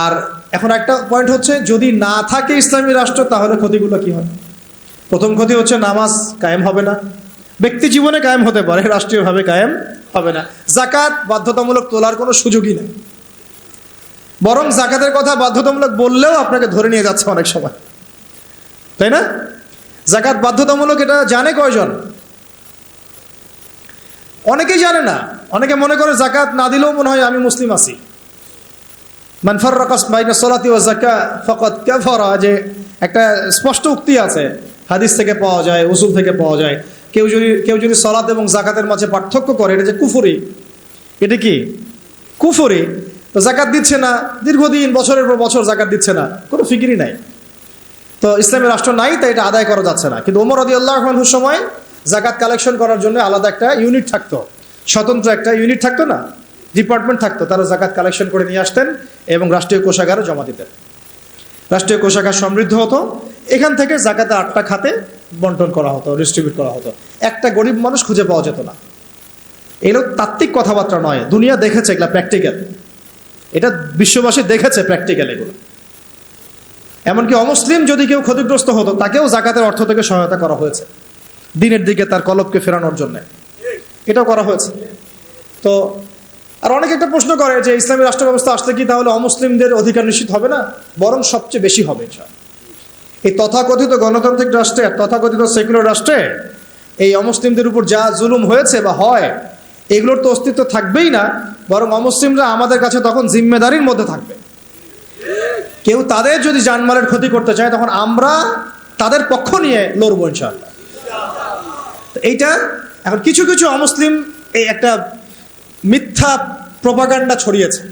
আর এখন একটা পয়েন্ট হচ্ছে, যদি না থাকে ইসলামী রাষ্ট্র, তাহলে ক্ষতিগুলো কি হয়? প্রথম ক্ষতি হচ্ছে নামাজ কায়েম হবে না। ব্যক্তি জীবনে কায়েম হতে পারে, রাষ্ট্রীয়ভাবে কায়েম হবে না। যাকাত বাধ্যতামূলক তোলার কোনো সুযোগই নেই। বরং যাকাতের কথা বাধ্যতামূলক বললেও আপনাকে ধরে নিয়ে যাচ্ছে অনেক সময়, তাই না? যাকাত বাধ্যতামূলক, এটা জানে কয়জন? অনেকেই জানে না। অনেকে মনে করে যাকাত না দিলেও মনে হয় আমি মুসলিম আছি। মান ফাররাকা বাইনা সালাতি ওয়া যাকাত ফাকাদ কাফারা, যে একটা স্পষ্ট উক্তি আছে, হাদিস থেকে পাওয়া যায়, উসুল থেকে পাওয়া যায়। কেউ যদি সালাত এবং যাকাতের মাঝে পার্থক্য করে, এটা যে কুফরি। এটা কি কুফরি? তো যাকাত দিচ্ছে না, দীর্ঘদিন বছরের পর বছর যাকাত দিচ্ছে না, কোনো ফিকিরই নাই। তো ইসলামী রাষ্ট্র নাই, তাই এটা আদায় করা যাচ্ছে না। কিন্তু ওমর রাদিয়াল্লাহু আনহুর সময় যাকাত কালেকশন করার জন্য আলাদা একটা ইউনিট থাকতো, স্বতন্ত্র একটা ইউনিট থাকতো না, ডিপার্টমেন্ট থাকতো। তারা যাকাত কালেকশন করে নিয়ে আসতেন এবং রাষ্ট্রীয় কোষাগারে জমা দিতেন। রাষ্ট্রীয় কোষাগার সমৃদ্ধ হতো। এখান থেকে যাকাতে 8টা খাতে বন্টন করা হতো, ডিস্ট্রিবিউট করা হতো। একটা গরিব মানুষ খুঁজে পাওয়া যেত না। এগুলো তাত্ত্বিক কথাবার্তা নয়, দুনিয়া দেখেছে এগুলা, প্র্যাকটিক্যাল। এটা বিশ্ববাসী দেখেছে প্র্যাকটিক্যাল এগুলো। এমনকি অমুসলিম যদি কেউ ক্ষতিগ্রস্ত হতো, তাকেও যাকাতের অর্থ থেকে সহায়তা করা হয়েছে, দিনের দিকে তার কলবকে ফেরানোর জন্য এটাও করা হয়েছে। তো আর অনেকে একটা প্রশ্ন করে যে ইসলামী রাষ্ট্র ব্যবস্থা আসলে কি তাহলে অমুসলিমদের অধিকার নিশ্চিত হবে না? বরং সবচেয়ে বেশি হবে ইনশাআল্লাহ। এই তথাকথিত গণতান্ত্রিক রাষ্ট্রে, তথাকথিত সেকুলার রাষ্ট্রে এই অমুসলিমদের উপর যা জুলুম হয়েছে বা হয়, এগুলোর তো অস্তিত্ব থাকবেই না, বরং অমুসলিমরা আমাদের কাছে তখন জিম্মেদারির মধ্যে থাকবে। কেউ তাদের যদি জানমালের ক্ষতি করতে চায়, তখন আমরা তাদের পক্ষ নিয়ে লড়বো ইনশাআল্লাহ। এইটা এখন কিছু কিছু অমুসলিম এই একটা মিথ্যা প্রপাগান্ডা ছড়িয়েছে,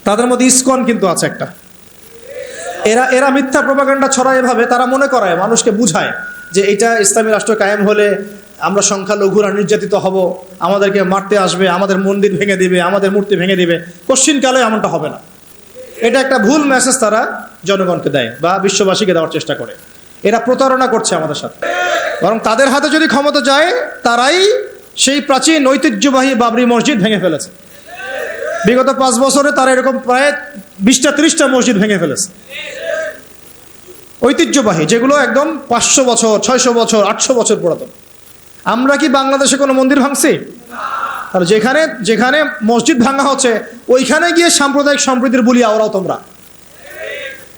তাদের মধ্যে ইসকন কিন্তু আছে একটা। এরা মিথ্যা প্রপাগান্ডা ছড়ায় এভাবে, তারা মনে করায়, মানুষকে বুঝায় যে এটা ইসলামী রাষ্ট্র কায়েম হলে আমরা সংখ্যালঘুরা নির্যাতিত হব, আমাদেরকে মারতে আসবে, আমাদের মন্দির ভেঙে দিবে, আমাদের মূর্তি ভেঙে দিবে, কোশ্চিনকালে এমনটা হবে না। এটা একটা ভুল মেসেজ তারা জনগণকে দেয় বা বিশ্ববাসীকে দেওয়ার চেষ্টা করে। এরা প্রতারণা করছে আমাদের সাথে। বরং তাদের হাতে যদি ক্ষমতা যায়, তারাই সেই প্রাচীন ঐতিহ্যবাহী বাবরি মসজিদ ভেঙে ফেলেছে। বিগত 5 বছরে তারা এরকম প্রায় 20-30টা মসজিদ ভেঙে ফেলেছে, ঐতিহ্যবাহী, যেগুলো একদম 500 বছর, 600 বছর, 800 বছর পুরাতন। আমরা কি বাংলাদেশে কোনো মন্দির ভাঙছি? তাহলে যেখানে যেখানে মসজিদ ভাঙা হচ্ছে, ওইখানে গিয়ে সাম্প্রদায়িক সম্প্রীতির বুলি আওরাও তোমরা।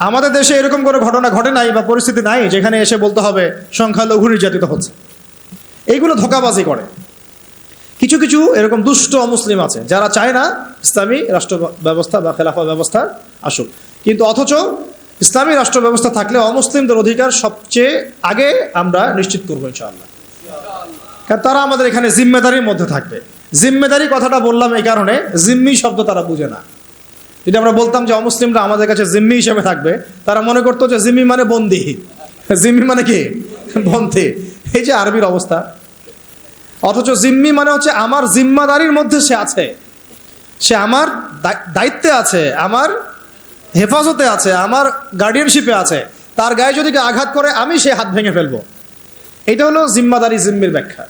আমাদের দেশে এরকম কোনো ঘটনা ঘটে নাই বা পরিস্থিতি নাই যেখানে এসে বলতে হবে সংখ্যালঘু নির্যাতিত হচ্ছে। এইগুলো ধোঁকাবাজি করে। কিছু কিছু এরকম দুষ্ট অমুসলিম আছে যারা চায় না ইসলামী রাষ্ট্র ব্যবস্থা বা খেলাফা ব্যবস্থা আসুক, কিন্তু অথচ ইসলামী রাষ্ট্র ব্যবস্থা থাকলে অমুসলিমদের অধিকার সবচেয়ে আগে আমরা নিশ্চিত করবো ইনশাআল্লাহ। কারণ তারা আমাদের এখানে জিম্মেদারির মধ্যে থাকবে। জিম্মেদারি কথাটা বললাম এই কারণে, জিম্মি শব্দ তারা বুঝে না। যদি আমরা বলতাম যে অমুসলিমরা আমাদের কাছে জিম্মি হিসেবে থাকবে, তারা মনে করতো যে জিম্মি মানে বন্দী। জিম্মি মানে কি? বন্দী। এই যে আরবির অবস্থা। অথচ জিম্মি মানে হচ্ছে আমার জিম্মাদারির মধ্যে সে আছে, সে আমার দায়িত্বে আছে, আমার হেফাজতে আছে, আমার গার্ডিয়ানশিপে আছে। তার গায়ে যদি আঘাত করে আমি সে হাত ভেঙে ফেলবো। এটা হলো জিম্মাদারি, জিম্মির ব্যাখ্যা।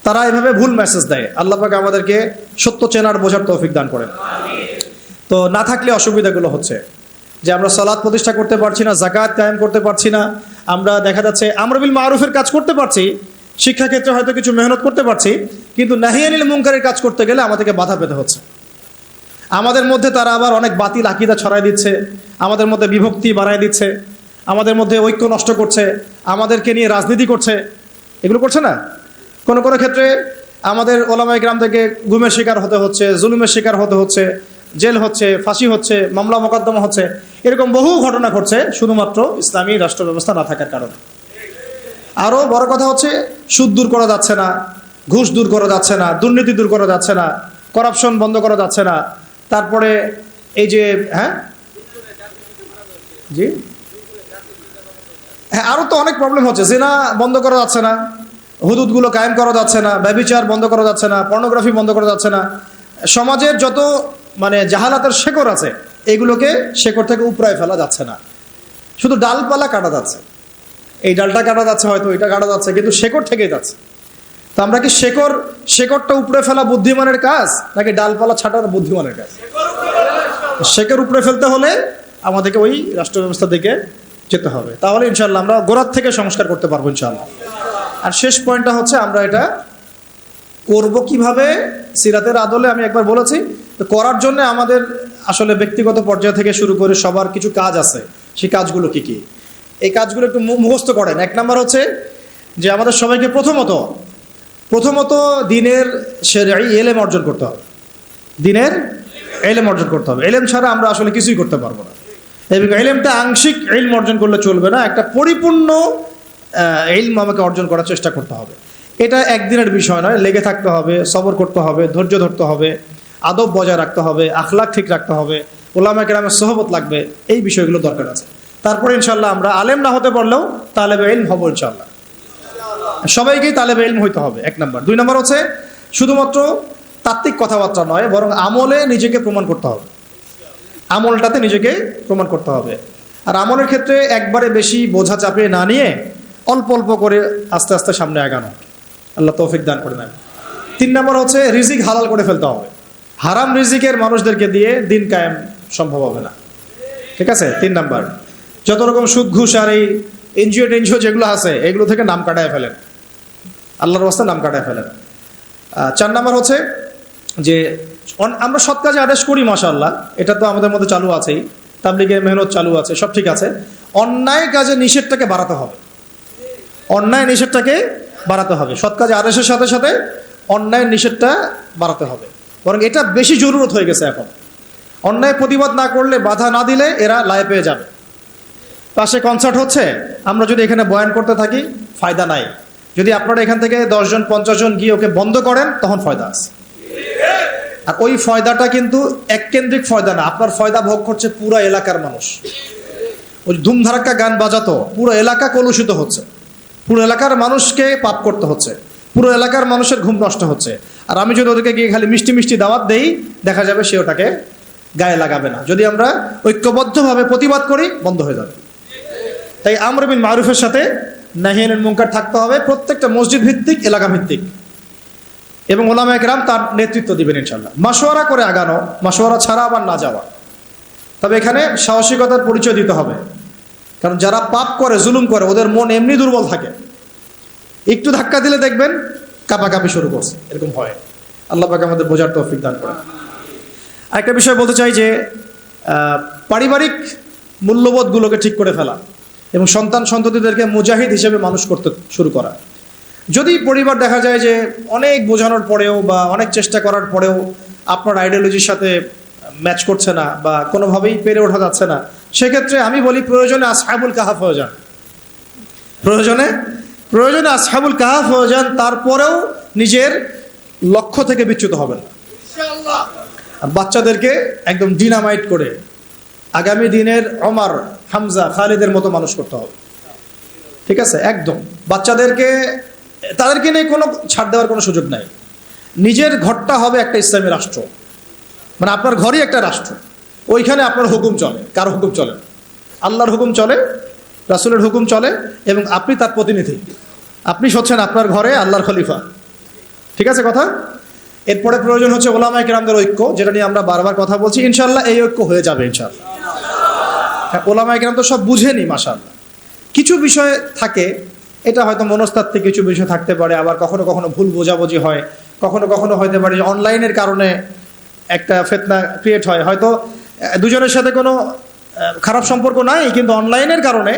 তারা এভাবে ভুল মেসেজ দেয়। আল্লাহ পাক আমাদেরকে সত্য চেনার বোঝার তৌফিক দান করেন। তো না থাকলে অসুবিধাগুলো হচ্ছে যে আমরা সালাত প্রতিষ্ঠা করতে পারছি না, যাকাত কায়েম করতে পারছি না, আমরা দেখা যাচ্ছে আমর বিল মারুফের কাজ করতে পারছি, শিক্ষাক্ষেত্রে হয়তো কিছু মেহনত করতে পারছি, কিন্তু নাহি আনিল মুনকারের কাজ করতে গেলে আমাদেরকে বাধা পেতে হচ্ছে। আমাদের মধ্যে তারা আবার অনেক বাতিল আকীদা ছড়াই দিচ্ছে, আমাদের মধ্যে বিভক্তি বাড়ায় দিচ্ছে, আমাদের মধ্যে ঐক্য নষ্ট করছে, আমাদেরকে নিয়ে রাজনীতি করছে। এগুলো করছে না? কোনো কোনো ক্ষেত্রে আমাদের ওলামায়ে কেরাম থেকে গুমের শিকার হতে হচ্ছে, জুলুমের শিকার হতে হচ্ছে, জেল হচ্ছে, ফাঁসি হচ্ছে, মামলা মোকদ্দমা হচ্ছে। এরকম বহু ঘটনা ঘটছে শুধুমাত্র ইসলামী রাষ্ট্র ব্যবস্থা না থাকার কারণে। আরও বড় কথা হচ্ছে সুদ দূর করা যাচ্ছে না, ঘুষ দূর করা যাচ্ছে না, দুর্নীতি দূর করা যাচ্ছে না, করাপশন বন্ধ করা যাচ্ছে না। তারপরে এই যে জি হ্যাঁ, আরও তো অনেক প্রবলেম হচ্ছে। জিনা বন্ধ করা যাচ্ছে না, হুদুদগুলো কায়েম করা যাচ্ছে না, ব্যভিচার বন্ধ করা যাচ্ছে না, পর্নোগ্রাফি বন্ধ করা যাচ্ছে না। সমাজের যত জাহালাতের শেকড় আছে, এগুলোকে শেকড় থেকে উপড়ায় ফেলা যাচ্ছে না, শুধু ডালপালা কাটা যাচ্ছে। এই ডালটা কাটা যাচ্ছে, হয়তো এটা কাটা যাচ্ছে, কিন্তু শেকড় থেকেই যাচ্ছে। তো আমরা কি শেকড়টা উপড়ে ফেলা বুদ্ধিমানের কাজ, নাকি ডালপালা ছাটানো বুদ্ধিমানের কাজ? শেকড় উপড়ে ফেলতে হলে আমাদেরকে ওই রাষ্ট্র ব্যবস্থা দিকে যেতে হবে, তাহলে ইনশাল্লাহ আমরা গোড়ার থেকে সংস্কার করতে পারবো ইনশাল্লাহ। আর শেষ পয়েন্টটা হচ্ছে আমরা এটা করব কিভাবে। সিরাতের আদলে আমি একবার বলেছি, তো করার জন্য আমাদের আসলে ব্যক্তিগত পর্যায় থেকে শুরু করে সবার কিছু কাজ আছে। সেই কাজগুলো কি কি? এই কাজগুলো একটু মুখস্থ করেন। 1 নাম্বার হচ্ছে যে আমাদের সবাইকে প্রথমত দিনের শরঈ ইলম অর্জন করতে হবে। দিনের ইলম অর্জন করতে হবে। ইলম ছাড়া আমরা আসলে কিছুই করতে পারবো না। এবং ইলমটা আংশিক ইলম অর্জন করলে চলবে না, একটা পরিপূর্ণ ইলম আমাকে অর্জন করার চেষ্টা করতে হবে। এটা একদিনের বিষয় নয়, লেগে থাকতে হবে, সবর করতে হবে, ধৈর্য ধরতে হবে, আদব বজায় রাখতে হবে, আখলাক ঠিক রাখতে হবে, উলামায়ে কেরামের সোহবত লাগবে। এই বিষয়গুলো দরকার আছে। তারপরে ইনশাল্লাহ আমরা আলেম না হতে পারলেও তালেবে ইলম হবো ইনশাল্লাহ। সবাইকেই তালেবে ইলম হইতে হবে, 1 নাম্বার। 2 নাম্বার হচ্ছে শুধুমাত্র তাত্ত্বিক কথাবার্তা নয়, বরং আমলে নিজেকে প্রমাণ করতে হবে। আমলটাতে নিজেকে প্রমাণ করতে হবে। আর আমলের ক্ষেত্রে একবারে বেশি বোঝা চাপিয়ে না নিয়ে অল্প অল্প করে আস্তে আস্তে সামনে আগানো। আল্লাহ তৌফিক দান করে দেন। 3 নাম্বার হচ্ছে রিজিক হালাল করে ফেলতে হবে। হারাম রিজিকের মানুষদেরকে দিয়ে দিন কায়েম সম্ভব হবে না। ঠিক আছে? 3 নাম্বার, যত রকম সুদ ঘুষ আর এই এনজিও যেগুলো আছে, এগুলো থেকে নাম কাটায় ফেলেন, আল্লাহর রাস্তায় নাম কাটায় ফেলেন। 4 নাম্বার হচ্ছে যে আমরা সৎ কাজে আদেশ করি, মাশাআল্লাহ, এটা তো আমাদের মধ্যে চালু আছেই, তাবলীগের মেহনত চালু আছে, সব ঠিক আছে। অন্যায় কাজে নিষেধটাকে বাড়াতে হবে। অন্যায় নিষেধটাকে বাড়াতে হবে। সৎ কাজে আদেশের সাথে সাথে অন্যায়ের নিষেধটা বাড়াতে হবে। বরং এটা বেশি জরুরত হয়ে গেছে এখন। অন্যায় প্রতিবাদ না করলে, বাধা না দিলে এরা লাই পেয়ে যাবে। পাশে কনসার্ট হচ্ছে, আমরা যদি এখানে বয়ান করতে থাকি ফায়দা নাই। যদি আপনারা এখান থেকে 10 জন 50 জন গিয়ে ওকে বন্ধ করেন, তখন ফয়দা আছে। আর ওই ফয়দাটা কিন্তু এককেন্দ্রিক ফয়দা না, আপনার ফয়দা ভোগ করছে পুরো এলাকার মানুষ। ওই ধুমধারাক্কা গান বাজাতো পুরো এলাকা কলুষিত হচ্ছে, পুরো এলাকার মানুষকে পাপ করতে হচ্ছে। পুরো এলাকার মানুষের ঘুম নষ্ট হচ্ছে। আর আমি যদি ওদেরকে গিয়ে খালি মিষ্টি মিষ্টি দাওয়াত দেই, দেখা যাবে সে ওটাকে গায়ে লাগাবে না। যদি আমরা ঐক্যবদ্ধভাবে প্রতিবাদ করি, বন্ধ হয়ে যাবে। তাই আমর বিল মারুফের সাথে নাহি আনিল মুনকার থাকতে হবে, প্রত্যেকটা মসজিদ ভিত্তিক, এলাকা ভিত্তিক, এবং ওলামায়ে কেরাম তার নেতৃত্ব দিবেন ইনশাল্লাহ। মাশওয়ারা করে আগানো, মাশওয়ারা ছাড়া আবার না যাওয়া। তবে এখানে সাহসিকতার পরিচয় দিতে হবে, কারণ যারা পাপ করে, জুলুম করে, ওদের মন এমনি দুর্বল থাকে। একটু ধাক্কা দিলে দেখবেন কাঁপাকাঁপি শুরু করছে, এরকম হয়। আল্লাহ পাক আমাদের বোঝার তৌফিক দান করেন। আরেকটা বিষয় বলতে চাই যে পারিবারিক মূল্যবোধগুলোকে ঠিক করে ফেলা এবং সন্তান সন্ততিদেরকে মুজাহিদ হিসেবে মানুষ করতে শুরু করা। যদি পরিবার দেখা যায় যে অনেক বোঝানোর পরেও বা অনেক চেষ্টা করার পরেও আপনার আইডিওলজির সাথে ম্যাচ করছে না বা কোনোভাবেই পেরে ওঠা যাচ্ছে না, সেক্ষেত্রে আমি বলি প্রয়োজনে আসহাবুল কাহাফ হয়ে যান। প্রয়োজনে আসহাবুল কাহাফ হয়ে যান, তারপরেও নিজের লক্ষ্য থেকে বিচ্যুত হবেন না। বাচ্চাদেরকে একদম ডিনামাইট করে আগামী দিনের ওমর, হামজা, খালিদের মতো মানুষ করতে হবে। ঠিক আছে? একদম তাদেরকে নিয়ে কোনো ছাড় দেওয়ার কোনো সুযোগ নাই। নিজের ঘরটা হবে একটা ইসলামী রাষ্ট্র, মানে আপনার ঘরই একটা রাষ্ট্র। ওইখানে আপনার হুকুম চলে, কার হুকুম চলে? আল্লাহর হুকুম চলে, রাসূলের হুকুম চলে, এবং আপনি তার প্রতিনিধি। আপনি হচ্ছেন আপনার ঘরে আল্লাহর খলিফা। ঠিক আছে কথা? এরপরে প্রয়োজন হচ্ছে ওলামায়ে কেরামদের ঐক্য, যেটা নিয়ে আমরা বারবার কথা বলছি। ইনশাল্লাহ এই ঐক্য হয়ে যাবে ইনশাল্লাহ। ওলামায়ে কেরাম তো সব বুঝেনি মাশাআল্লাহ। কিছু বিষয় থাকে, এটা হয়তো মনস্তাত্ত্বিক কিছু বিষয় থাকতে পারে, আবার কখনো কখনো ভুল বোঝাবুঝি হয়, কখনো কখনো হতে পারে যে অনলাইনের কারণে একটা ফিতনা ক্রিয়েট হয়। হয়তো দুজনের সাথে কোনো খারাপ সম্পর্ক নাই, কিন্তু অনলাইনের কারণে,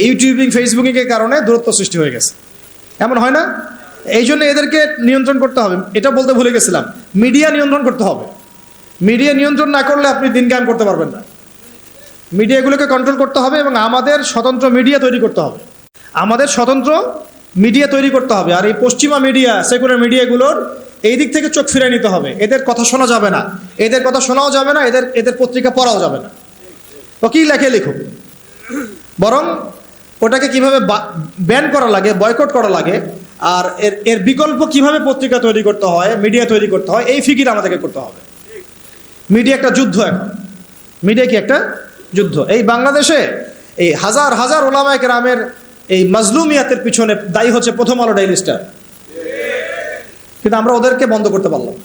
ইউটিউবিং, ফেসবুকিংয়ের কারণে দূরত্ব সৃষ্টি হয়ে গেছে। এমন হয় না? এই জন্য এদেরকে নিয়ন্ত্রণ করতে হবে। এটা বলতে ভুলে গেছিলাম, মিডিয়া নিয়ন্ত্রণ করতে হবে। মিডিয়া নিয়ন্ত্রণ না করলে আপনি দিন কায়েম করতে পারবেন না। মিডিয়াগুলোকে কন্ট্রোল করতে হবে এবং আমাদের স্বতন্ত্র মিডিয়া তৈরি করতে হবে। আর এই পশ্চিমা মিডিয়া, সেকুলার মিডিয়াগুলোর এই দিক থেকে চোখ ফিরে নিতে হবে। এদের কথা শোনা যাবে না, এদের কথা শোনাও যাবে না, এদের পত্রিকা পড়াও যাবে না। তো কি লেখে লিখুক, বরং ওটাকে কিভাবে ব্যান করা লাগে, বয়কট করা লাগে, আর এর বিকল্প কিভাবে পত্রিকা তৈরি করতে হয়, মিডিয়া তৈরি করতে হয়, এই ফিকির আমাদেরকে করতে হবে। মিডিয়া একটা যুদ্ধ। এখন মিডিয়া কি একটা যুদ্ধ। এই বাংলাদেশে এই হাজার হাজার ওলামায়ে কেরামের এই মাজলুমিয়াতের পিছনে দায়ী হচ্ছে প্রথম আলো ডেইলি স্টার। কিন্তু আমরা ওদেরকে বন্ধ করতে পারলাম।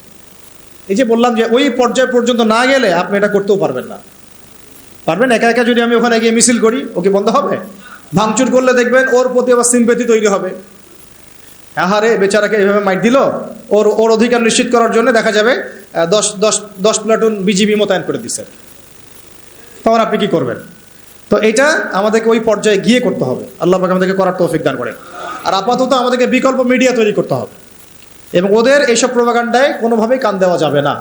এই যে বললাম যে ওই পর্যায় পর্যন্ত না গেলে আপনি এটা করতেও পারবেন না। পারবেন? একা একা যদি আমি ওখানে গিয়ে মিছিল করি, ওকে বন্ধ হবে? ভাঙচুর করলে দেখবেন ওর প্রতি আবার সিম্প্যাথি তৈরি হবে। আহারে বেচারাকে এইভাবে মাইট দিল, ওর অধিকার নিশ্চিত করার জন্য দেখা যাবে 10 প্লাটুন বিজিবি মোতায়েন করে দিচ্ছে। তখন আপনি কি করবেন? তো এটা আমাদেরকে ওই পর্যায়ে গিয়ে করতে হবে। আল্লাহ পাক আমাদেরকে করার তৌফিক দান করেন। আর আপাতত আমাদেরকে বিকল্প মিডিয়া তৈরি করতে হবে, এবং ওদের এইসব প্রোপাগান্ডায় কোনোভাবেই কান দেওয়া যাবে না।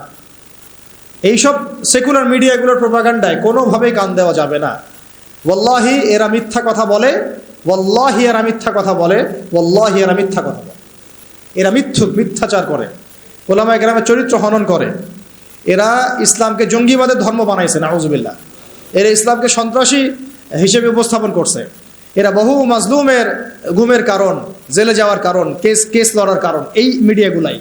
এইসব সেকুলার মিডিয়াগুলোর প্রোপাগান্ডায় কোনোভাবেই কান দেওয়া যাবে না। ওয়াল্লাহি এরা মিথ্যা কথা বলে, ওয়াল্লাহি এরা মিথ্যা কথা বলে, ওয়াল্লাহি এরা মিথ্যা কথা বলে। এরা মিথ্যাচার করে, ওলামায়ে কেরামের চরিত্র হনন করে। এরা ইসলামকে জঙ্গিবাদের ধর্ম বানাইছে, নাউজুবিল্লাহ। এরা ইসলামকে সন্ত্রাসী হিসেবে উপস্থাপন করছে। এরা বহু মাজলুমের গুমের কারণ, জেলে যাওয়ার কারণ, কেস লড়ার কারণ এই মিডিয়াগুলাই।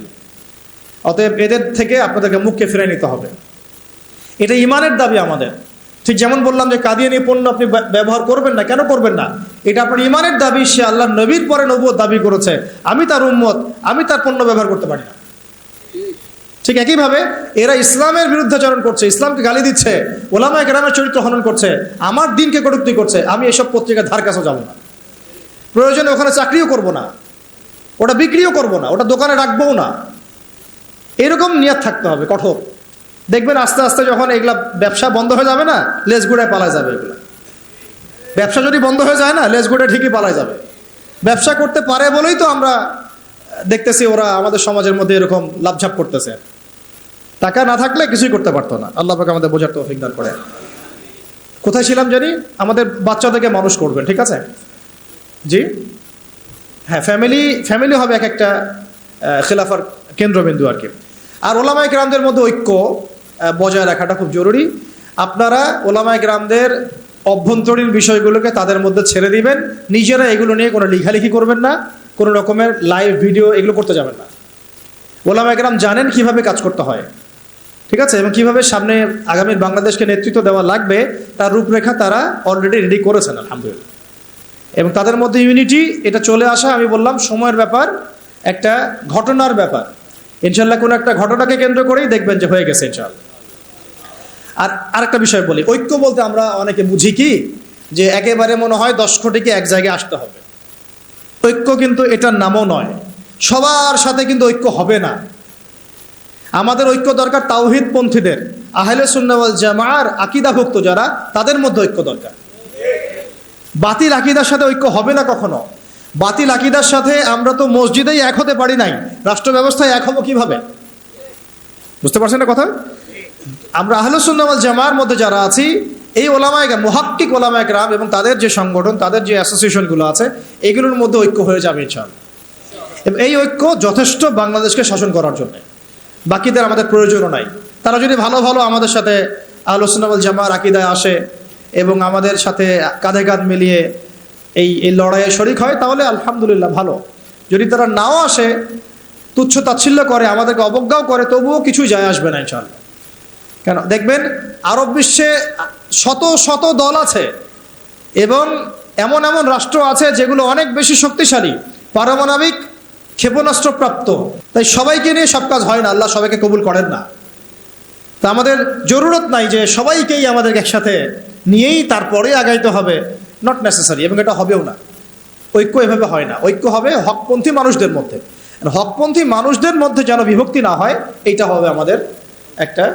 অতএব এদের থেকে আপনাদেরকে মুখকে ফিরিয়ে নিতে হবে। এটা ইমানের দাবি আমাদের। ঠিক যেমন বললাম যে কাদিয়ানি পণ্য আপনি ব্যবহার করবেন না, কেন করবেন না? এটা আপনার ইমানের দাবি। সে আল্লাহর নবীর পরে নবুয়ত দাবি করেছে, আমি তার উম্মত, আমি তার পণ্য ব্যবহার করতে পারি না। ঠিক একইভাবে এরা ইসলামের বিরুদ্ধাচরণ করছে, ইসলামকে গালি দিচ্ছে, ওলামায়ে কেরামের চরিত্র হনন করছে, আমার দিনকে কটূক্তি করছে। আমি এসব পত্রিকার ধার কাছেও যাব না, প্রয়োজনে ওখানে চাকরিও করব না, ওটা বিক্রিও করব না, ওটা দোকানে রাখবও না। এরকম নিয়ত থাকতে হবে কঠোর। দেখবেন আস্তে আস্তে যখন এগুলা ব্যবসা বন্ধ হয়ে যাবে না, লেজ গুড়ায় পালায় যাবে। এগুলা ব্যবসা যদি বন্ধ হয়ে যায় না, লেজ গুড়ায় ঠিকই পালায় যাবে। ব্যবসা করতে পারে বলেই তো আমরা দেখতেছি ওরা আমাদের সমাজের মধ্যে এরকম লাভঝাপ করতেছে। টাকা না থাকলে কিছুই করতে পারতো না। আল্লাহ পাক আমাদের বোঝার তৌফিক দান করে। কোথায় ছিলাম জানি? আমাদের বাচ্চাদেরকে মানুষ করবেন, ঠিক আছে? জি হ্যাঁ, ফ্যামিলি হবে এক একটা খেলাফার কেন্দ্রবিন্দু আর কি। আর ওলামায়ে কেরামদের মধ্যে ঐক্য বজায় রাখাটা খুব জরুরি। আপনারা ওলামায়ে কেরামদের অভ্যন্তরীণ বিষয়গুলোকে তাদের মধ্যে ছেড়ে দিবেন, নিজেরা এগুলো নিয়ে কোনো লেখালেখি করবেন না, কোনো রকমের লাইভ ভিডিও এগুলো করতে যাবেন না। ওলামা একরাম জানেন কিভাবে কাজ করতে হয়, ঠিক আছে, এবং কিভাবে সামনে আগামীর বাংলাদেশকে নেতৃত্ব দেওয়া লাগবে তার রূপরেখা তারা অলরেডি রেডি করেছেন আলহামদুলিল্লাহ। এবং তাদের মধ্যে ইউনিটি এটা চলে আসা, আমি বললাম সময়ের ব্যাপার, একটা ঘটনার ব্যাপার। ইনশাল্লাহ কোনো একটা ঘটনাকে কেন্দ্র করেই দেখবেন যে হয়ে গেছে ইনশাল্লাহ। আর আরেকটা বিষয় বলি, ঐক্য বলতে আমরা অনেকে বুঝি কি যে একেবারে মনে হয় 10 কোটিকে এক জায়গায় আসতে হবে। ঐক্য কিন্তু এটার নামও নয়। সবার সাথে কিন্তু ঐক্য হবে না। আমাদের ঐক্য দরকার তাওহীদ পন্থীদের, আহলে সুন্নাহ ওয়াল জামাআর আকীদাভুক্ত যারা, তাদের মধ্যে ঐক্য দরকার। বাতিল আকীদার সাথে ঐক্য হবে না কখনো। বাতিল আকীদার সাথে আমরা তো মসজিদেই এক হতে পারি নাই, রাষ্ট্র ব্যবস্থায় এক হবো কিভাবে? বুঝতে পারছেন না কথা? আমরা আহলে সুন্নাহ ওয়াল জামাআর মধ্যে যারা আছি, এই ওলামায়ে মুহাক্কিক ওলামায়ে কেরাম এবং তাদের যে সংগঠন, তাদের যে অ্যাসোসিয়েশনগুলো আছে, এগুলোর মধ্যে ঐক্য হয়ে যাবে ইনশাআল্লাহ। এবং এই ঐক্য যথেষ্ট বাংলাদেশকে শাসন করার জন্য। বাকিদের আমাদের প্রয়োজনও নাই। তারা যদি ভালো ভালো আমাদের সাথে আহলে সুন্নাহ ওয়াল জামাআর আকীদায় আসে এবং আমাদের সাথে কাঁধে কাঁধ মিলিয়ে এই লড়াইয়ে শরিক হয়, তাহলে আলহামদুলিল্লাহ ভালো। যদি তারা নাও আসে, তুচ্ছ তাচ্ছিল্য করে, আমাদেরকে অবজ্ঞাও করে, তবুও কিছুই যায় আসবে না ইনশাআল্লাহ। কেন দেখবেন আরব বিশ্বে শত শত দল আছে এবং এমন এমন রাষ্ট্র আছে যেগুলো অনেক বেশি শক্তিশালী, পারমাণবিক ক্ষেপণাস্ত্র প্রাপ্ত। তাই সবাইকে নিয়ে সব কাজ হয় না, আল্লাহ সবাইকে কবুল করেন না। তা আমাদের জরুরত নাই যে সবাইকেই আমাদের একসাথে নিয়েই তারপরে আগাইতে হবে, নট নেসেসারি, এবং এটা হবেও না। ঐক্য এভাবে হয় না। ঐক্য হবে হকপন্থী মানুষদের মধ্যে। হকপন্থী মানুষদের মধ্যে যেন বিভক্তি না হয়, এইটা হবে আমাদের একটা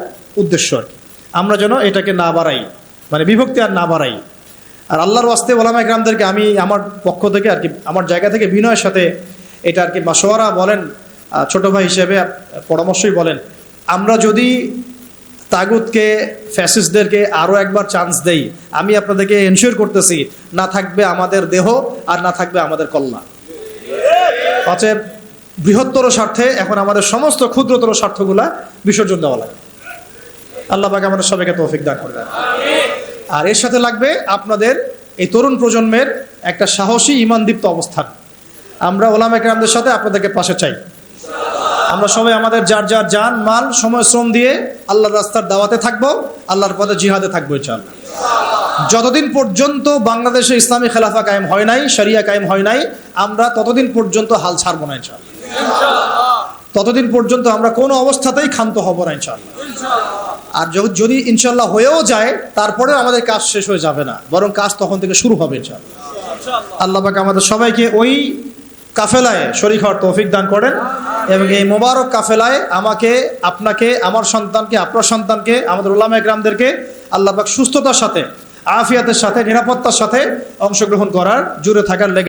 উদ্দেশ্য আর কি। আমরা যেন এটাকে না বাড়াই, মানে বিভক্তি আর না বাড়াই। আর আল্লাহর ওয়াস্তে ওলামায়ে কেরামদেরকে আমি আমার পক্ষ থেকে আর কি, আমার জায়গা থেকে বিনয়ের সাথে এটা আর কি মাশওয়ারা বলেন, ছোট ভাই হিসেবে পরামর্শই বলেন, আমরা যদি তাগুতকে, ফ্যাসিস্টদেরকে আরও একবার চান্স দেই, আমি আপনাদেরকে এনশিওর করতেছি না থাকবে আমাদের দেহ আর না থাকবে আমাদের কল্যাণ। অতএব বৃহত্তর স্বার্থে এখন আমাদের সমস্ত ক্ষুদ্রতর স্বার্থগুলা বিসর্জন দেওয়া লাগে। আল্লাহ পাক আমাদের সবাইকে তৌফিক দান করে দেন। আর এর সাথে লাগবে আপনাদের এই তরুণ প্রজন্মের একটা সাহসী ঈমানদীপ্ত অবস্থান। আমরা ওলামায়ে কেরামদের সাথে আপনাদেরকে পাশে চাই। আমরা সবাই আমাদের যার যার জান মাল সময় শ্রম দিয়ে আল্লাহর রাস্তার দাওয়াতে থাকবো, আল্লাহর পথে জিহাদে থাকবো ইনশাআল্লাহ। যতদিন পর্যন্ত বাংলাদেশে ইসলামী খেলাফা কায়েম হয় নাই, শরিয়া কায়েম হয় নাই, আমরা ততদিন পর্যন্ত হাল ছাড়বো না ইনশাআল্লাহ। ততদিন পর্যন্ত আমরা কোনো অবস্থাতেই ক্ষান্ত হব না ইনশাআল্লাহ। আর যদি ইনশাআল্লাহ হয়েও যায়, তারপরেও আমাদের কাজ শেষ হয়ে যাবে না, বরং কাজ তখন থেকে শুরু হবে ইনশাআল্লাহ। আল্লাহ পাক আমাদের সবাইকে ওই কাফেলায় শরীক হওয়ার তৌফিক দান করেন এবং এই মোবারক কাফেলায় আমাকে, আপনাকে, আমার সন্তানকে, আপনার সন্তানকে, আমাদের উলামায়ে কেরামদেরকে আল্লাহ পাক সুস্থতার সাথে, আফিয়াতের সাথে, নিরাপত্তার সাথে অংশগ্রহণ করার, জুড়ে থাকার লেগে